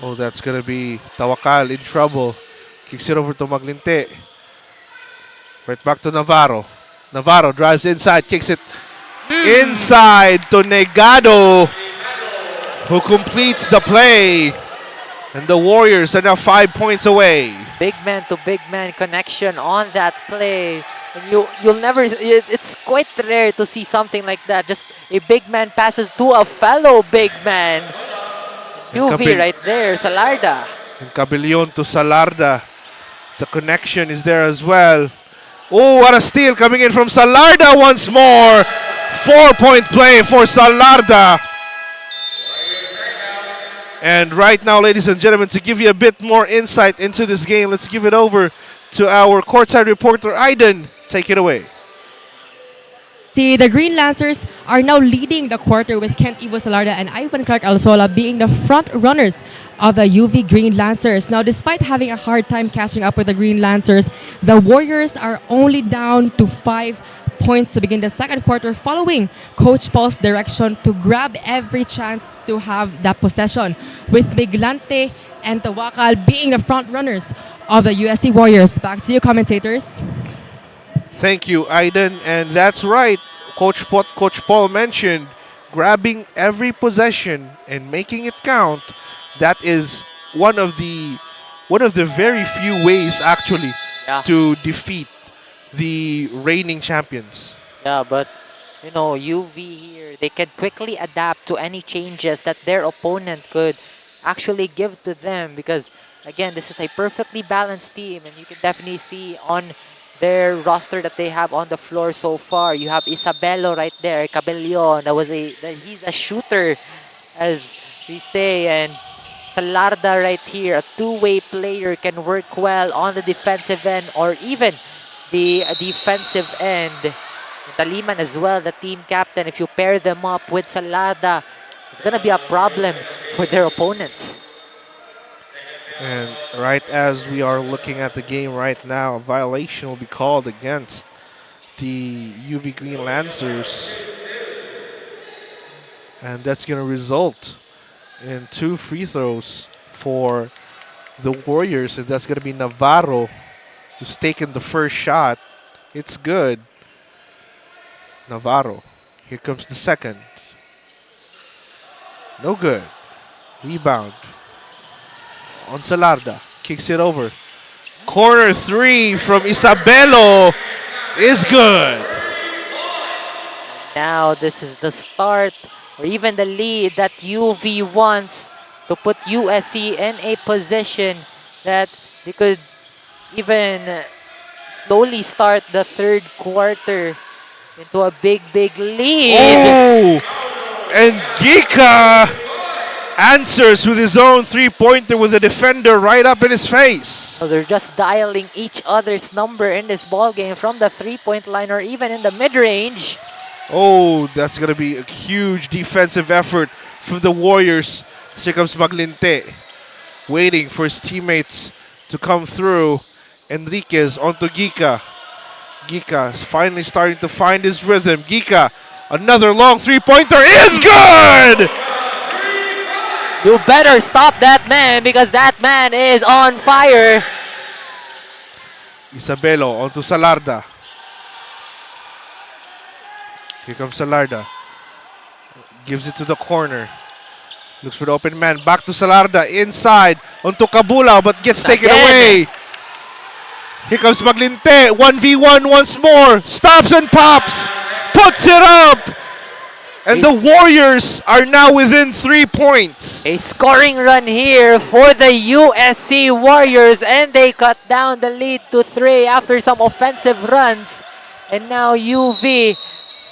Oh, that's going to be Tawakal in trouble. Kicks it over to Maglinte. Right back to Navarro. Navarro drives inside, kicks it inside to Negado, who completes the play. And the Warriors are now 5 points away. Big man to big man connection on that play. And you'll never, it's quite rare to see something like that. Just a big man passes to a fellow big man. UV right there, Salarda. And Cabillon to Salarda. The connection is there as well. Oh, what a steal coming in from Salarda once more. 4-point play for Salarda. And right now, ladies and gentlemen, to give you a bit more insight into this game, let's give it over to our courtside reporter, Aiden. Take it away. The Green Lancers are now leading the quarter with Kent Ivo Salarda and Ivan Clark Alsola being the front runners of the UV Green Lancers. Now, despite having a hard time catching up with the Green Lancers, the Warriors are only down to 5 points to begin the second quarter, following Coach Paul's direction to grab every chance to have that possession, with Miglante and Tawakal being the front runners of the USC Warriors. Back to you, commentators. Thank you, Aiden. And that's right. Coach Paul mentioned grabbing every possession and making it count. That is one of the very few ways actually to defeat the reigning champions. Yeah, but UV here, they can quickly adapt to any changes that their opponent could actually give to them, because again, this is a perfectly balanced team, and you can definitely see on their roster that they have on the floor so far. You have Isabelo right there, Cabellon. He's a shooter, as we say, and Salarda right here, a two-way player, can work well on the defensive end or even the defensive end. Taliman as well, the team captain. If you pair them up with Salada, it's gonna be a problem for their opponents. And right as we are looking at the game right now, a violation will be called against the UV Green Lancers. And that's going to result in 2 free throws for the Warriors. And that's going to be Navarro, who's taken the first shot. It's good. Navarro. Here comes the second. No good. Rebound on Salarda, kicks it over. Corner 3 from Isabelo is good. Now this is the start, or even the lead that UV wants to put USC in a position that they could even slowly start the third quarter. into a big lead. Oh! And 𝐂𝐄𝐄 answers with his own three-pointer with the defender right up in his face. So they're just dialing each other's number in this ball game from the three-point line or even in the mid-range. Oh, that's going to be a huge defensive effort from the Warriors. Here comes Maglinte, waiting for his teammates to come through. Enriquez onto 𝐂𝐄𝐄. 𝐂𝐄𝐄 is finally starting to find his rhythm. 𝐂𝐄𝐄, another long three-pointer is good! You better stop that man because that man is on fire. Isabelo onto Salarda. Here comes Salarda. Gives it to the corner. Looks for the open man. Back to Salarda. Inside. Onto Cabula, but gets taken away. Here comes Maglinte. 1v1 once more. Stops and pops. Puts it up. And the Warriors are now within 3 points. A scoring run here for the USC Warriors, and they cut down the lead to 3 after some offensive runs. And now UV,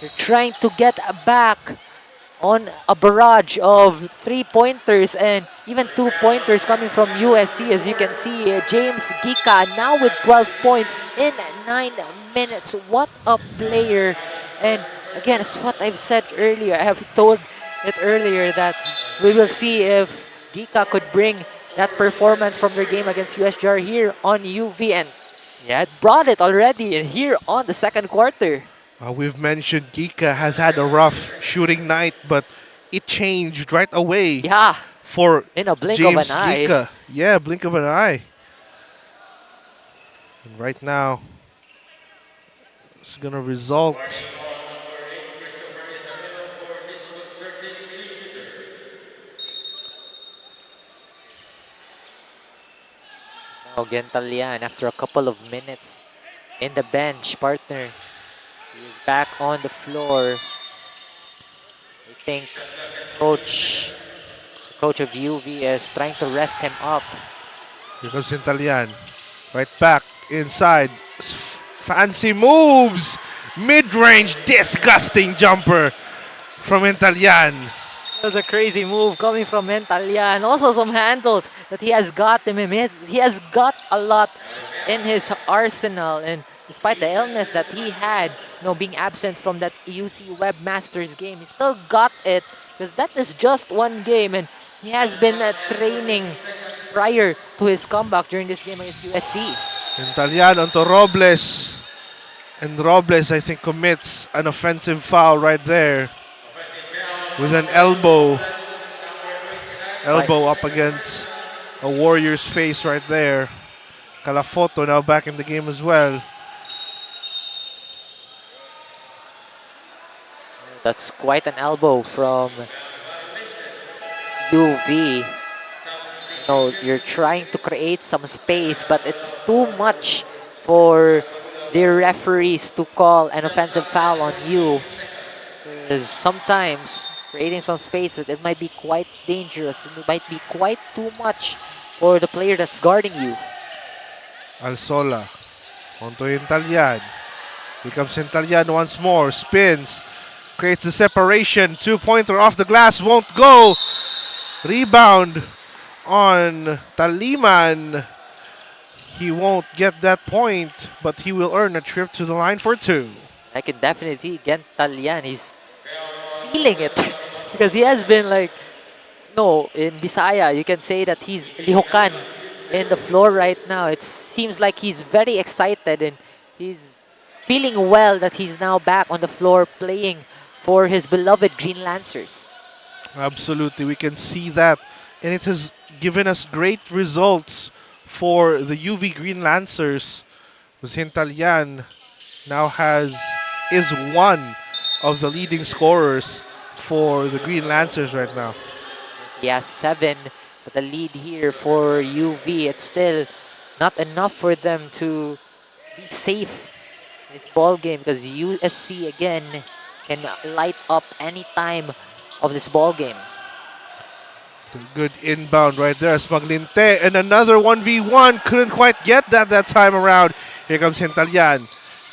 they're trying to get back on a barrage of three-pointers and even two-pointers coming from USC. As you can see, James 𝐂𝐄𝐄 now with 12 points in 9 minutes. What a player. And again, it's what I've said earlier. I have told it earlier that we will see if 𝐂𝐄𝐄 could bring that performance from their game against USJ-R here on UV. And yeah, it brought it already in here on the second quarter. We've mentioned 𝐂𝐄𝐄 has had a rough shooting night, but it changed right away. Yeah. For in a blink James of an eye. 𝐂𝐄𝐄. Yeah, blink of an eye. And right now, it's gonna result. Now Gentalian, after a couple of minutes in the bench, partner, he is back on the floor. I think the coach of UV is trying to rest him up. Here comes Gentalian. Right back inside. Fancy moves. Mid-range, disgusting jumper from Gentalian. That was a crazy move coming from Gentalian. Also some handles that he has got him. He has got a lot in his arsenal. And despite the illness that he had, being absent from that UC Webmasters game, he still got it because that is just one game. And he has been training prior to his comeback during this game against USC. Gentalian onto Robles. And Robles, I think, commits an offensive foul right there. With an elbow up against a Warrior's face right there. Calafoto now back in the game as well. That's quite an elbow from UV. You're trying to create some space, but it's too much for the referees to call an offensive foul on you. Because sometimes creating some space, it might be quite dangerous. It might be quite too much for the player that's guarding you. Alsola onto Gentalian. Here comes Gentalian once more. Spins. Creates the separation. Two-pointer off the glass. Won't go. Rebound on Taliman. He won't get that point, but he will earn a trip to the line for 2. I can definitely see Gentalian. He's feeling it because he has been in Bisaya, you can say that he's lihokan in the floor right now. It seems like he's very excited and he's feeling well that he's now back on the floor playing for his beloved Green Lancers. Absolutely, we can see that, and it has given us great results for the UV Green Lancers. Gentalian now is one of the leading scorers for the Green Lancers right now. He has 7, but the lead here for UV, it's still not enough for them to be safe in this ball game because USC again can light up any time of this ball game. Good inbound right there, Maglinte, and another 1v1. Couldn't quite get that time around. Here comes Gentalian.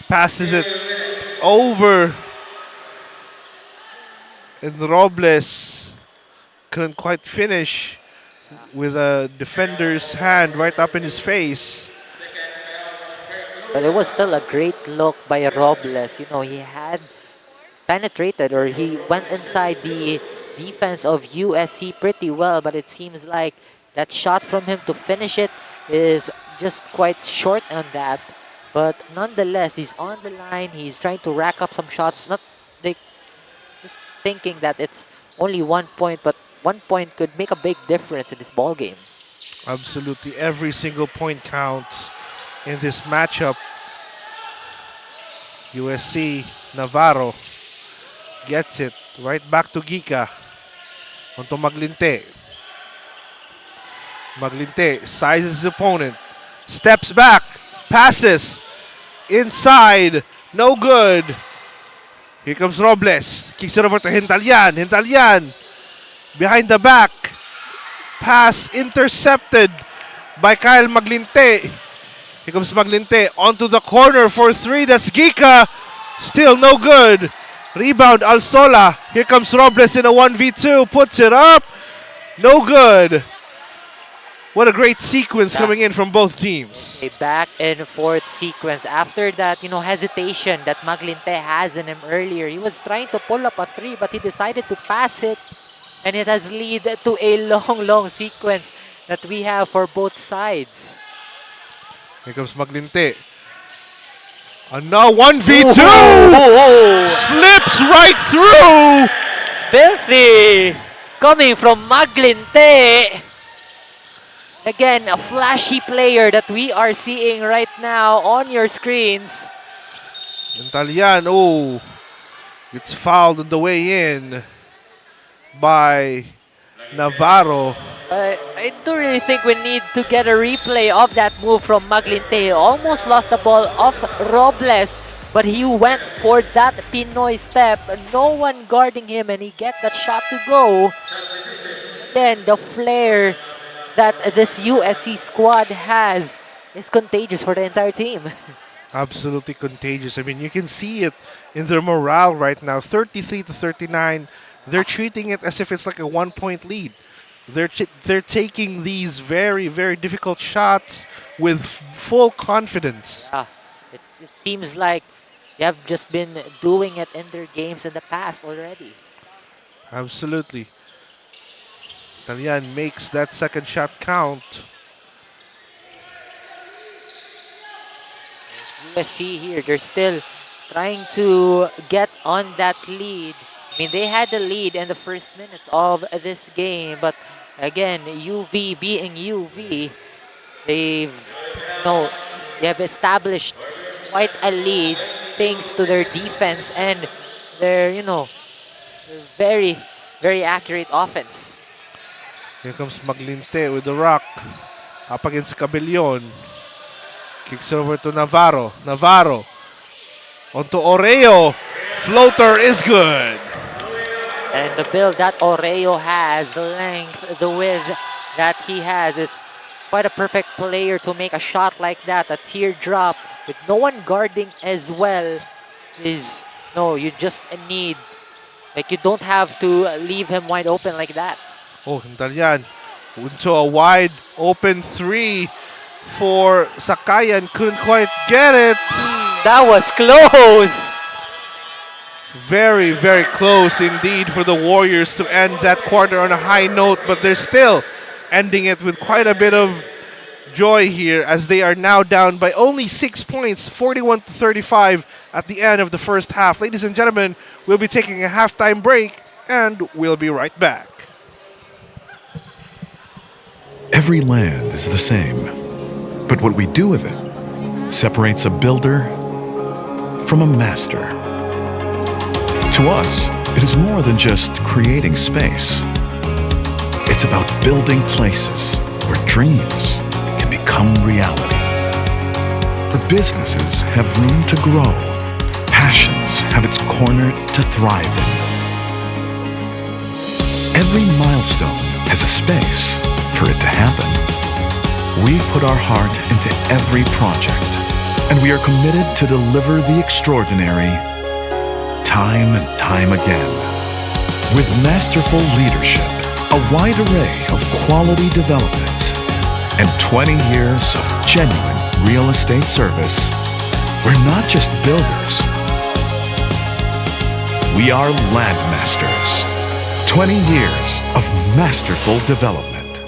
Passes it over. And Robles couldn't quite finish with a defender's hand right up in his face. But it was still a great look by Robles. You know, he had penetrated, or he went inside the defense of USC pretty well, but it seems like that shot from him to finish it is just quite short on that. But nonetheless, he's on the line. He's trying to rack up some shots. Not like just thinking that it's only 1 point, but 1 point could make a big difference in this ball game. Absolutely, every single point counts in this matchup. USC Navarro gets it right back to Gika. Onto Maglinte. Maglinte sizes his opponent. Steps back. Passes. Inside. No good. Here comes Robles. Kicks it over to Hintalyan. Hintalyan. Behind the back. Pass intercepted by Kyle Maglinte. Here comes Maglinte. Onto the corner for three. That's Gika. Still no good. Rebound Alsola. Here comes Robles in a 1v2. Puts it up. No good. What a great sequence coming in from both teams. A back and forth sequence. After that, you know, hesitation that Maglinte has in him earlier. He was trying to pull up a three, but he decided to pass it. And it has led to a long sequence that we have for both sides. Here comes Maglinte. And now 1v2! Slips right through! Filthy! Coming from Maglinte. Again, a flashy player that we are seeing right now on your screens. Hintalyan, oh, gets fouled on the way in by Navarro. I don't really think we need to get a replay of that move from Maglinte. He almost lost the ball off Robles, but he went for that Pinoy step. No one guarding him, and he get that shot to go. Then the flair that this USC squad has is contagious for the entire team. Absolutely contagious. I mean, you can see it in their morale right now. 33-39. They're treating it as if it's like a 1 point lead. They're taking these very, very difficult shots with full confidence. It seems like they have just been doing it in their games in the past already. Absolutely. Hintalyan makes that second shot count. USC here, they're still trying to get on that lead. I mean, they had the lead in the first minutes of this game, but again, UV being UV, they have established quite a lead thanks to their defense and their, very, very accurate offense. Here comes Maglinte with the rock. Up against Cabellon. Kicks over to Navarro. Navarro. Onto Oreo. Floater is good. And the build that Oreo has, the length, the width that he has is quite a perfect player to make a shot like that. A teardrop with no one guarding as well is, you just need, you don't have to leave him wide open like that. Oh, Hintalyan into a wide open three for Sakayan. Couldn't quite get it. That was close. Very, very close indeed for the Warriors to end that quarter on a high note, but they're still ending it with quite a bit of joy here as they are now down by only 6 points, 41-35 at the end of the first half. Ladies and gentlemen, we'll be taking a halftime break and we'll be right back. Every land is the same, but what we do with it separates a builder from a master. To us, it is more than just creating space. It's about building places where dreams can become reality, where businesses have room to grow, passions have its corner to thrive in. Every milestone has a space for it to happen. We put our heart into every project, and we are committed to deliver the extraordinary time and time again. With masterful leadership, a wide array of quality developments, and 20 years of genuine real estate service, we're not just builders. We are landmasters. 20 years of masterful development.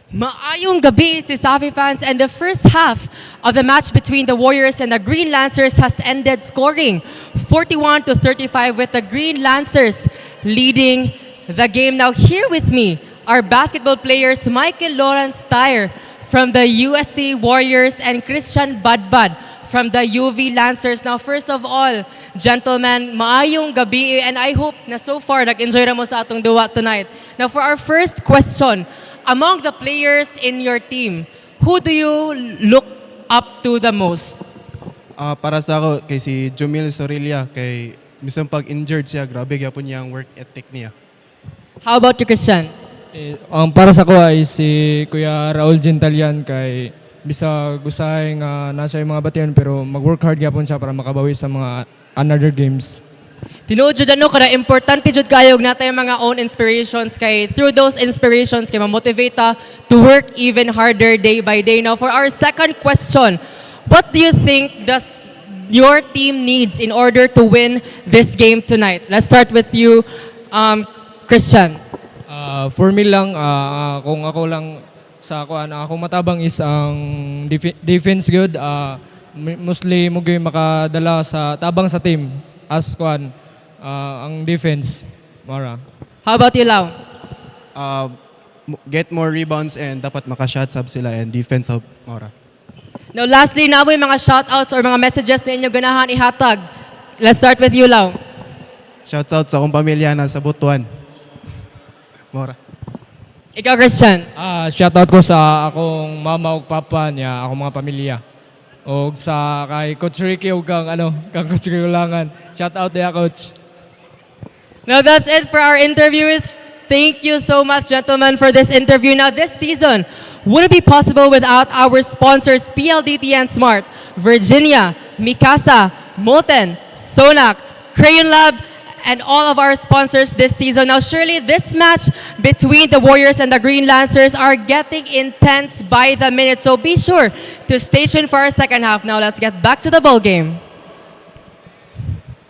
Maayong gabi, CESAFI fans, and the first half of the match between the Warriors and the Green Lancers has ended scoring 41-35 with the Green Lancers leading the game. Now here with me are basketball players Michael Lawrence Tyre from the USC Warriors and Christian Badbad from the UV Lancers. Now first of all, gentlemen, maayong gabi, and I hope na so far nag-enjoy ra mo sa atong duwa tonight. Now for our first question, among the players in your team, who do you look up to the most? Para sa ako, kay si Jomil Sorilla, kay misang pag-injured siya, grabe gyapon niya ang work ethic niya. How about you, Christian? Para sa ko ay si Kuya Raul Gintalian kay bisa gusahay nga nasa yung mga batian pero mag-work hard gyapon siya para makabawi sa mga another games. Tinuod jud ano kada importante jud kayog natay mga own inspirations kay through those inspirations kay ma-motivate ta to work even harder day by day. Now for our second question, what do you think does your team needs in order to win this game tonight? Let's start with you, Christian. For me lang, kung ako lang sa ako, akong matabang is ang defense good. Mostly mo gyud makadala sa tabang sa team as kuan ang defense. Mara. How about you, Lau? Get more rebounds and dapat maka-shot sub sila and defense of Mora. Now lastly, naboy mga shoutouts or mga messages na inyo ganahan ihatag. Let's start with you, Lau. Shouts out sa akong pamilya na sa Butuan. Mora. Ikaw, Christian. Shoutout ko sa akong mama ug papa niya, akong mga pamilya. O sa kay Coach Ricky o kang Coach Ricky Ulangan. Shoutout niya, Coach. Now that's it for our interviews. Thank you so much, gentlemen, for this interview. Now this season wouldn't be possible without our sponsors PLDT and Smart, Virginia, Mikasa, Molten, Sonac, Crayon Lab, and all of our sponsors this season. Now surely this match between the Warriors and the Green Lancers are getting intense by the minute. So be sure to stay tuned for our second half. Now let's get back to the ball game.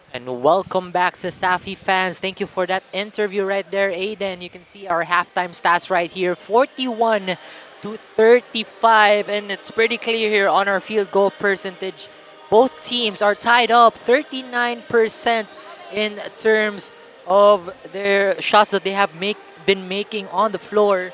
And welcome back, CESAFI fans. Thank you for that interview right there, Aiden. You can see our halftime stats right here, 41-35, and it's pretty clear here on our field goal percentage. Both teams are tied up 39% in terms of their shots that they have been making on the floor,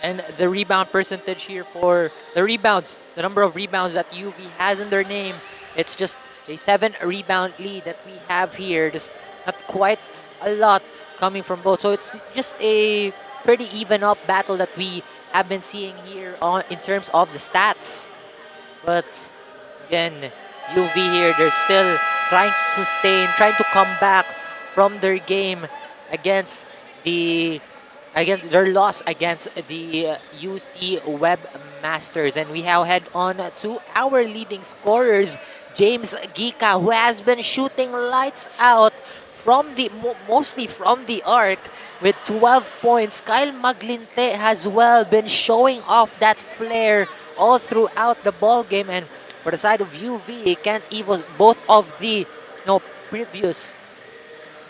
and the rebound percentage here for the rebounds, the number of rebounds that UV has in their name, it's just a 7 rebound lead that we have here. Just not quite a lot coming from both. So it's just a pretty even up battle that we have been seeing here in terms of the stats. But again, UV here, they're still trying to sustain, trying to come back from their game against their loss against the UC Webmasters. And we now head on to our leading scorers, James Gika, who has been shooting lights out from the mostly from the arc with 12 points. Kyle Maglinte has well been showing off that flair all throughout the ball game. And for the side of UV, 𝐂𝐿, both of the previous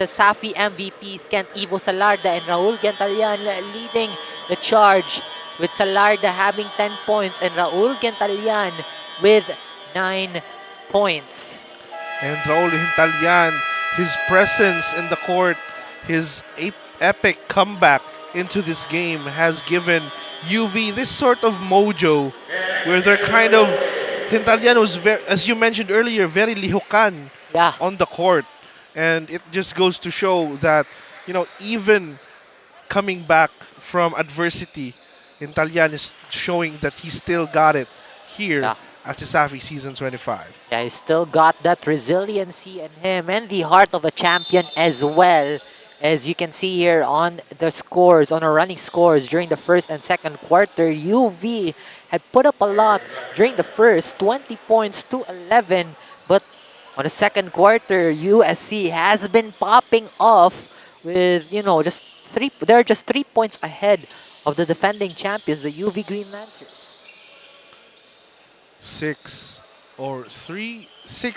CESAFI MVPs, 𝐂𝐿 Salarda and Raul Gintalian leading the charge, with Salarda having 10 points and Raul Gintalian with 9 points. And Raul Gintalian, his presence in the court, his epic comeback into this game has given UV this sort of mojo where they're kind of, Gintalian was, very, as you mentioned earlier, very lihukan on the court. And it just goes to show that, even coming back from adversity, Gintalian is showing that he still got it here at CESAFI Season 25. Yeah, he still got that resiliency in him and the heart of a champion as well. As you can see here on the scores, on our running scores during the first and second quarter, UV had put up a lot during the first, 20 points to 11. But on the second quarter, USC has been popping off with, just they're just 3 points ahead of the defending champions, the UV Green Lancers. 6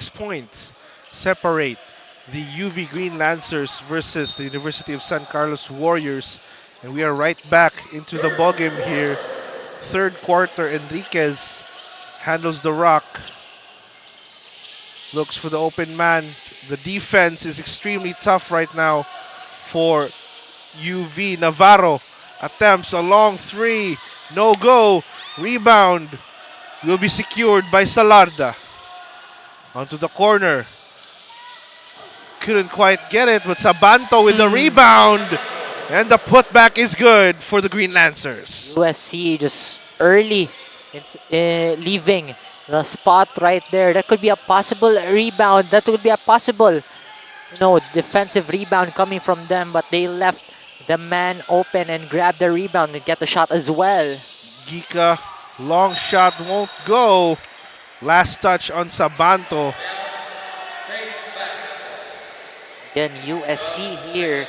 points separate the UV Green Lancers versus the University of San Carlos Warriors. And we are right back into the ballgame here. Third quarter, Enriquez handles the rock. Looks for the open man. The defense is extremely tough right now for UV. Navarro attempts a long three. No go. Rebound will be secured by Salarda. Onto the corner. Couldn't quite get it, but Sabanto with the rebound. And the putback is good for the Green Lancers. USC just early leaving the spot right there. That could be a possible rebound. That would be a possible, defensive rebound coming from them. But they left the man open and grabbed the rebound and get the shot as well. Gika, long shot won't go. Last touch on Sabanto. Again, USC here.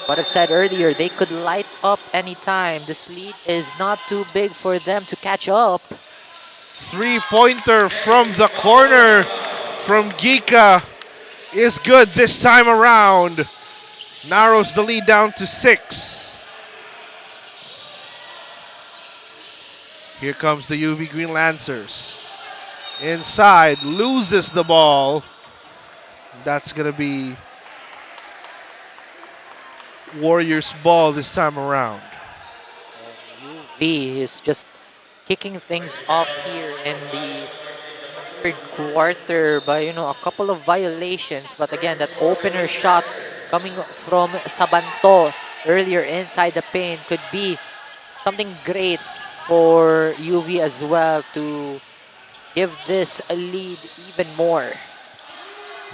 What I've said earlier, they could light up anytime. This lead is not too big for them to catch up. Three-pointer from the corner from Gika is good this time around. Narrows the lead down to 6. Here comes the UV Green Lancers. Inside, loses the ball. That's going to be Warriors ball this time around. UV is just kicking things off here in the third quarter by, a couple of violations. But again, that opener shot coming from Sabanto earlier inside the paint could be something great for UV as well to give this a lead even more.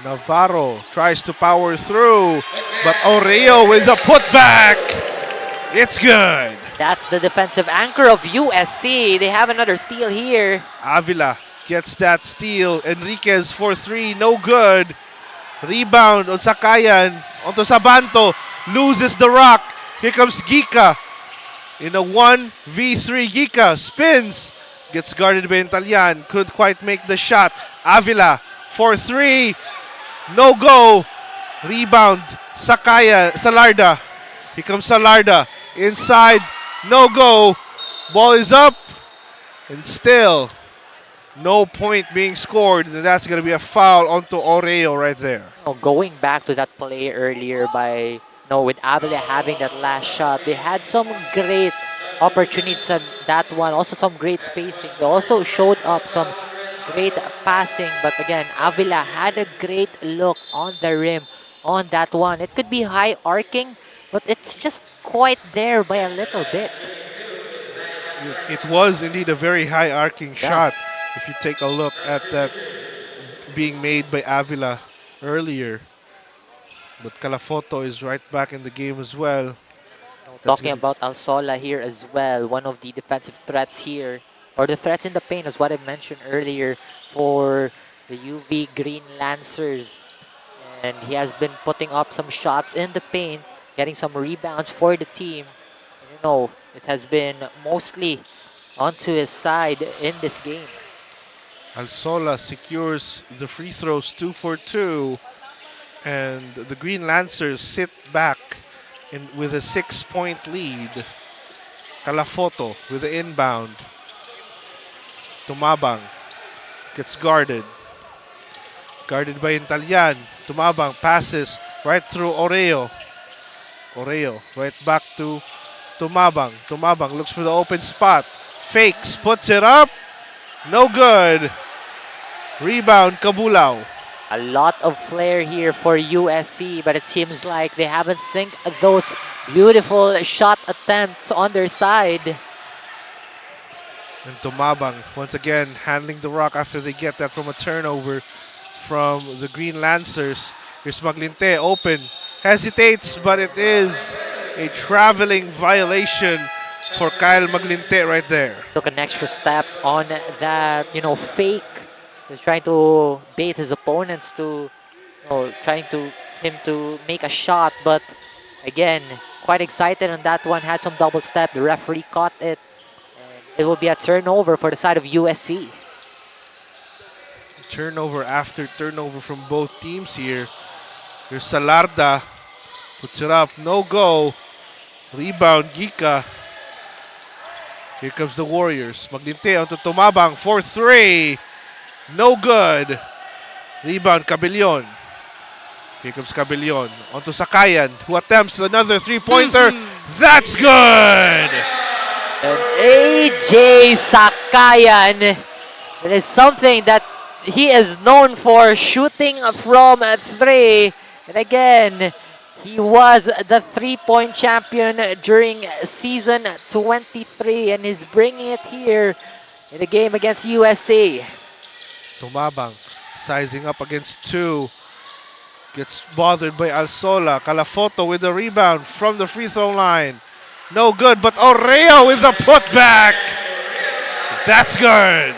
Navarro tries to power through, but Oreo with the putback. It's good. That's the defensive anchor of USC. They have another steal here. Avila gets that steal. Enriquez for 3, no good. Rebound on Sakayan, onto Sabanto, loses the rock. Here comes Gika in a 1v3. Gika spins, gets guarded by Italian, couldn't quite make the shot. Avila for 3, no go. Rebound, Salarda. Here comes Salarda, inside, no go. Ball is up, and still no point being scored. And that's going to be a foul onto Oreo right there. Going back to that play earlier by, with Avila having that last shot, they had some great opportunities on that one. Also some great spacing. They also showed up some great passing. But again, Avila had a great look on the rim on that one. It could be high arcing, but it's just quite there by a little bit. It was indeed a very high arcing shot. If you take a look at that being made by Avila earlier. But Calafoto is right back in the game as well. Talking about Alsola here as well, one of the defensive threats here, or the threats in the paint is what I mentioned earlier for the UV Green Lancers. And he has been putting up some shots in the paint, getting some rebounds for the team. It has been mostly onto his side in this game. Alsola secures the free throws, 2 for 2. And the Green Lancers sit back with a 6-point lead. Calafoto with the inbound. Tumabang gets guarded. Guarded by Italian. Tumabang passes right through Oreo. Oreo right back to Tumabang. Tumabang looks for the open spot. Fakes, puts it up. No good. Rebound, Cabulao. A lot of flair here for USC, but it seems like they haven't synced those beautiful shot attempts on their side. And Tumabang once again handling the rock after they get that from a turnover from the Green Lancers. Here's Maglinte open, hesitates, but it is a traveling violation for Kyle Maglinte right there. Took an extra step on that, fake He's trying to bait his opponents to, trying to him to make a shot, but again, quite excited on that one. Had some double step. The referee caught it. And it will be a turnover for the side of USC. Turnover after turnover from both teams here. Here's Salarda. Puts it up. No go. Rebound, Gika. Here comes the Warriors. Maglinte onto Tumabang. 4-3. No good. Rebound, Cabellon. Here comes Cabellon. Onto Sakayan, who attempts another three-pointer. That's good! And AJ Sakayan. It is something that he is known for, shooting from three. And again, he was the three-point champion during season 23 and is bringing it here in the game against USC. Tumabang sizing up against two. Gets bothered by Alsola. Calafoto with the rebound from the free throw line. No good, but Oreo with the putback. That's good.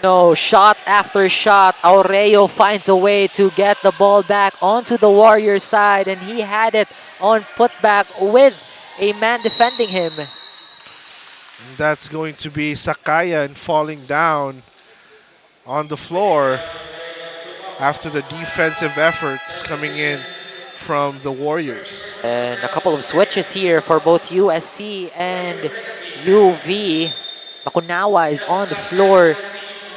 No, shot after shot. Aureo finds a way to get the ball back onto the Warriors side, and he had it on putback with a man defending him. And that's going to be Sakayan falling down on the floor after the defensive efforts coming in from the Warriors. And a couple of switches here for both USC and UV. Bakunawa is on the floor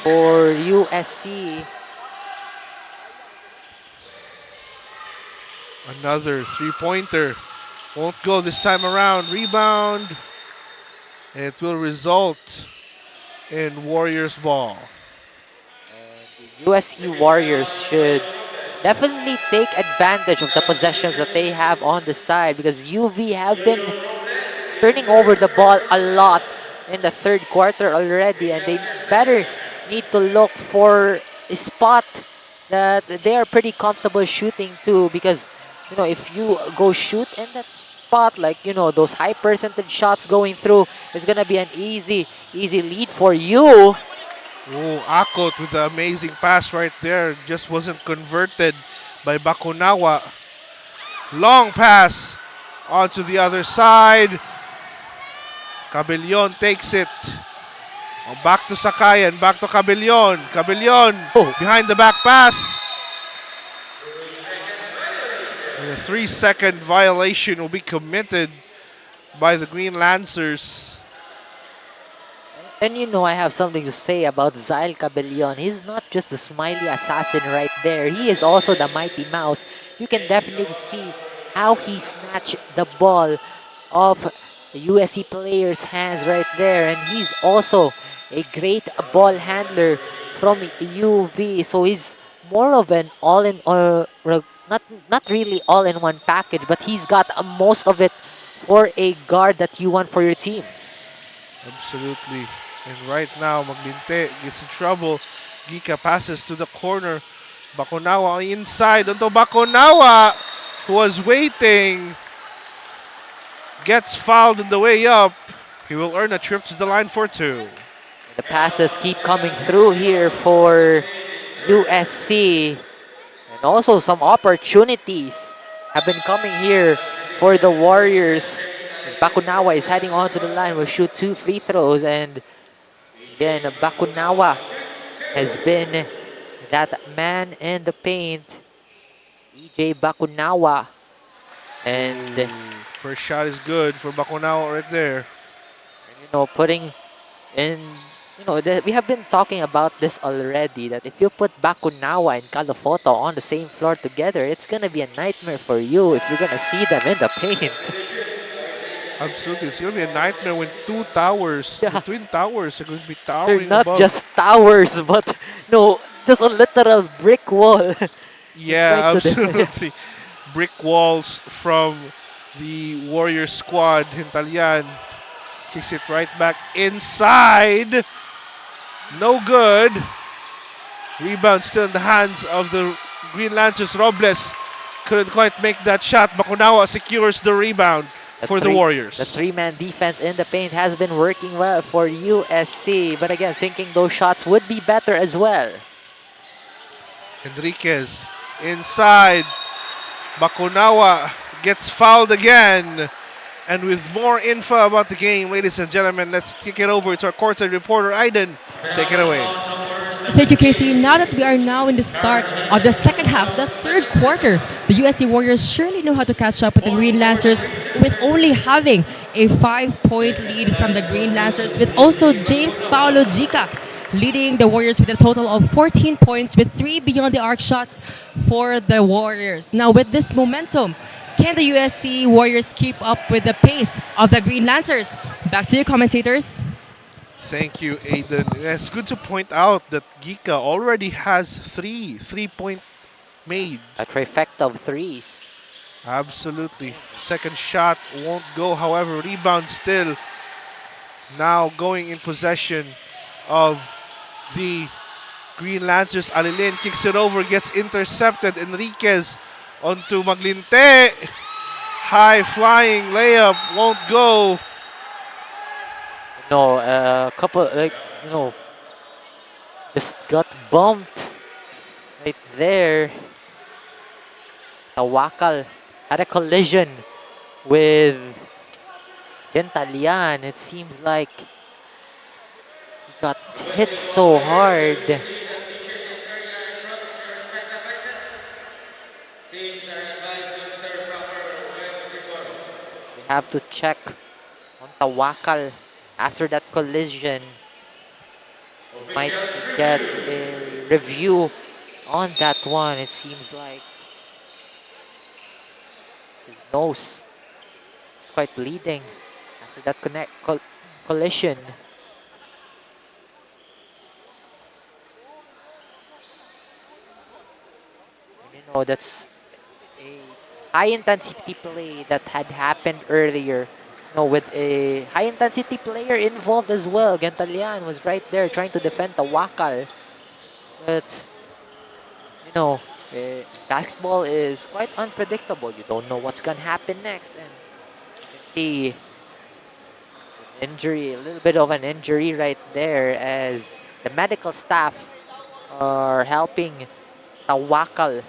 for USC. Another three-pointer. Won't go this time around. Rebound. And it will result in Warriors ball. And the USC Warriors should definitely take advantage of the possessions that they have on the side, because UV have been turning over the ball a lot in the third quarter already, and they better need to look for a spot that they are pretty comfortable shooting to, because if you go shoot in that spot, like those high percentage shots going through, it's gonna be an easy lead for you. Oh, Akot with the amazing pass right there. Just wasn't converted by Bakunawa. Long pass onto the other side. Cabellon takes it. Back to Sakayan, back to Cabellon. Cabellon behind the back pass. And a 3-second violation will be committed by the Green Lancers. And I have something to say about Zyl Cabellon. He's not just the smiley assassin right there. He is also the Mighty Mouse. You can definitely see how he snatched the ball off the USC player's hands right there. And he's also a great ball handler from UV. So he's more of an not really all-in-one package, but he's got most of it for a guard that you want for your team. Absolutely. And right now, Maglinte gets in trouble. Gika passes to the corner. Bakunawa inside onto Bakunawa, who was waiting. Gets fouled on the way up. He will earn a trip to the line for two. The passes keep coming through here for USC. And also some opportunities have been coming here for the Warriors. Bakunawa is heading onto the line. Will shoot 2 free throws, and again, Bakunawa has been that man in the paint. EJ Bakunawa. And first shot is good for Bakunawa right there. And, putting in, we have been talking about this already, that if you put Bakunawa and Calafoto on the same floor together, it's going to be a nightmare for you if you're going to see them in the paint. Absolutely. It's going to be a nightmare when two towers, the twin towers are going to be towering They're not above. just towers, but just a literal brick wall. Yeah, absolutely. Brick walls from the Warrior squad. Hintalian kicks it right back inside. No good. Rebound still in the hands of the Green Lancers. Robles couldn't quite make that shot. Bakunawa secures the rebound for the Warriors. The three-man defense in the paint has been working well for USC. But again, sinking those shots would be better as well. Enriquez inside. Bakunawa gets fouled again. And with more info about the game, ladies and gentlemen, let's kick it over to our courtside reporter, Aiden. Take it away. Thank you, Casey. Now that we are now in the start of the second half, the third quarter, the USC Warriors surely know how to catch up with the Green Lancers with only having a 5-point lead from the Green Lancers, with also James Paulo Gica leading the Warriors with a total of 14 points with 3 beyond the arc shots for the Warriors. Now with this momentum, can the USC Warriors keep up with the pace of the Green Lancers? Back to you, commentators. Thank you, Aiden. It's good to point out that Gica already has 3-point made. A trifecta of threes. Absolutely. Second shot won't go, however, rebound still. Now going in possession of the Green Lancers. Alilin kicks it over, gets intercepted. Enriquez onto Maglinte. High flying layup won't go. No, just got bumped right there. Tawakal had a collision with Gentalian. It seems like he got hit so hard. We have to check on Tawakal after that collision. We might get a review on that one. It seems like his nose is quite bleeding after that collision. And that's a high intensity play that had happened earlier. With a high intensity player involved as well. Gentalian was right there trying to defend Tawakal. But basketball is quite unpredictable. You don't know what's gonna happen next, and you can see injury, a little bit of an injury right there, as the medical staff are helping Tawakal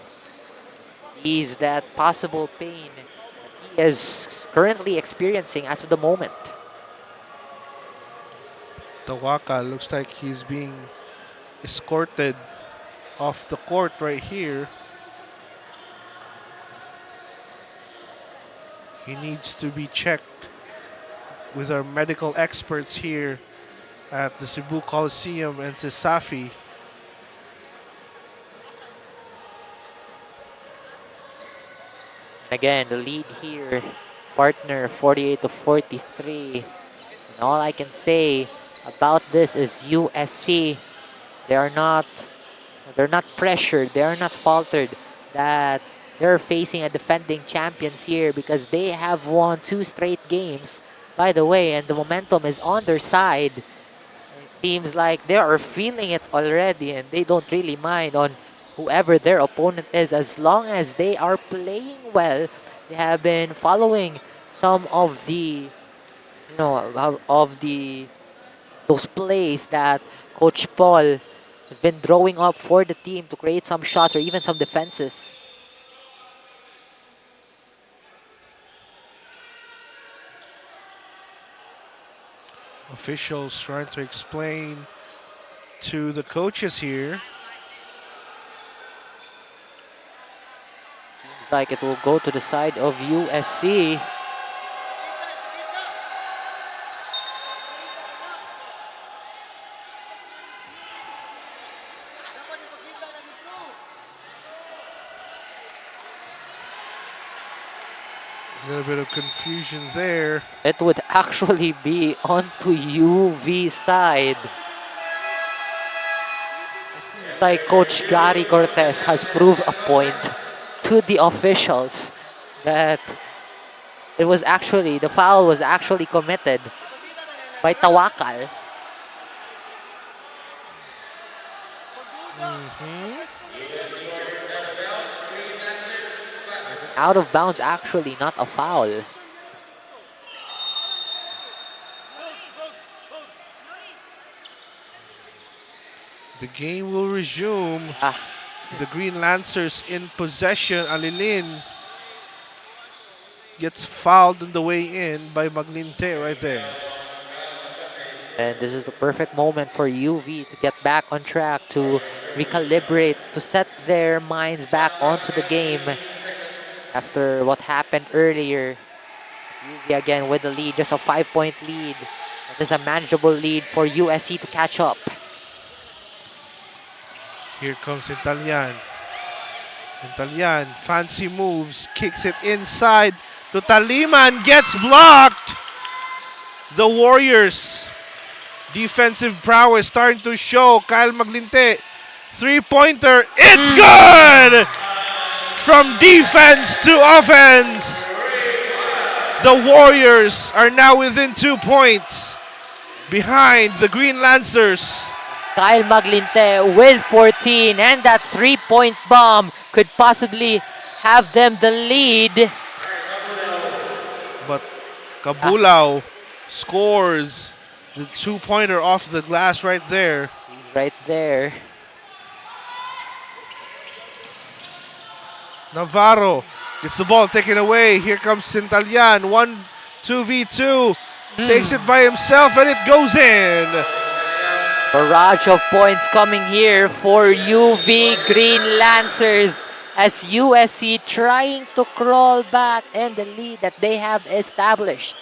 ease that possible pain that he is currently experiencing as of the moment. Tawakal looks like he's being escorted off the court right here. He needs to be checked with our medical experts here at the Cebu Coliseum and CESAFI. Again, the lead here, partner, 48-43. And all I can say about this is USC, they're not pressured, they are not faltered that they're facing a defending champions here, because they have won 2 straight games, by the way, and the momentum is on their side. It seems like they are feeling it already, and they don't really mind on whoever their opponent is, as long as they are playing well. They have been following some of the those plays that Coach Paul has been drawing up for the team to create some shots or even some defenses. Officials trying to explain to the coaches here. Seems like it will go to the side of USC. A little bit of confusion there. It would actually be onto UV side. It seems like Coach Gary Cortez has proved a point to the officials that the foul was actually committed by Tawakal. Out of bounds, actually, not a foul. The game will resume. The Green Lancers in possession. Alilin gets fouled on the way in by Maglinte right there. And this is the perfect moment for UV to get back on track, to recalibrate, to set their minds back onto the game after what happened earlier. UV again with the lead, just a 5-point lead. That is a manageable lead for USC to catch up. Here comes Italian. Italian, fancy moves, kicks it inside to Taliman, gets blocked. The Warriors defensive prowess starting to show. Kyle Maglinte, three-pointer, it's good! From defense to offense. The Warriors are now within 2 points behind the Green Lancers. Kyle Maglinte with 14, and that three-point bomb could possibly have them the lead. But Cabulao scores the two-pointer off the glass right there. Right there. Navarro gets the ball taken away. Here comes Sintalian. 2v2. Takes it by himself and it goes in. Barrage of points coming here for UV Green Lancers as USC trying to crawl back in the lead that they have established.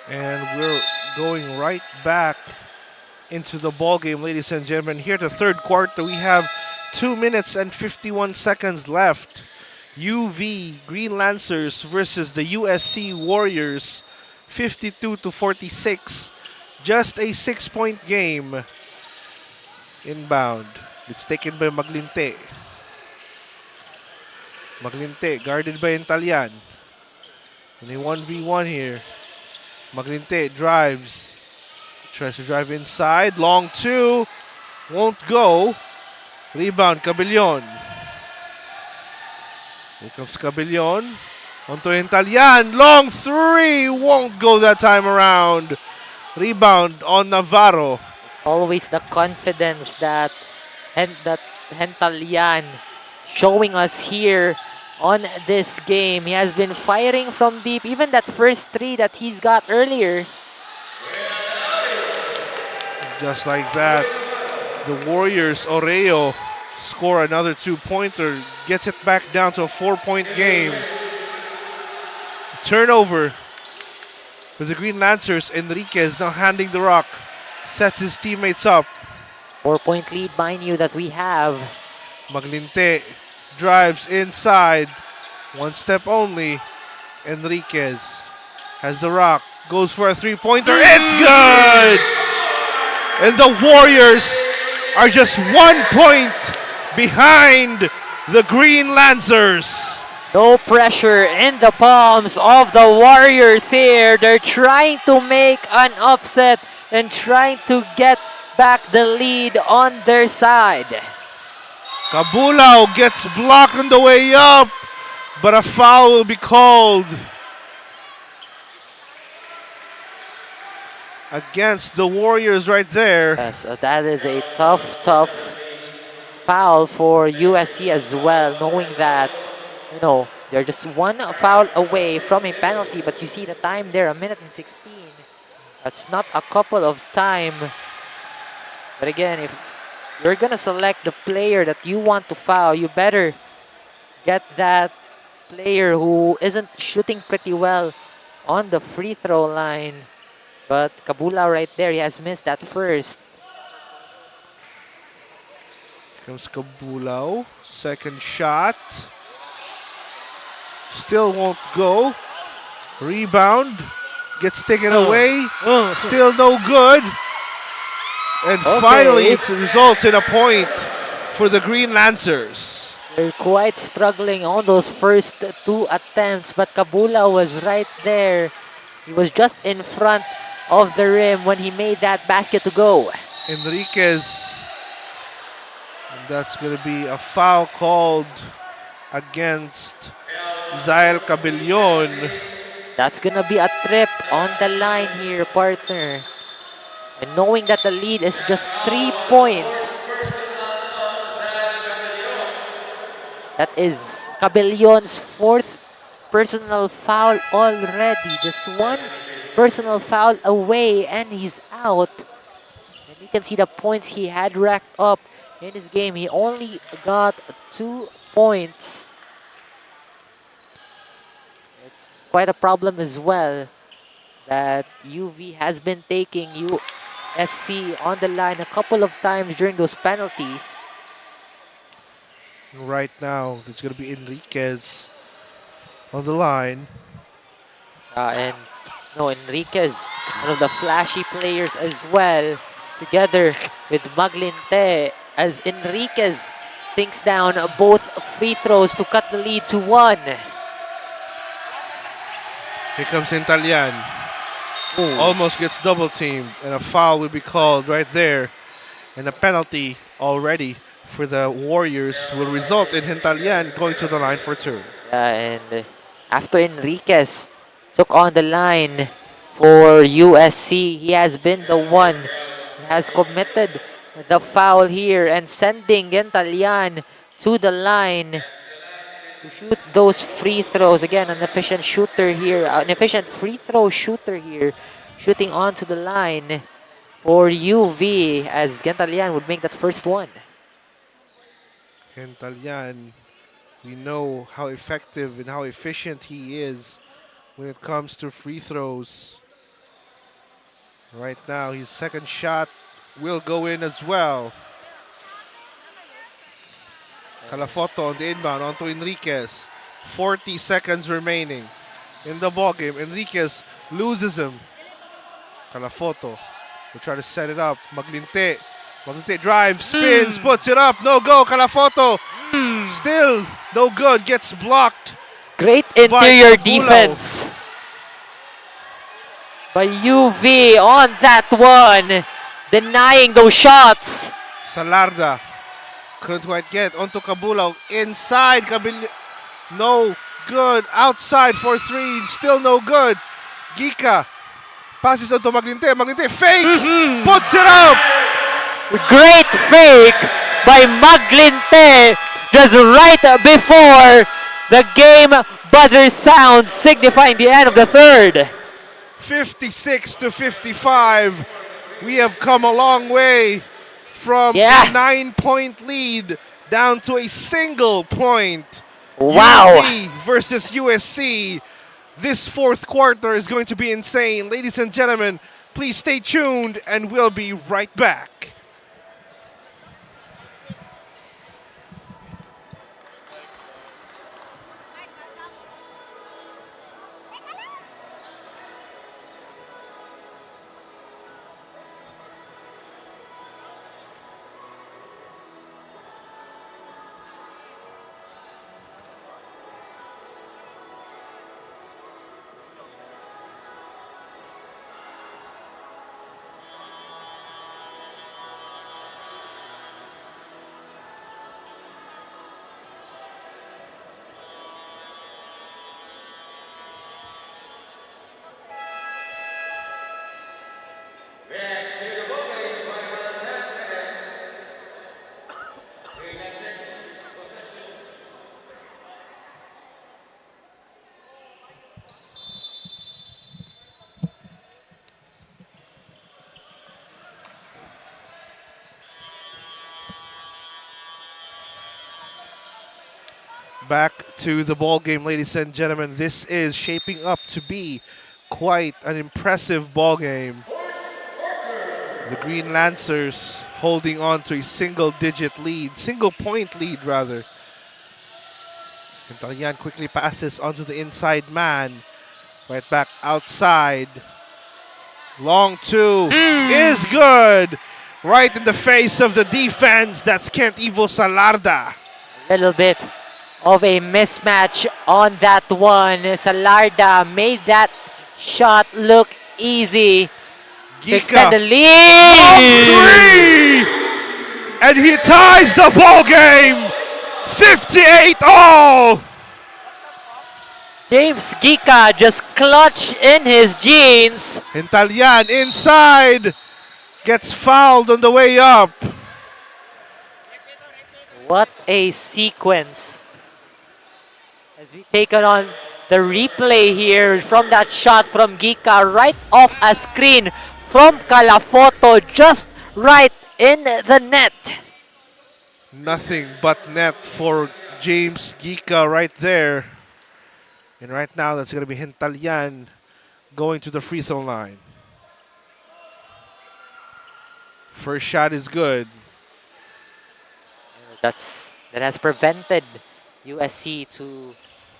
And we're going right back into the ball game, ladies and gentlemen. Here the third quarter, we have 2 minutes and 51 seconds left. UV Green Lancers versus the USC Warriors, 52-46. Just a 6-point game. Inbound. It's taken by Maglinte. Maglinte guarded by Italian. And a 1v1 here. Maglinte drives. Tries to drive inside. Long two. Won't go. Rebound, Cabellon. Here comes Cabellon. Onto Italian. Long three. Won't go that time around. Rebound on Navarro. It's always the confidence that Hentalian showing us here on this game. He has been firing from deep. Even that first three that he's got earlier. Just like that, the Warriors, Oreo, score another two-pointer. Gets it back down to a 4-point game. Turnover for the Green Lancers. Enriquez now handing the rock. Sets his teammates up. 4-point lead, mind you, that we have. Maglinte drives inside. One step only. Enriquez has the rock. Goes for a three-pointer. It's good! And the Warriors are just 1 point behind the Green Lancers. No pressure in the palms of the Warriors here. They're trying to make an upset and trying to get back the lead on their side. Cabulao gets blocked on the way up, but a foul will be called against the Warriors right there. Yes, that is a tough foul for USC as well, knowing that, you know, they're just one foul away from a penalty, but you see the time there, 1 minute and 16. That's not a couple of time But again, if you're gonna select the player that you want to foul, you better get that player who isn't shooting pretty well on the free throw line. But Kabula right there, he has missed that first. Comes Kabulao. Second shot. Still won't go. Rebound. Gets taken away. Still no good. And finally, it results in a point for the Green Lancers. They're quite struggling on those first two attempts, but Kabula was right there. He was just in front of the rim when he made that basket to go. Enriquez. And that's going to be a foul called against Zael Cabellon. That's going to be a trip on the line here, partner. And knowing that the lead is just 3 points. That is Cabellon's fourth personal foul already. Just one personal foul away and he's out. And you can see the points he had racked up in his game. He only got 2 points. It's quite a problem as well that UV has been taking USC on the line a couple of times during those penalties. Right now, there's going to be Enriquez on the line. And no, Enriquez, one of the flashy players as well, together with Maglinte, as Enriquez sinks down both free throws to cut the lead to 1. Here comes Intalian. Almost gets double teamed, and a foul will be called right there. And a penalty already for the Warriors will result in Hintalian going to the line for 2. And after Enriquez took on the line for USC, he has been the one who has committed the foul here and sending Hintalian to the line to shoot those free throws. Again, an efficient shooter here, an efficient free throw shooter here, shooting onto the line for UV as Hintalian would make that first one. Hintalian, we know how effective and how efficient he is when it comes to free throws. Right now, his second shot will go in as well. Calafoto on the inbound onto Enriquez. 40 seconds remaining in the ballgame. Enriquez loses him. Calafoto will try to set it up. Maglinte. Maglinte drives, spins, puts it up. No go. Calafoto. Still no good. Gets blocked. Great interior defense by UV on that one. Denying those shots. Salarda couldn't quite get onto Kabulao. Inside Kabil. No good. Outside for 3. Still no good. Gika passes onto Maglinte. Maglinte fakes. Puts it up. Great fake by Maglinte just right before the game buzzer sounds, signifying the end of the third. 56-55. We have come a long way from a 9-point lead down to a single point. Wow. UV versus USC. This fourth quarter is going to be insane. Ladies and gentlemen, please stay tuned and we'll be right back. Back to the ball game, ladies and gentlemen. This is shaping up to be quite an impressive ball game. The Green Lancers holding on to a single-digit lead, single-point lead rather. Quintalian quickly passes onto the inside man. Right back outside. Long two is good. Right in the face of the defense. That's 𝐂𝐄𝐒𝐿 Salarda. A little bit of a mismatch on that one. Salarda made that shot look easy. To extend the lead. Three! And he ties the ball game. 58 all. James 𝐂𝐄𝐒𝐃 just clutch in his jeans. Quintalian inside. Gets fouled on the way up. What a sequence. As we take it on the replay here from that shot from 𝐂𝐄𝐒𝐃 right off a screen from Calafoto, just right in the net. Nothing but net for James 𝐂𝐄𝐒𝐃 right there. And right now that's going to be Quintalian going to the free throw line. First shot is good. That has prevented USC to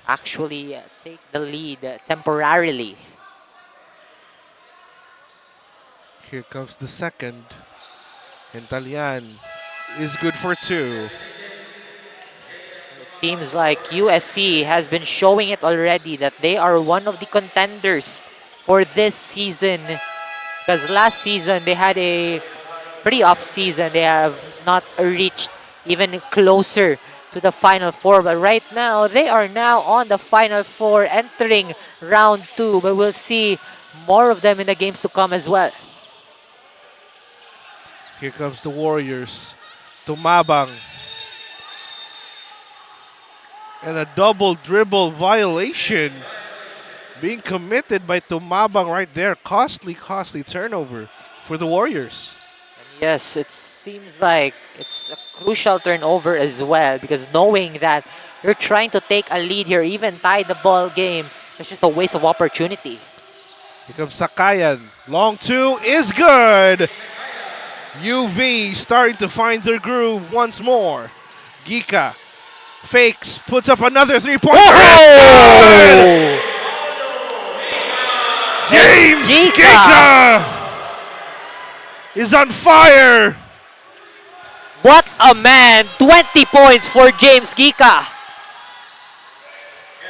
actually take the lead temporarily. Here comes the second. Quintalian is good for two. It seems like USC has been showing it already that they are one of the contenders for this season. Because last season they had a pretty off season. They have not reached even closer to the Final Four. But right now, they are now on the Final Four, entering round 2. But we'll see more of them in the games to come as well. Here comes the Warriors. Tumabang. And a double dribble violation being committed by Tumabang right there. Costly turnover for the Warriors. Yes, it seems like it's a crucial turnover as well, because knowing that you're trying to take a lead here, even tie the ball game, it's just a waste of opportunity. Here comes Sakayan. Long two is good. UV starting to find their groove once more. 𝐂𝐄𝐒 fakes, puts up another three-pointer. Oh! James 𝐂𝐄𝐒 is on fire. What a man! 20 points for James 𝐂𝐄𝐒.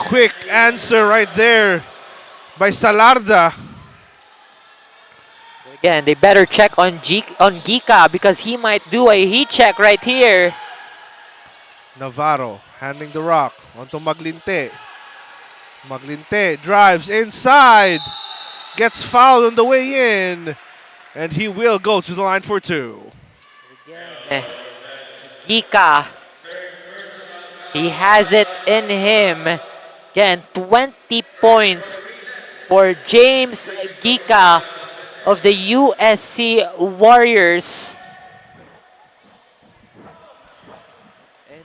Quick answer right there by Salarda. Again, they better check on 𝐂𝐂𝐒 because he might do a heat check right here. Navarro handling the rock onto Maglinte. Maglinte drives inside. Gets fouled on the way in. And he will go to the line for two. 𝐂𝐂𝐒, he has it in him. Again, 20 points for James 𝐂𝐂𝐒 of the USC Warriors. And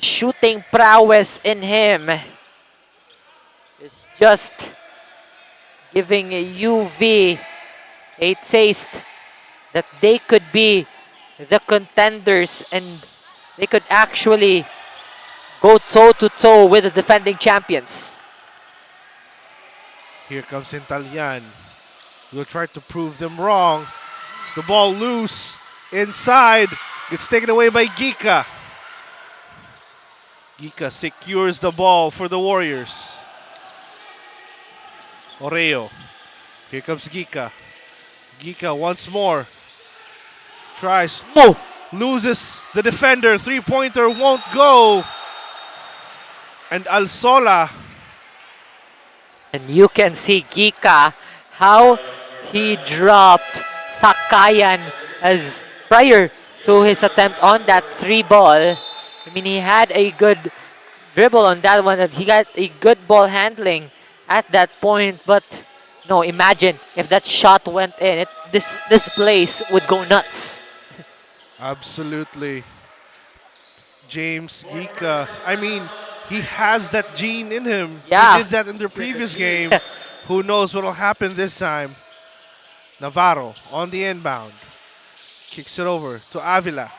shooting prowess in him is just giving UV a taste that they could be the contenders and they could actually go toe-to-toe with the defending champions. Here comes Quintalian. Will try to prove them wrong. It's the ball loose inside. It's taken away by 𝐂𝐂𝐒. 𝐂𝐂𝐒 secures the ball for the Warriors. Oreo. Here comes 𝐂𝐂𝐒. 𝐂𝐂𝐒 once more. Tries. No! Loses the defender. Three-pointer won't go. And Alsola. And you can see 𝐂𝐂𝐒, how he dropped Sakayan as prior to his attempt on that three ball. I mean, he had a good dribble on that one. He got a good ball handling at that point. But no, imagine if that shot went in. This place would go nuts. Absolutely. James 𝐂𝐂𝐒. I mean, He has that gene in him. Yeah. He did that in the previous game. Who knows what will happen this time? Navarro on the inbound. Kicks it over to Avila.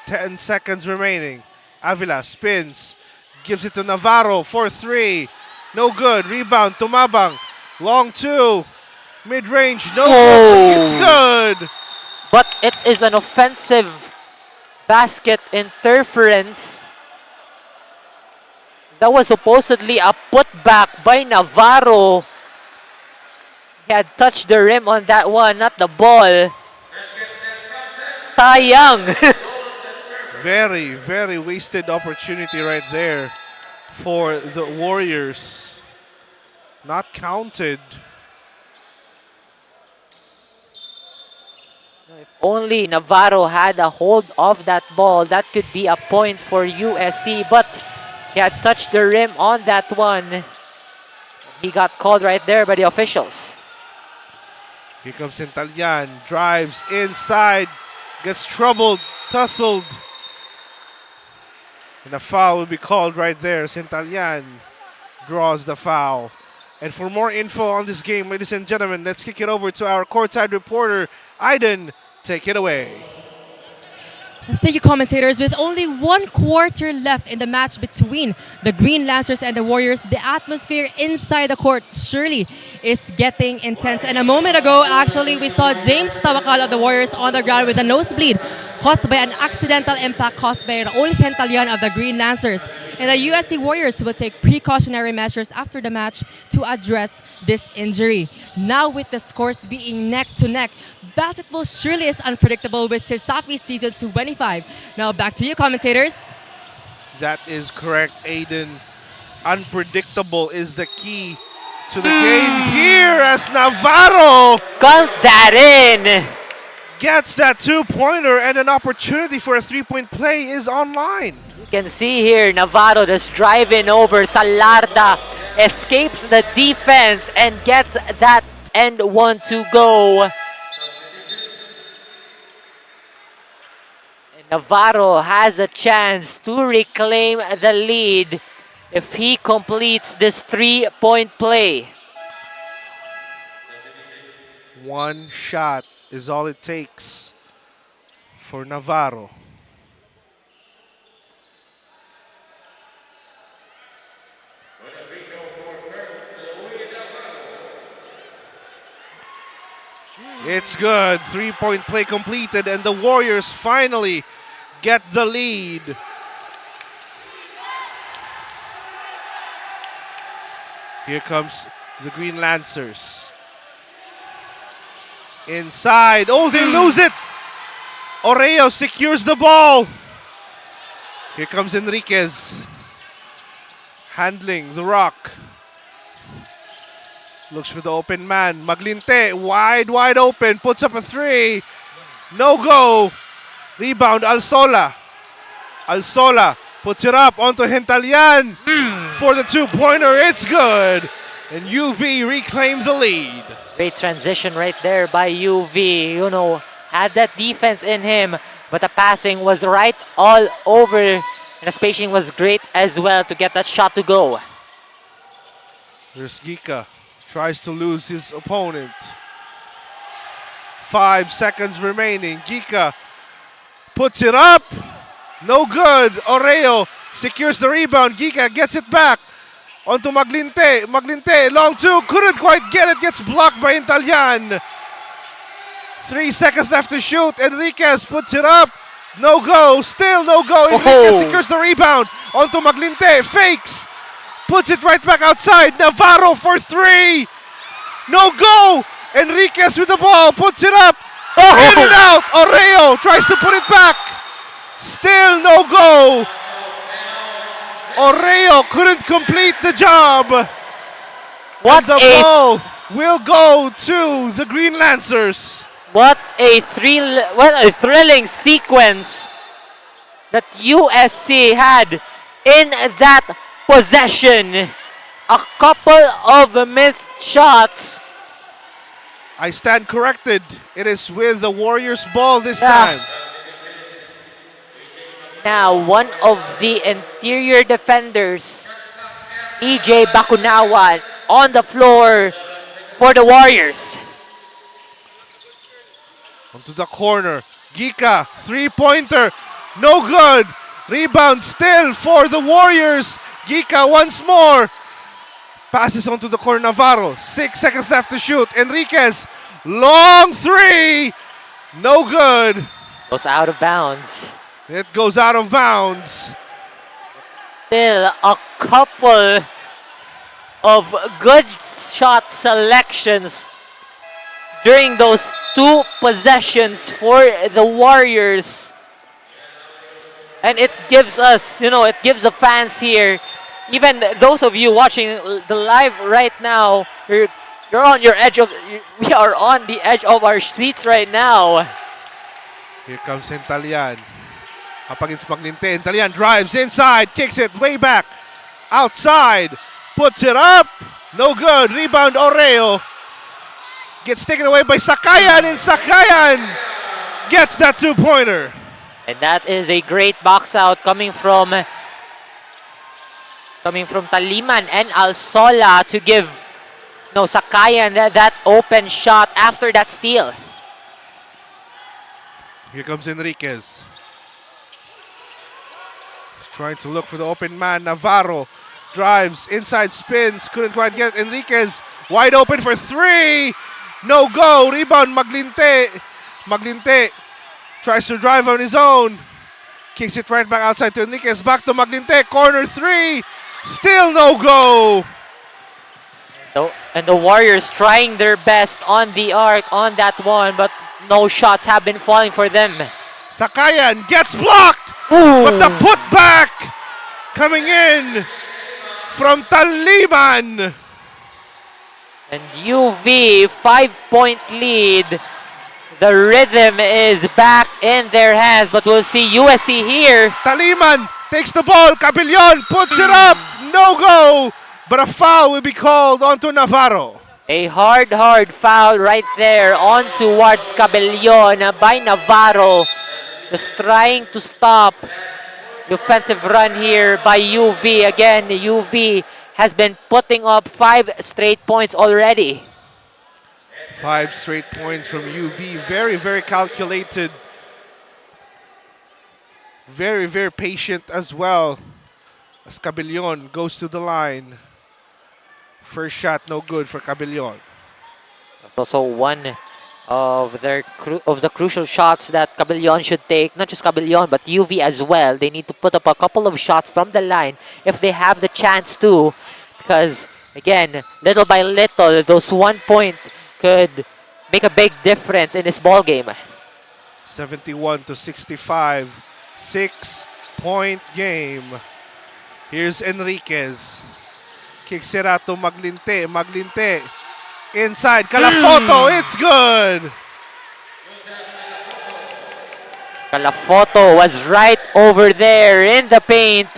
10 seconds remaining. Avila spins. Gives it to Navarro for 3. No good. Rebound. Tumabang. Long 2. Mid-range. No good. It's good. But it is an offensive basket interference. That was supposedly a putback by Navarro. He had touched the rim on that one, not the ball. Sayang. Very, very wasted opportunity right there for the Warriors. Not counted. If only Navarro had a hold of that ball, that could be a point for USC. But he had touched the rim on that one. He got called right there by the officials. Here comes Centalian. Drives inside. Gets troubled. Tussled. And a foul will be called right there. Centalian draws the foul. And for more info on this game, ladies and gentlemen, let's kick it over to our courtside reporter, Aiden. Take it away. Thank you, commentators. With only 1 quarter left in the match between the Green Lancers and the Warriors, the atmosphere inside the court surely is getting intense. And a moment ago, actually, we saw James Tawakal of the Warriors on the ground with a nosebleed caused by an accidental impact caused by Raul Gentalian of the Green Lancers. And the USC Warriors will take precautionary measures after the match to address this injury. Now, with the scores being neck to neck, basketball surely is unpredictable with CESAFI Season 25. Now back to you, commentators. That is correct, Aiden. Unpredictable is the key to the game here as Navarro count that in. Gets that 2-pointer, and an opportunity for a 3-point play is online. You can see here Navarro just driving over Salarda, escapes the defense and gets that and one to go. Navarro has a chance to reclaim the lead if he completes this 3-point play. One shot is all it takes for Navarro. It's good. 3-point play completed, and the Warriors finally get the lead. Here comes the Green Lancers. Inside. Oh, they lose it. Oreo secures the ball. Here comes Enriquez. Handling the rock. Looks for the open man. Maglinte, wide open. Puts up a 3. No go. Rebound, Alsola. Alsola puts it up onto Gentalian for the 2-pointer. It's good. And UV reclaims the lead. Great transition right there by UV. You know, had that defense in him, but the passing was right all over. And the spacing was great as well to get that shot to go. There's Gika. Tries to lose his opponent. 5 seconds remaining. Gika puts it up. No good. Oreo secures the rebound. Gika gets it back onto Maglinte. Maglinte, long 2. Couldn't quite get it. Gets blocked by Intalian. 3 seconds left to shoot. Enriquez puts it up. No go. Still no go. Enriquez secures the rebound onto Maglinte. Fakes. Puts it right back outside. Navarro for 3. No go. Enriquez with the ball. Puts it up. In and out. Oreo tries to put it back. Still no go. Oreo couldn't complete the job. What the ball will go to the Green Lancers. What a thrilling sequence that USC had in that possession. A couple of missed shots. I stand corrected. It is with the Warriors ball this time. Now, one of the interior defenders, EJ Bakunawan, on the floor for the Warriors. Onto the corner. Gika, three-pointer. No good. Rebound still for the Warriors. Gika once more. Passes onto the corner. Navarro. 6 seconds left to shoot. Enriquez. Long three. No good. Goes out of bounds. It goes out of bounds. Still a couple of good shot selections during those two possessions for the Warriors. And it gives us, it gives the fans here, even those of you watching the live right now, you're on your edge of, we are on the edge of our seats right now. Here comes Entalian. Up against Maglinte. Entalian drives inside, kicks it way back. Outside, puts it up. No good. Rebound Oreo. Gets taken away by Sakayan, and Sakayan gets that two-pointer. And that is a great box out coming from Taliman and Alsola to give Sakayan that open shot after that steal. Here comes Enriquez. He's trying to look for the open man. Navarro drives, inside spins, couldn't quite get it. Enriquez wide open for three. No go. Rebound Maglinte. Maglinte tries to drive on his own. Kicks it right back outside to Enriquez. Back to Maglinte. Corner three. Still no go. And the Warriors trying their best on the arc on that one, but no shots have been falling for them. Sakayan gets blocked. Ooh. But the putback coming in from Taliman. And UV, 5-point lead. The rhythm is back in their hands, but we'll see USC here. Taliman takes the ball. Cabellon puts it up. No go. But a foul will be called onto Navarro. A hard foul right there on towards Cabellon by Navarro. Just trying to stop the offensive run here by UV. Again, UV has been putting up 5 straight points already. 5 straight points from UV. Very, very calculated. Very, very patient as well. As Cabellon goes to the line. First shot, no good for Cabellon. That's also one of the crucial shots that Cabellon should take. Not just Cabellon, but UV as well. They need to put up a couple of shots from the line if they have the chance to. Because, again, little by little, those 1 point could make a big difference in this ball game. 71-65. 6-point game. Here's Enriquez. Kicks it out to Maglinte. Maglinte inside. Calafoto. It's good. Calafoto was right over there in the paint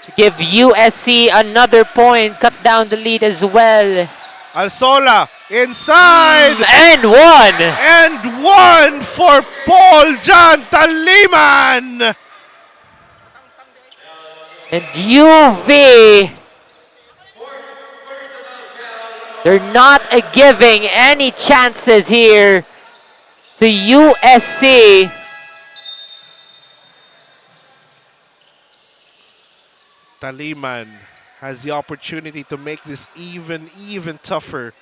to give USC another point. Cut down the lead as well. Alsola inside. And one. And one for Paul John Taliman. And UV, they're not giving any chances here to USC. Taliman has the opportunity to make this even tougher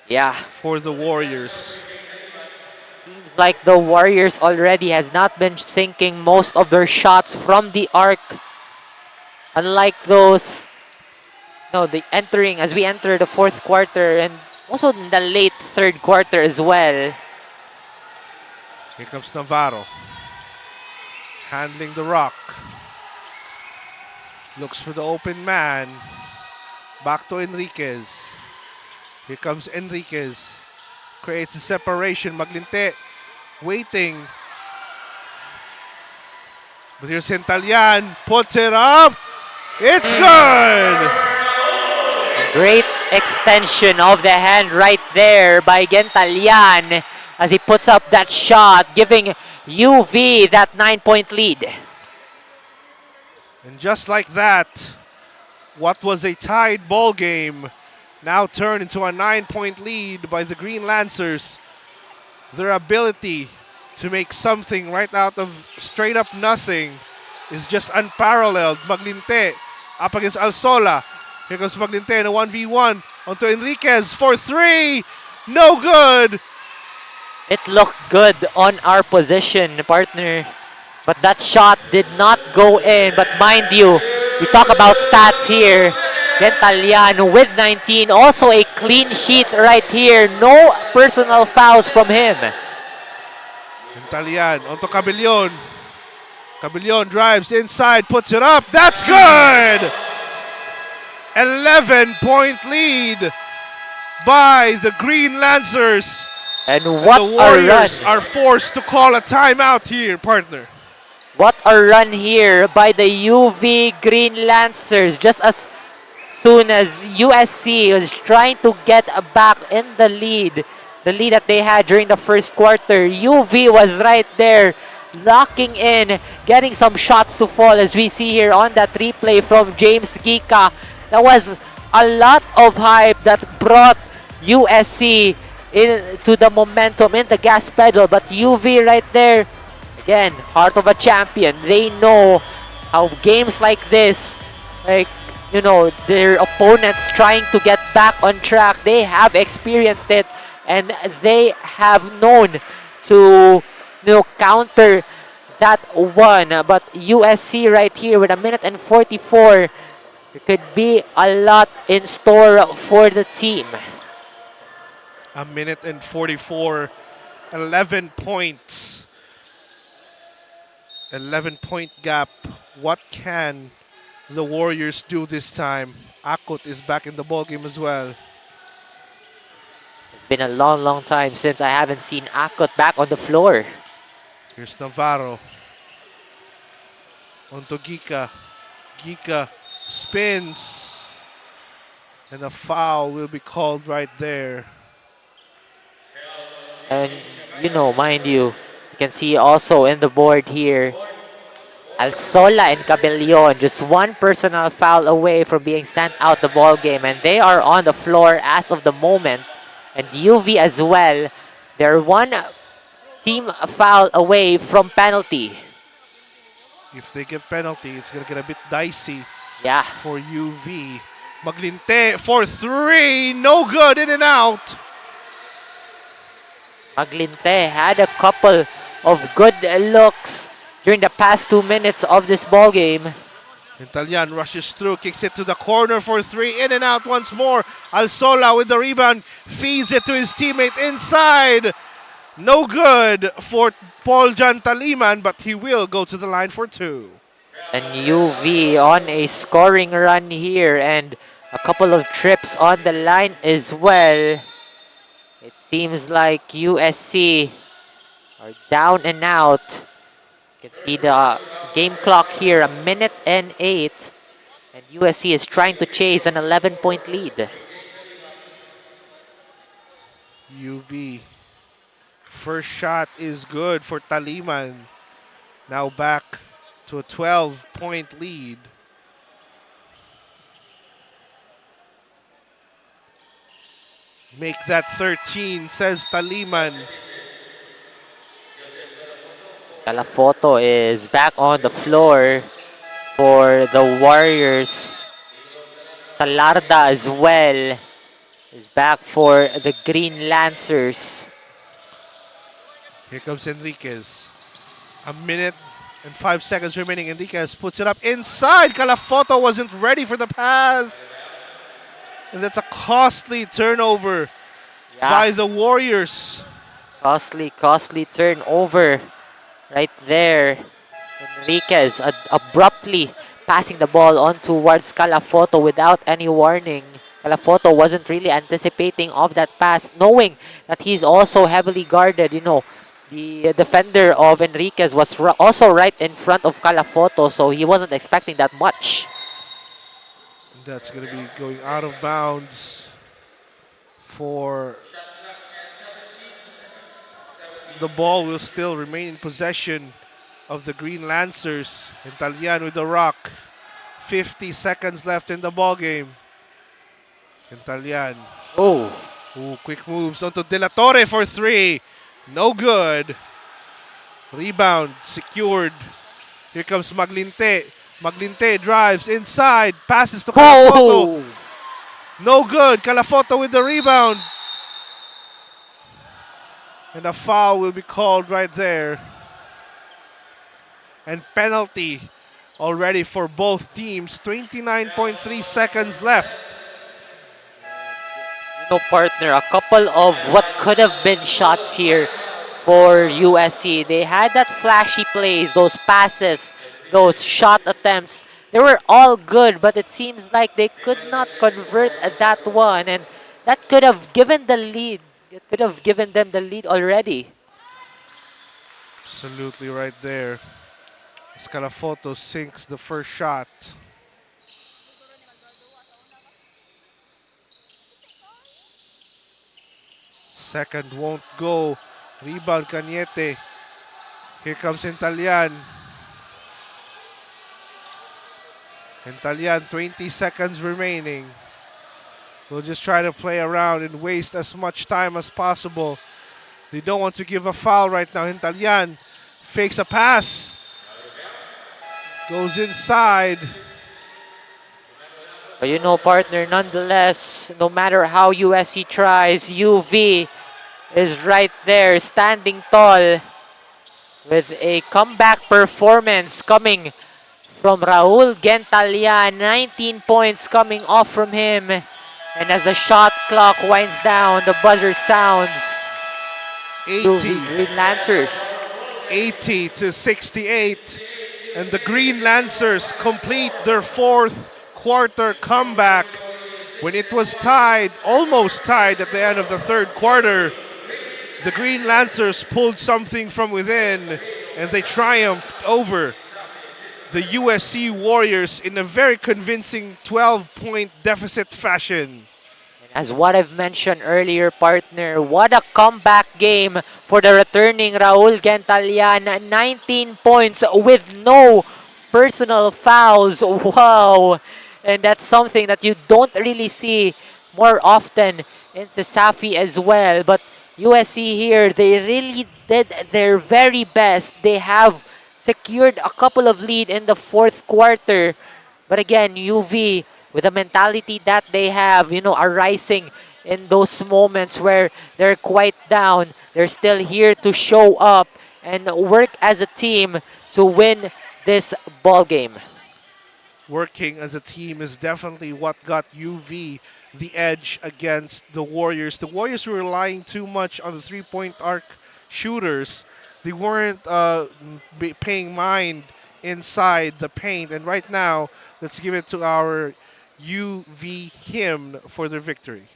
for the Warriors. Seems like the Warriors already has not been sinking most of their shots from the arc. Unlike those, as we enter the fourth quarter and also in the late third quarter as well. Here comes Navarro. Handling the rock. Looks for the open man. Back to Enriquez. Here comes Enriquez. Creates a separation. Maglinte waiting. But here's Entalian. Puts it up. It's good! Great extension of the hand right there by Gentalian as he puts up that shot, giving UV that 9-point lead. And just like that, what was a tied ball game now turned into a 9-point lead by the Green Lancers. Their ability to make something right out of straight up nothing is just unparalleled. Maglinte up against Alsola. Here goes Maglinte in a 1v1 onto Enriquez for 3. No good. It looked good on our position, partner. But that shot did not go in. But mind you, we talk about stats here. Gentalian with 19. Also a clean sheet right here. No personal fouls from him. Gentalian onto Cabellon. Cabellon drives inside, puts it up. That's good! 11-point lead by the Green Lancers. And what the Warriors a run. are forced to call a timeout here, partner. What a run here by the UV Green Lancers. Just as soon as USC was trying to get back in the lead that they had during the first quarter, UV was right there, locking in, getting some shots to fall, as we see here on that replay from James Gika. That was a lot of hype that brought USC into the momentum, in the gas pedal, but UV right there, again, heart of a champion. They know how games like this, like, you know, their opponents trying to get back on track, they have experienced it, and they have known to, you know, counter that one. But USC right here with 1:44, there could be a lot in store for the team. 1:44, 11 points. 11-point gap. What can the Warriors do this time? Akut is back in the ballgame as well. It's been a long time since I haven't seen Akut back on the floor. Here's Navarro. Onto Gika. Gika spins. And a foul will be called right there. And, you know, mind you, you can see also in the board here, Alsola and Cabellon, just one personal foul away from being sent out the ball game, and they are on the floor as of the moment. And UV as well, they're one team foul away from penalty. If they get penalty, it's going to get a bit dicey for UV. Maglinte for 3. No good, in and out. Maglinte had a couple of good looks during the past 2 minutes of this ball game. Italian rushes through, kicks it to the corner for 3. In and out once more. Alsola with the rebound, feeds it to his teammate inside. No good for Paul Jan Taliman, but he will go to the line for 2. And UV on a scoring run here, and a couple of trips on the line as well. It seems like USC are down and out. You can see the game clock here, 1:08. And USC is trying to chase an 11-point lead. UV. First shot is good for Taliman. Now back to a 12-point lead. Make that 13, says Taliman. Calafoto is back on the floor for the Warriors. Salarda as well is back for the Green Lancers. Here comes Enriquez. 1:05 remaining. Enriquez puts it up inside. Calafoto wasn't ready for the pass. And that's a costly turnover by the Warriors. Costly turnover right there. Enriquez abruptly passing the ball on towards Calafoto without any warning. Calafoto wasn't really anticipating of that pass, knowing that he's also heavily guarded. You know, the defender of Enriquez was also right in front of Calafoto, so he wasn't expecting that much. That's going to be going out of bounds for the ball will still remain in possession of the Green Lancers. Italian with the rock. 50 seconds left in the ball game. Intalyan. Oh. Ooh, quick moves onto De La Torre for 3. No good. Rebound secured. Here comes Maglinte. Maglinte drives inside. Passes to Calafoto. No good. Calafoto with the rebound. And a foul will be called right there. And penalty already for both teams. 29.3 seconds left. No, partner, a couple of what could have been shots here for USC. They had that flashy plays, those passes, those shot attempts. They were all good, but it seems like they could not convert at that one, and that could have given the lead. It could have given them the lead already. Absolutely right there. Scalafoto sinks the first shot. Second won't go. Rebound Cañete. Here comes Intalyan. Intalyan, 20 seconds remaining. We'll just try to play around and waste as much time as possible. They don't want to give a foul right now. Intalyan fakes a pass. Goes inside. But you know, partner, nonetheless, no matter how USC tries, UV is right there, standing tall with a comeback performance coming from Raul Gentalian. 19 points coming off from him. And as the shot clock winds down, the buzzer sounds. 80. Green Lancers. 80 to 68. And the Green Lancers complete their fourth quarter comeback. When it was tied, almost tied at the end of the third quarter, the Green Lancers pulled something from within and they triumphed over the USC Warriors in a very convincing 12-point deficit fashion. As what I've mentioned earlier, partner, what a comeback game for the returning Raul Gentalian. 19 points with no personal fouls. Wow. And that's something that you don't really see more often in CESAFI as well. But USC here, they really did their very best. They have secured a couple of lead in the fourth quarter. But again, UV, with the mentality that they have, you know, arising in those moments where they're quite down, they're still here to show up and work as a team to win this ball game. Working as a team is definitely what got UV the edge against the Warriors. The Warriors were relying too much on the three-point arc shooters. They weren't paying mind inside the paint. And right now, let's give it to our UV hymn for their victory.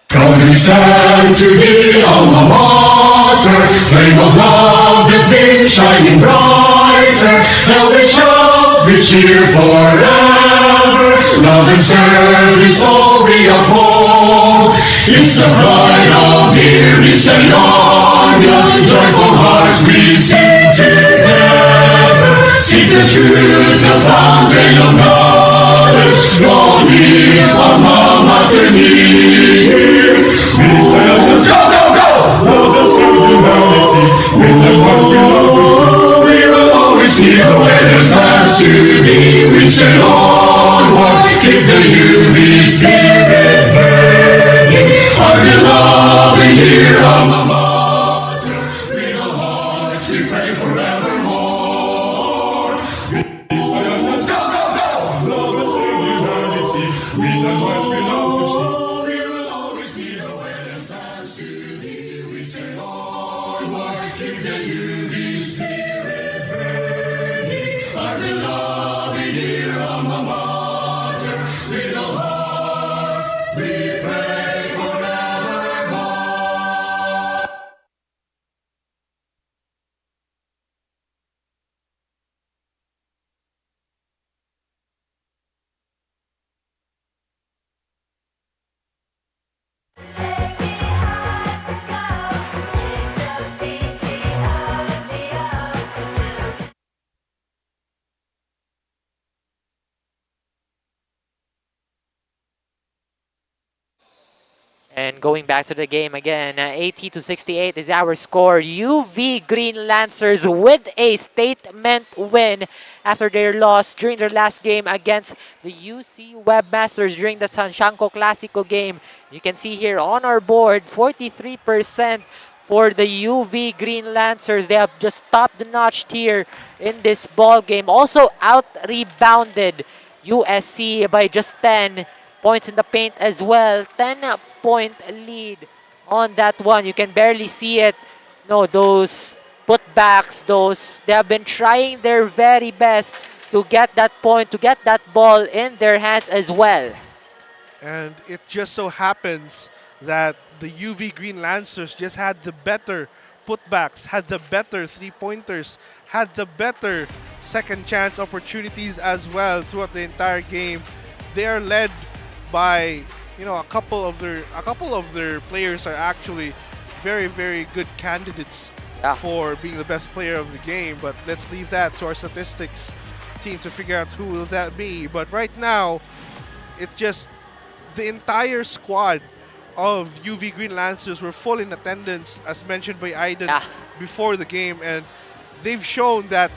Come and stand to the alma mater, flame of love that been shining brighter. Help it shall be cheer forever. Love and service all we uphold. It's the pride of here, Visayas. Joyful hearts we sing together. Seek the truth, the fountain of knowledge. Long live alma mater here. Visayas, go, go, go! Love and serve humanity. With the heart we love to see. We will always hear the waves as to thee. We say onward, keep the UV spirit burning. Our beloved here, alma mater. Little hearts we pray forevermore. Visayas, go, go, go! Love and serve humanity. With the heart we love to see. We will always hear the waves as to thee. We say onward, keep the UV spirit burning. Our beloved here, alma mater. Little hearts we pray forevermore. And going back to the game again, 80-68 is our score. UV Green Lancers with a statement win after their loss during their last game against the UC Webmasters during the 𝐂𝐄𝐒𝐀𝐅𝐈 Clásico game. You can see here on our board, 43% for the UV Green Lancers. They have just top-notched here in this ball game. Also out-rebounded USC by just 10 points in the paint as well. 10-point lead on that one. You can barely see it. No, those putbacks, they have been trying their very best to get that point, to get that ball in their hands as well. And it just so happens that the UV Green Lancers just had the better putbacks, had the better three-pointers, had the better second chance opportunities as well throughout the entire game. They are led by, you know, a couple of their players are actually very, very good candidates for being the best player of the game. But let's leave that to our statistics team to figure out who will that be. But right now, it's just the entire squad of UV Green Lancers were full in attendance, as mentioned by Aiden before the game, and they've shown that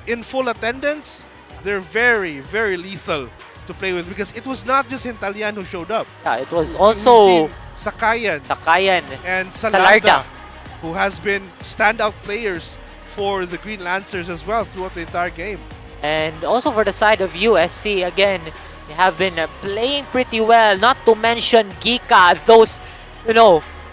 in full attendance, they're very, very lethal to play with, because it was not just Hintalian who showed up. Yeah, it was also Sakayan and Salarda, who has been standout players for the Green Lancers as well throughout the entire game. And also for the side of USC, again, they have been playing pretty well. Not to mention Gika,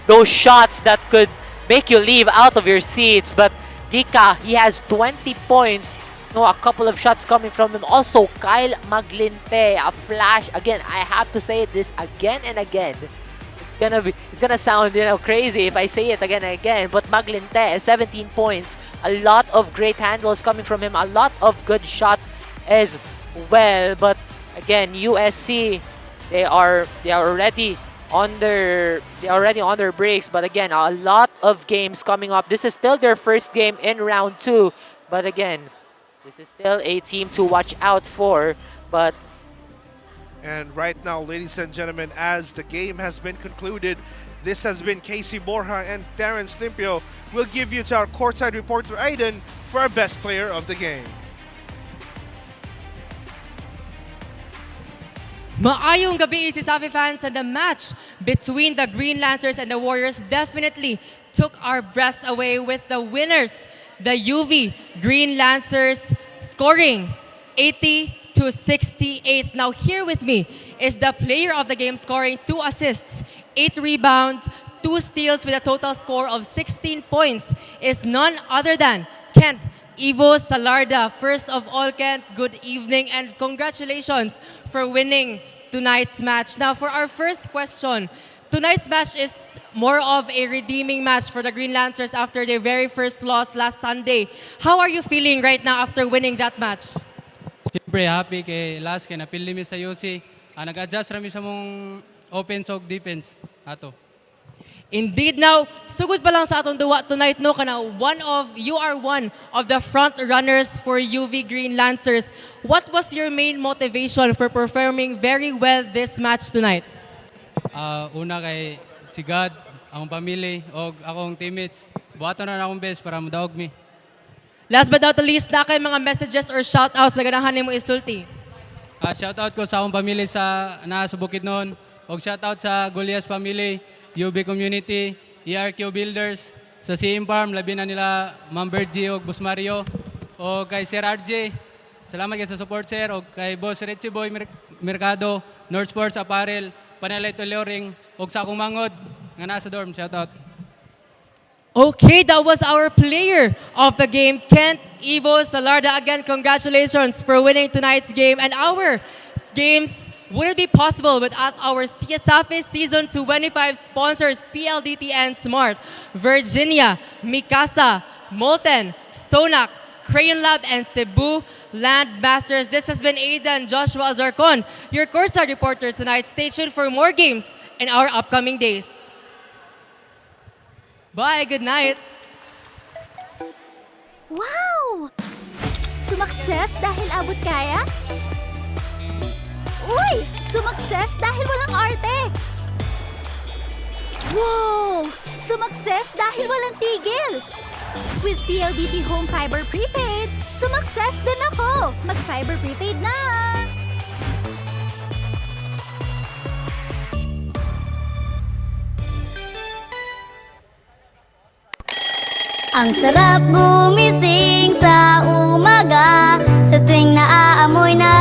those shots that could make you leave out of your seats. But Gika, he has 20 points. A couple of shots coming from him. Also, Kyle Maglinte, a flash. Again, I have to say this again and again. It's gonna sound crazy if I say it again and again. But Maglinte, 17 points. A lot of great handles coming from him. A lot of good shots as well. But again, USC, they are already on their breaks. But again, a lot of games coming up. This is still their first game in round 2. But again, this is still a team to watch out for. And right now, ladies and gentlemen, as the game has been concluded, this has been Casey Borja and Terrence Limpio. We'll give you to our courtside reporter Aiden for our best player of the game. Maayong gabi, CESAFI fans, and the match between the Green Lancers and the Warriors definitely took our breaths away with the winners, the UV Green Lancers, scoring 80-68. Now here with me is the player of the game, scoring 2 assists, 8 rebounds, 2 steals with a total score of 16 points, is none other than 𝐂𝐿 Salarda. First of all, Kent, good evening and congratulations for winning tonight's match. Now for our first question, tonight's match is more of a redeeming match for the Green Lancers after their very first loss last Sunday. How are you feeling right now after winning that match? Siyempre, happy kay last kay napili mi sa UC. Nag-adjust rami sa mong offense o defense ato. Indeed, now sugod pa lang sa atong duwa tonight, no, kana you are one of the front runners for UV Green Lancers. What was your main motivation for performing very well this match tonight? Una kay si God, akong pamilya o akong teammates. Buhaton na akong best para madaog mi. Last but not the least, na kay mga messages or shoutouts na ganahan nimo isulti? Shoutout ko sa akong pamilya sa sa Bukidnon, og shoutout sa Golias family, UB Community, ERQ Builders, sa CM Farm, labi na nila Ma'am Birdie o Boss Mario, o kay Sir RJ. Salamat kayo sa support, sir, o kay Boss Richie Boy Mercado, North Sports Apparel, Panelay Toleoring, o sa akong mangod, nga nasa dorm, shoutout. Okay, that was our player of the game, 𝐂𝐿 Salarda. Again, congratulations for winning tonight's game. And our games will be possible without our CESAFI Season 25 sponsors, PLDT and Smart, Virginia, Mikasa, Molten, Sonac, Crayon Lab, and Cebu Land Masters. This has been Aiden Joshua Azarcon, your courtside reporter tonight. Stay tuned for more games in our upcoming days. Bye, good night. Wow! Sumakses dahil abot kaya? Uy! Sumakses dahil walang arte! Wow! Sumakses dahil walang tigil! With PLDT Home Fiber Prepaid, sumakses din ako! Mag-Fiber Prepaid na! Ang sarap gumising sa umaga, sa tuwing naaamoy na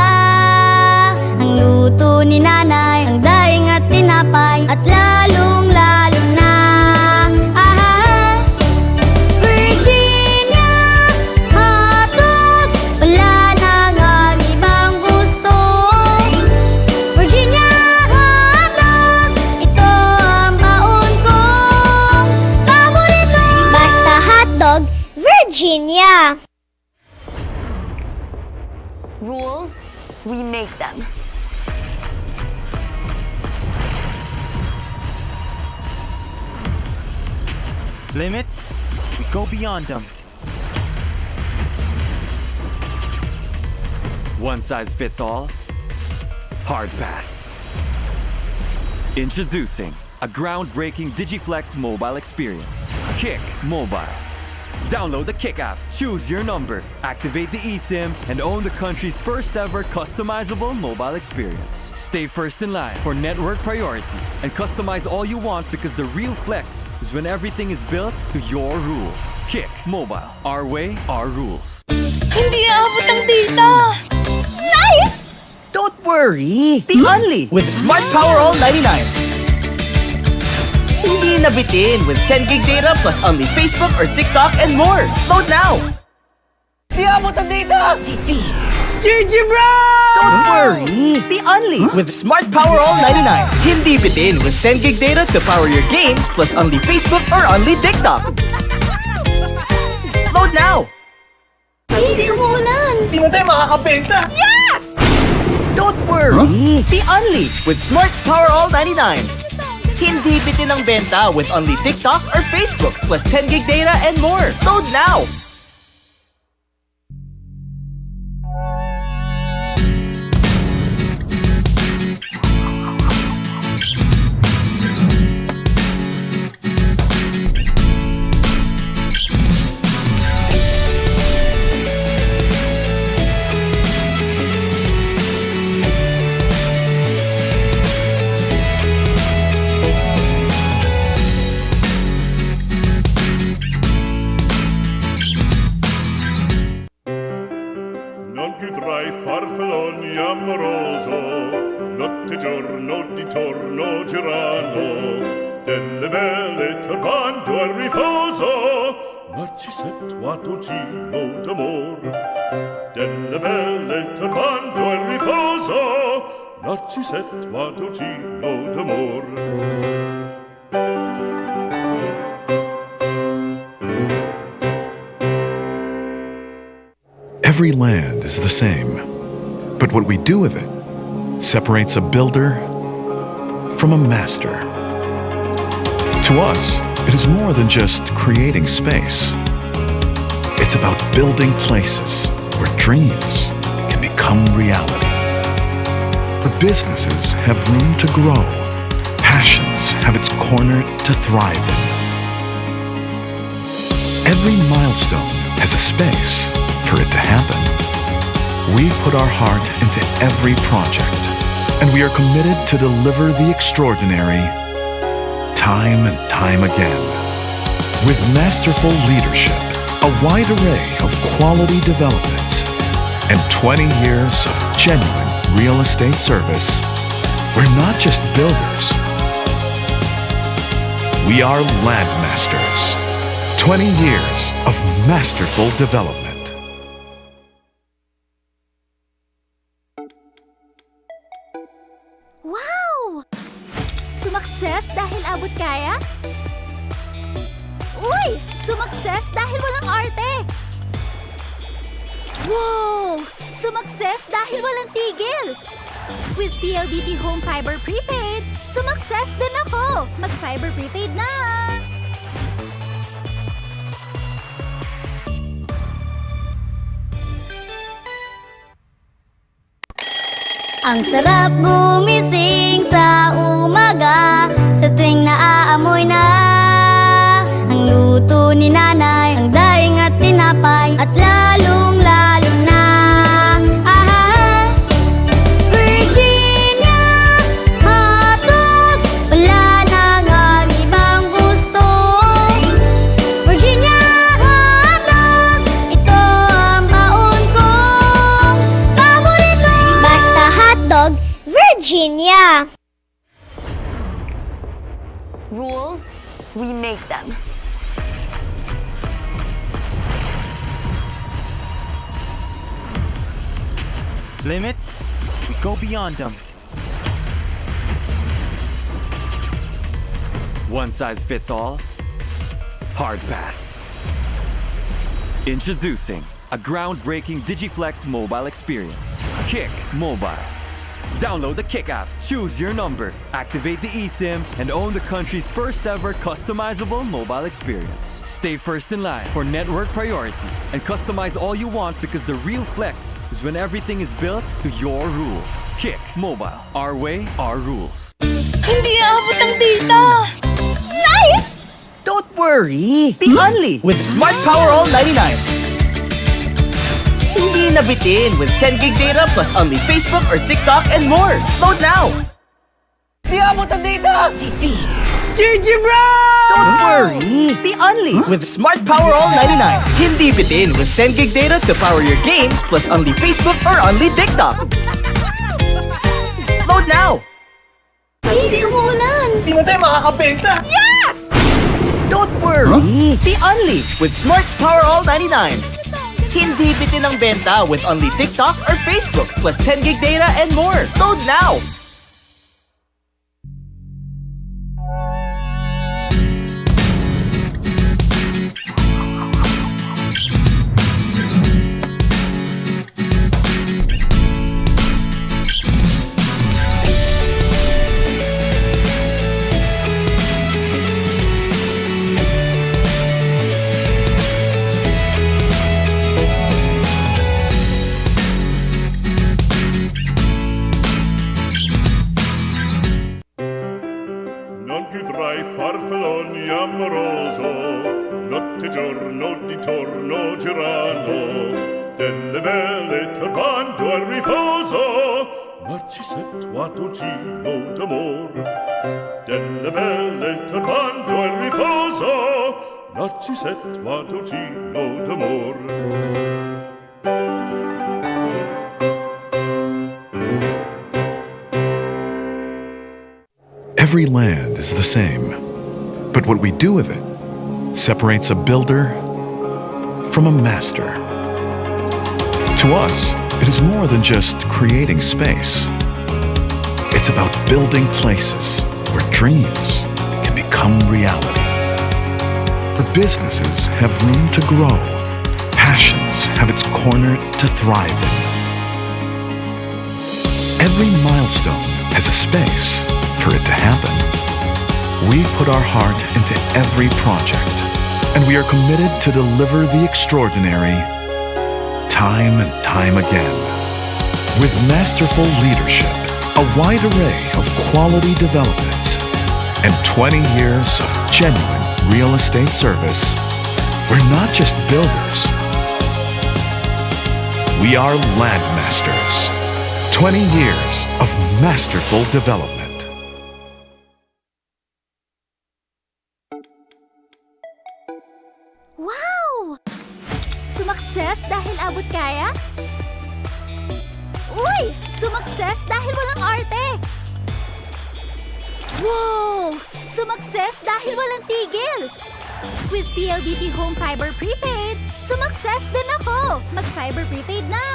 ang luto ni nanay, ang daing at tinapay, at lalong-lalo na Virginia hotdogs, wala nang ang ibang gusto. Virginia hotdogs, ito ang baon kong paborito. Basta hotdog, Virginia. Rules, we make them. Limits, we go beyond them. One size fits all? Hard pass. Introducing a groundbreaking DigiFlex mobile experience. Kick Mobile. Download the Kick app, choose your number, activate the eSIM, and own the country's first ever customizable mobile experience. Stay first in line for network priority and customize all you want, because the real flex is when everything is built to your rules. Kick Mobile. Our way, our rules. Hindi aabot ang data! Nice! Don't worry! The Only with Smart Power All 99. Hindi nabitin with 10 gig data plus only Facebook or TikTok and more. Load now! Di abot ang data! GG bro! Don't worry! The Only with Smart Power All 99. Hindi bitin with 10 gig data to power your games plus only Facebook or only TikTok. Load now! Hindi umuulan! Di mo tayo makakabenta! Yes! Don't worry! The Only with Smart's Power All 99. Hindi bitin ang benta with only TikTok or Facebook plus 10 gig data and more. Load now! Farfalloni amoroso, notte giorno di torno girano, delle belle turbando al riposo, Narcisetto a dolcino d'amor. Delle belle turbando al riposo, Narcisetto a dolcino d'amor. Every land is the same, but what we do with it separates a builder from a master. To us, it is more than just creating space. It's about building places where dreams can become reality, where businesses have room to grow, passions have its corner to thrive in. Every milestone has a space for it to happen. We put our heart into every project, and we are committed to deliver the extraordinary time and time again. With masterful leadership, a wide array of quality development, and 20 years of genuine real estate service, we're not just builders. We are landmasters. 20 years of masterful development. Wow! Sumakses dahil abot kaya? Uy! Sumakses dahil walang arte! Wow! Sumakses dahil walang tigil! With PLDT Home Fiber Prepaid, sumakses din ako! Mag-Fiber Prepaid na! Ang sarap gumising sa umaga, sa tuwing naaamoy Rules, we make them. Limits, we go beyond them. One size fits all? Hard pass. Introducing a groundbreaking DigiFlex mobile experience. Kick Mobile. Download the Kick app, choose your number, activate the eSIM, and own the country's first ever customizable mobile experience. Stay first in line for network priority and customize all you want, because the real flex is when everything is built to your rules. Kick Mobile. Our way, our rules. Hindi aabot ang data! Nice! Don't worry! The Only with Smart Power All 99. Hindi nabitin with 10 gig data plus only Facebook or TikTok and more. Load now! Di abot ang data! GG bro! Don't worry! The Only with Smart Power All 99. Hindi bitin with 10 gig data to power your games plus only Facebook or only TikTok. Load now! Hindi umulan! Di mo tayo makakabenta! Yes! Don't worry! The Only with Smart's Power All 99. Hindi bitin ang benta with only TikTok or Facebook plus 10 gig data and more. Load now! Farfalloni amoroso, notte giorno di torno girano, delle belle turbando al riposo, Narcisetto d'amor. Delle belle turbando al riposo, Narcisetto d'amor. Every land is the same, but what we do with it separates a builder from a master. To us, it is more than just creating space. It's about building places where dreams can become reality. Where businesses have room to grow, passions have its corner to thrive in. Every milestone has a space for it to happen. We put our heart into every project, and we are committed to deliver the extraordinary time and time again. With masterful leadership, a wide array of quality development, and 20 years of genuine real estate service, we're not just builders. We are landmasters. 20 years of masterful development. Wow! Sumakses dahil abot kaya? Uy! Sumakses dahil walang arte! Wow! Sumakses dahil walang tigil! With PLDT Home Fiber Prepaid, sumakses din ako! Mag-Fiber Prepaid na!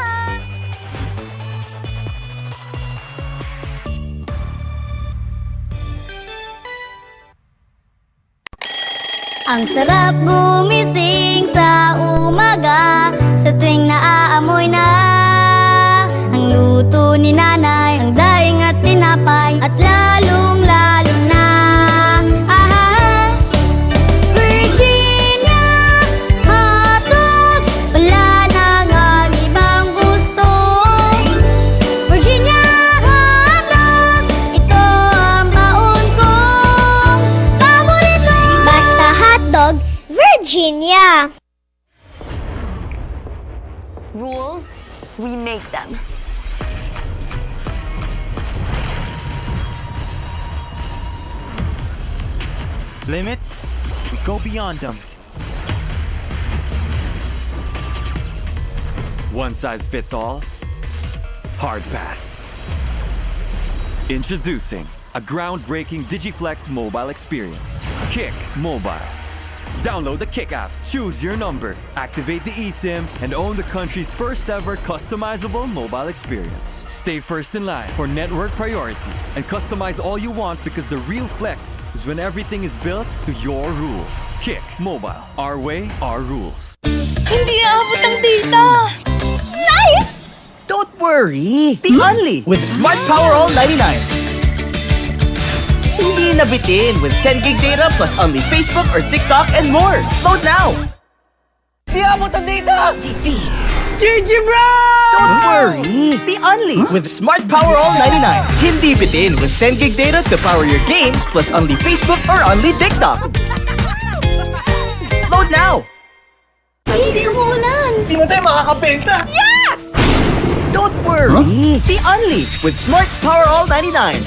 Ang sarap gumising sa umaga, sa tuwing naaamoy na ang luto ni nanay, ang daing at tinapay, at lalong-lalo na Virginia hotdogs, wala nang ang ibang gusto. Virginia hotdogs, ito ang baon kong paborito. Basta hotdog, Virginia. Rules, we make them. Limits, we go beyond them. One size fits all? Hard pass. Introducing a groundbreaking DigiFlex mobile experience. Kick Mobile. Download the Kick app, choose your number, activate the eSIM, and own the country's first ever customizable mobile experience. Stay first in line for network priority and customize all you want because the real flex is when everything is built to your rules. Kick Mobile. Our way, our rules. Hindi aabot ang data! Nice! Don't worry! The Only with Smart Power All 99. Hindi nabitin with 10 gig data plus only Facebook or TikTok and more. Load now! Di abot ang data! GG bro! Don't worry! The Only with Smart Power All 99. Hindi bitin with 10 gig data to power your games plus only Facebook or only TikTok. Load now! Hindi umuulan! Di mo tayo makakabenta! Yes! Don't worry! The Only with Smart's Power All 99.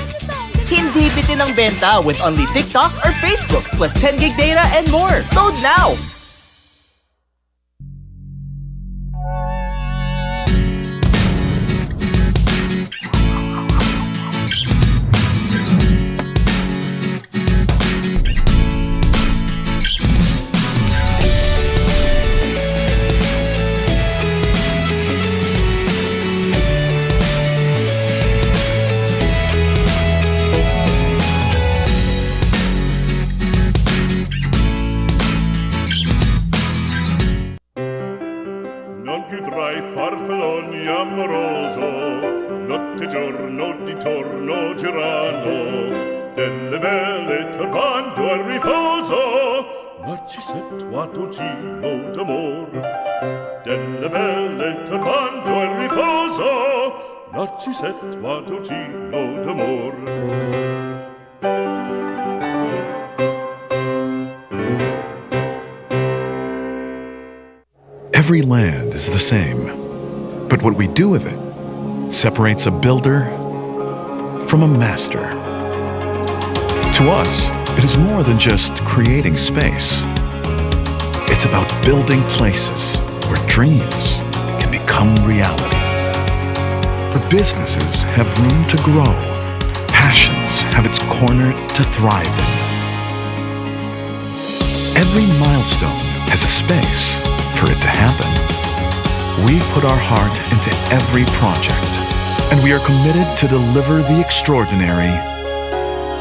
Hindi bitin ang benta with only TikTok or Facebook plus 10 gig data and more. Load now! Farfalloni amoroso, notte giorno di torno girano, delle belle turbando al riposo, Narcisetto d'amor. Delle belle turbando al riposo, Narcisetto d'amor. Every land is the same, but what we do with it separates a builder from a master. To us, it is more than just creating space. It's about building places where dreams can become reality. Where businesses have room to grow, passions have its corner to thrive in. Every milestone has a space for it to happen. We put our heart into every project, and we are committed to deliver the extraordinary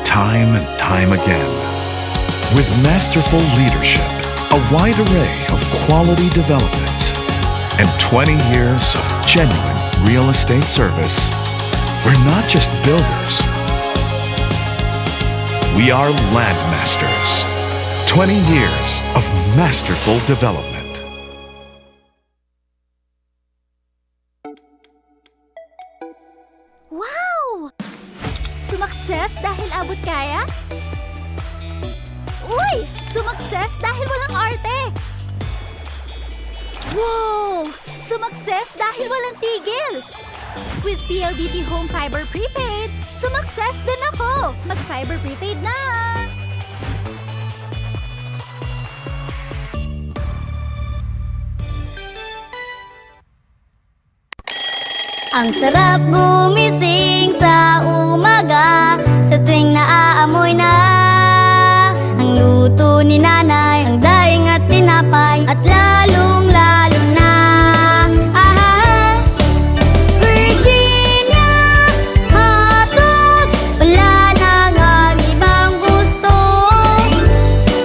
time and time again. With masterful leadership, a wide array of quality development, and 20 years of genuine real estate service, we're not just builders. We are landmasters. 20 years of masterful development. Wow! Sumakses dahil abot kaya? Uy! Sumakses dahil walang arte! Wow! Sumakses dahil walang tigil! With PLDT Home Fiber Prepaid, sumakses din ako! Mag-fiber prepaid na! Ang sarap gumising sa umaga, sa tuwing naaamoy na ang luto ni nanay, ang daing at tinapay, at lalong-lalo na Virginia hotdogs, wala nang ang ibang gusto.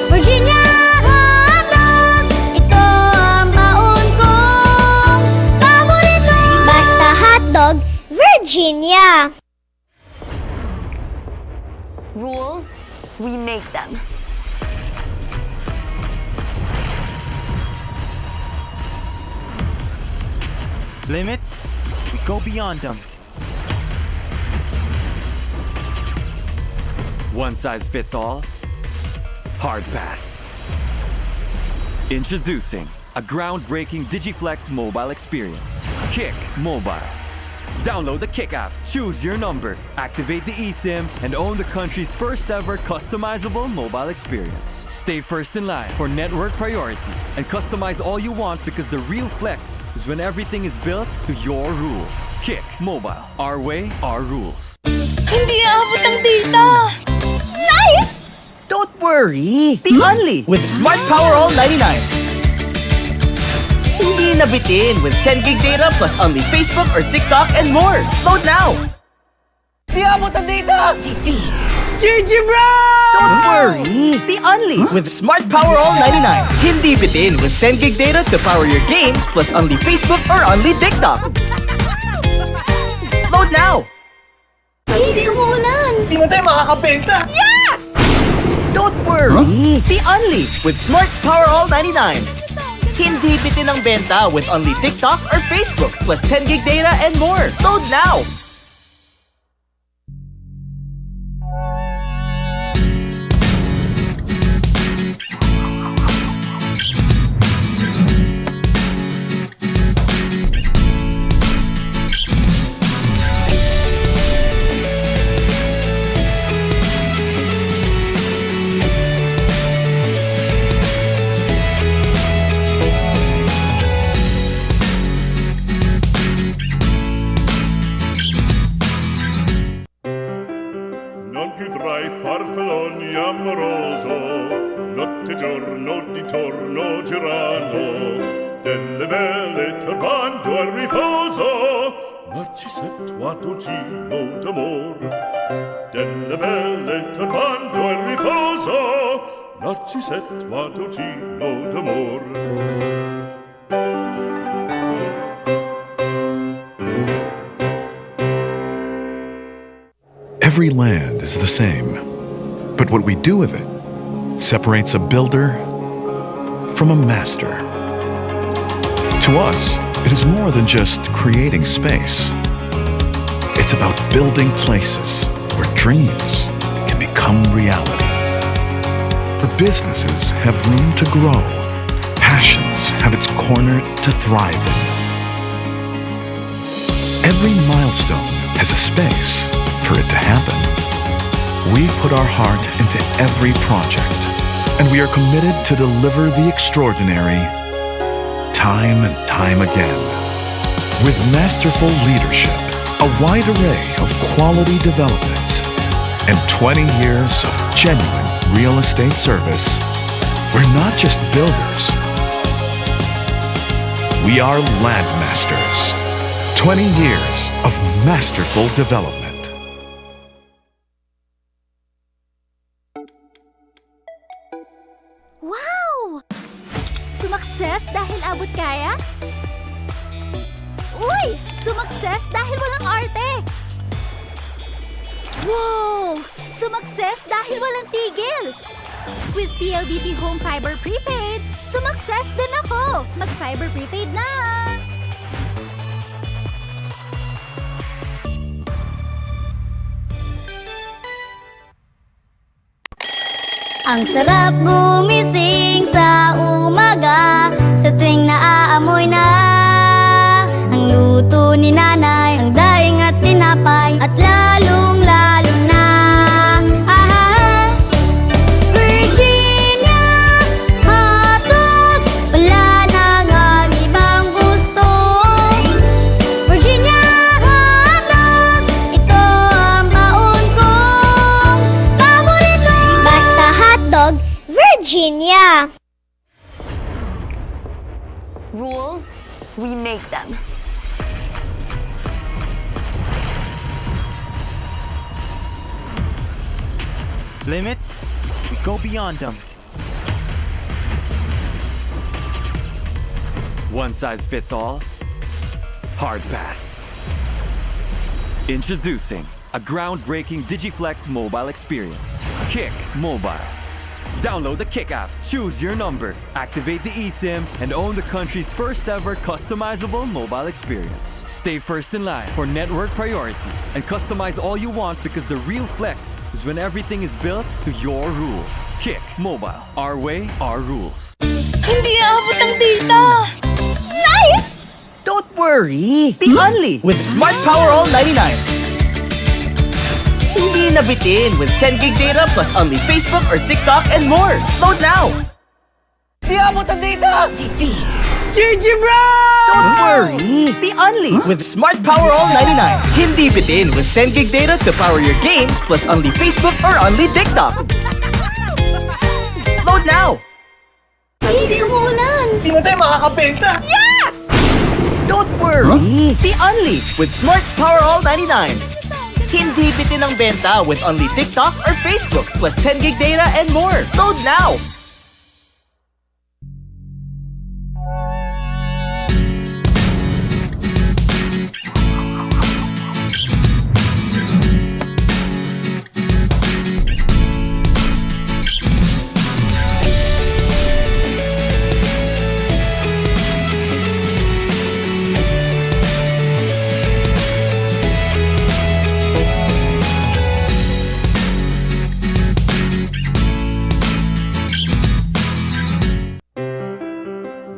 Virginia hotdogs, ito ang baon kong paborito. Basta hotdog, Virginia. Rules, we make them. Limits, we go beyond them. One size fits all? Hard pass. Introducing a groundbreaking DigiFlex mobile experience. Kick Mobile. Download the Kick app, choose your number, activate the eSIM, and own the country's first ever customizable mobile experience. Stay first in line for network priority and customize all you want because the real flex is when everything is built to your rules. Kick Mobile. Our way, our rules. Hindi aabot ang data! Nice! Don't worry! The only with Smart Power All 99. Hindi nabitin with 10 gig data plus only Facebook or TikTok and more. Load now! Di abot ang data! GG bro! Don't worry! The only with Smart Power All 99. Hindi bitin with 10 gig data to power your games plus only Facebook or only TikTok. Load now! Hindi umuulan! Di mo tayo makakabenta! Yes! Don't worry! The only with Smart's Power All 99. Hindi bitin ang benta with only TikTok or Facebook plus 10 gig data and more. Load now! Farfalloni amoroso, notte giorno di torno girano, delle belle turbando al riposo, Narcisetto ad uncino d'amor. Delle belle turbando al riposo, Narcisetto ad uncino d'amor. Every land is the same, but what we do with it separates a builder from a master. To us, it is more than just creating space. It's about building places where dreams can become reality. Where businesses have room to grow, passions have its corner to thrive in. Every milestone has a space for it to happen. We put our heart into every project, and we are committed to deliver the extraordinary time and time again. With masterful leadership, a wide array of quality development, and 20 years of genuine real estate service, we're not just builders. We are landmasters. 20 years of masterful development. Wow! Sumakses dahil abot kaya? Uy! Sumakses dahil walang arte! Wow! Sumakses dahil walang tigil! With PLDT Home Fiber Prepaid, sumakses din ako! Mag-Fiber Prepaid na! Ang sarap gumising sa umaga, sa tuwing naaamoy na ang luto ni nanay, ang daing at tinapay, at lalong-lalo na Virginia hotdogs, wala nang ang ibang gusto. Virginia hotdogs, ito ang baon kong paborito. Basta hotdog, Virginia. Rules, we make them. Limits, we go beyond them. One size fits all? Hard pass. Introducing a groundbreaking Digiflex mobile experience. Kick Mobile. Download the Kick app, choose your number, activate the eSIM, and own the country's first ever customizable mobile experience. Stay first in line for network priority and customize all you want, because the real flex is when everything is built to your rules. Kick Mobile. Our way, our rules. Hindi aabot ang data! Nice! Don't worry! The only with Smart Power All 99. Hindi nabitin with 10 gig data plus only Facebook or TikTok and more. Load now! Di abot ang data! GG bro! Don't worry! The Only with Smart Power All 99. Hindi bitin with 10 gig data to power your games plus only Facebook or only TikTok. Load now! Easy umuulan! Di mo tayo makakabenta! Yes! Don't worry! The Only with Smart's Power All 99. Hindi bitin ang benta with only TikTok or Facebook plus 10 gig data and more. Load now!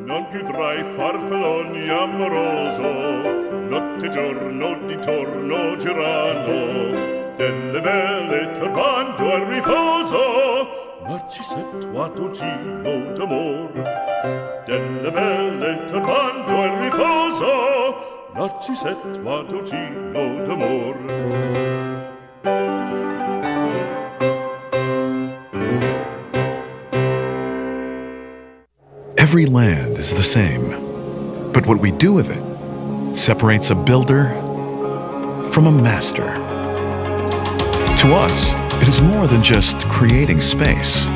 Non più tra i farfalloni amoroso, notte e giorno di torno girano, delle belle turbando al riposo, Narcisetto a dolcino d'amor. Delle belle turbando al riposo, Narcisetto a dolcino d'amor. Every land is the same, but what we do with it separates a builder from a master. To us, it is more than just creating space.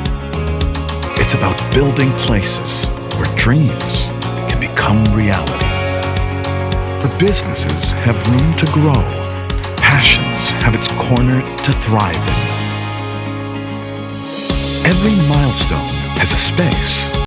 It's about building places where dreams can become reality, where businesses have room to grow, passions have its corner to thrive in. Every milestone has a space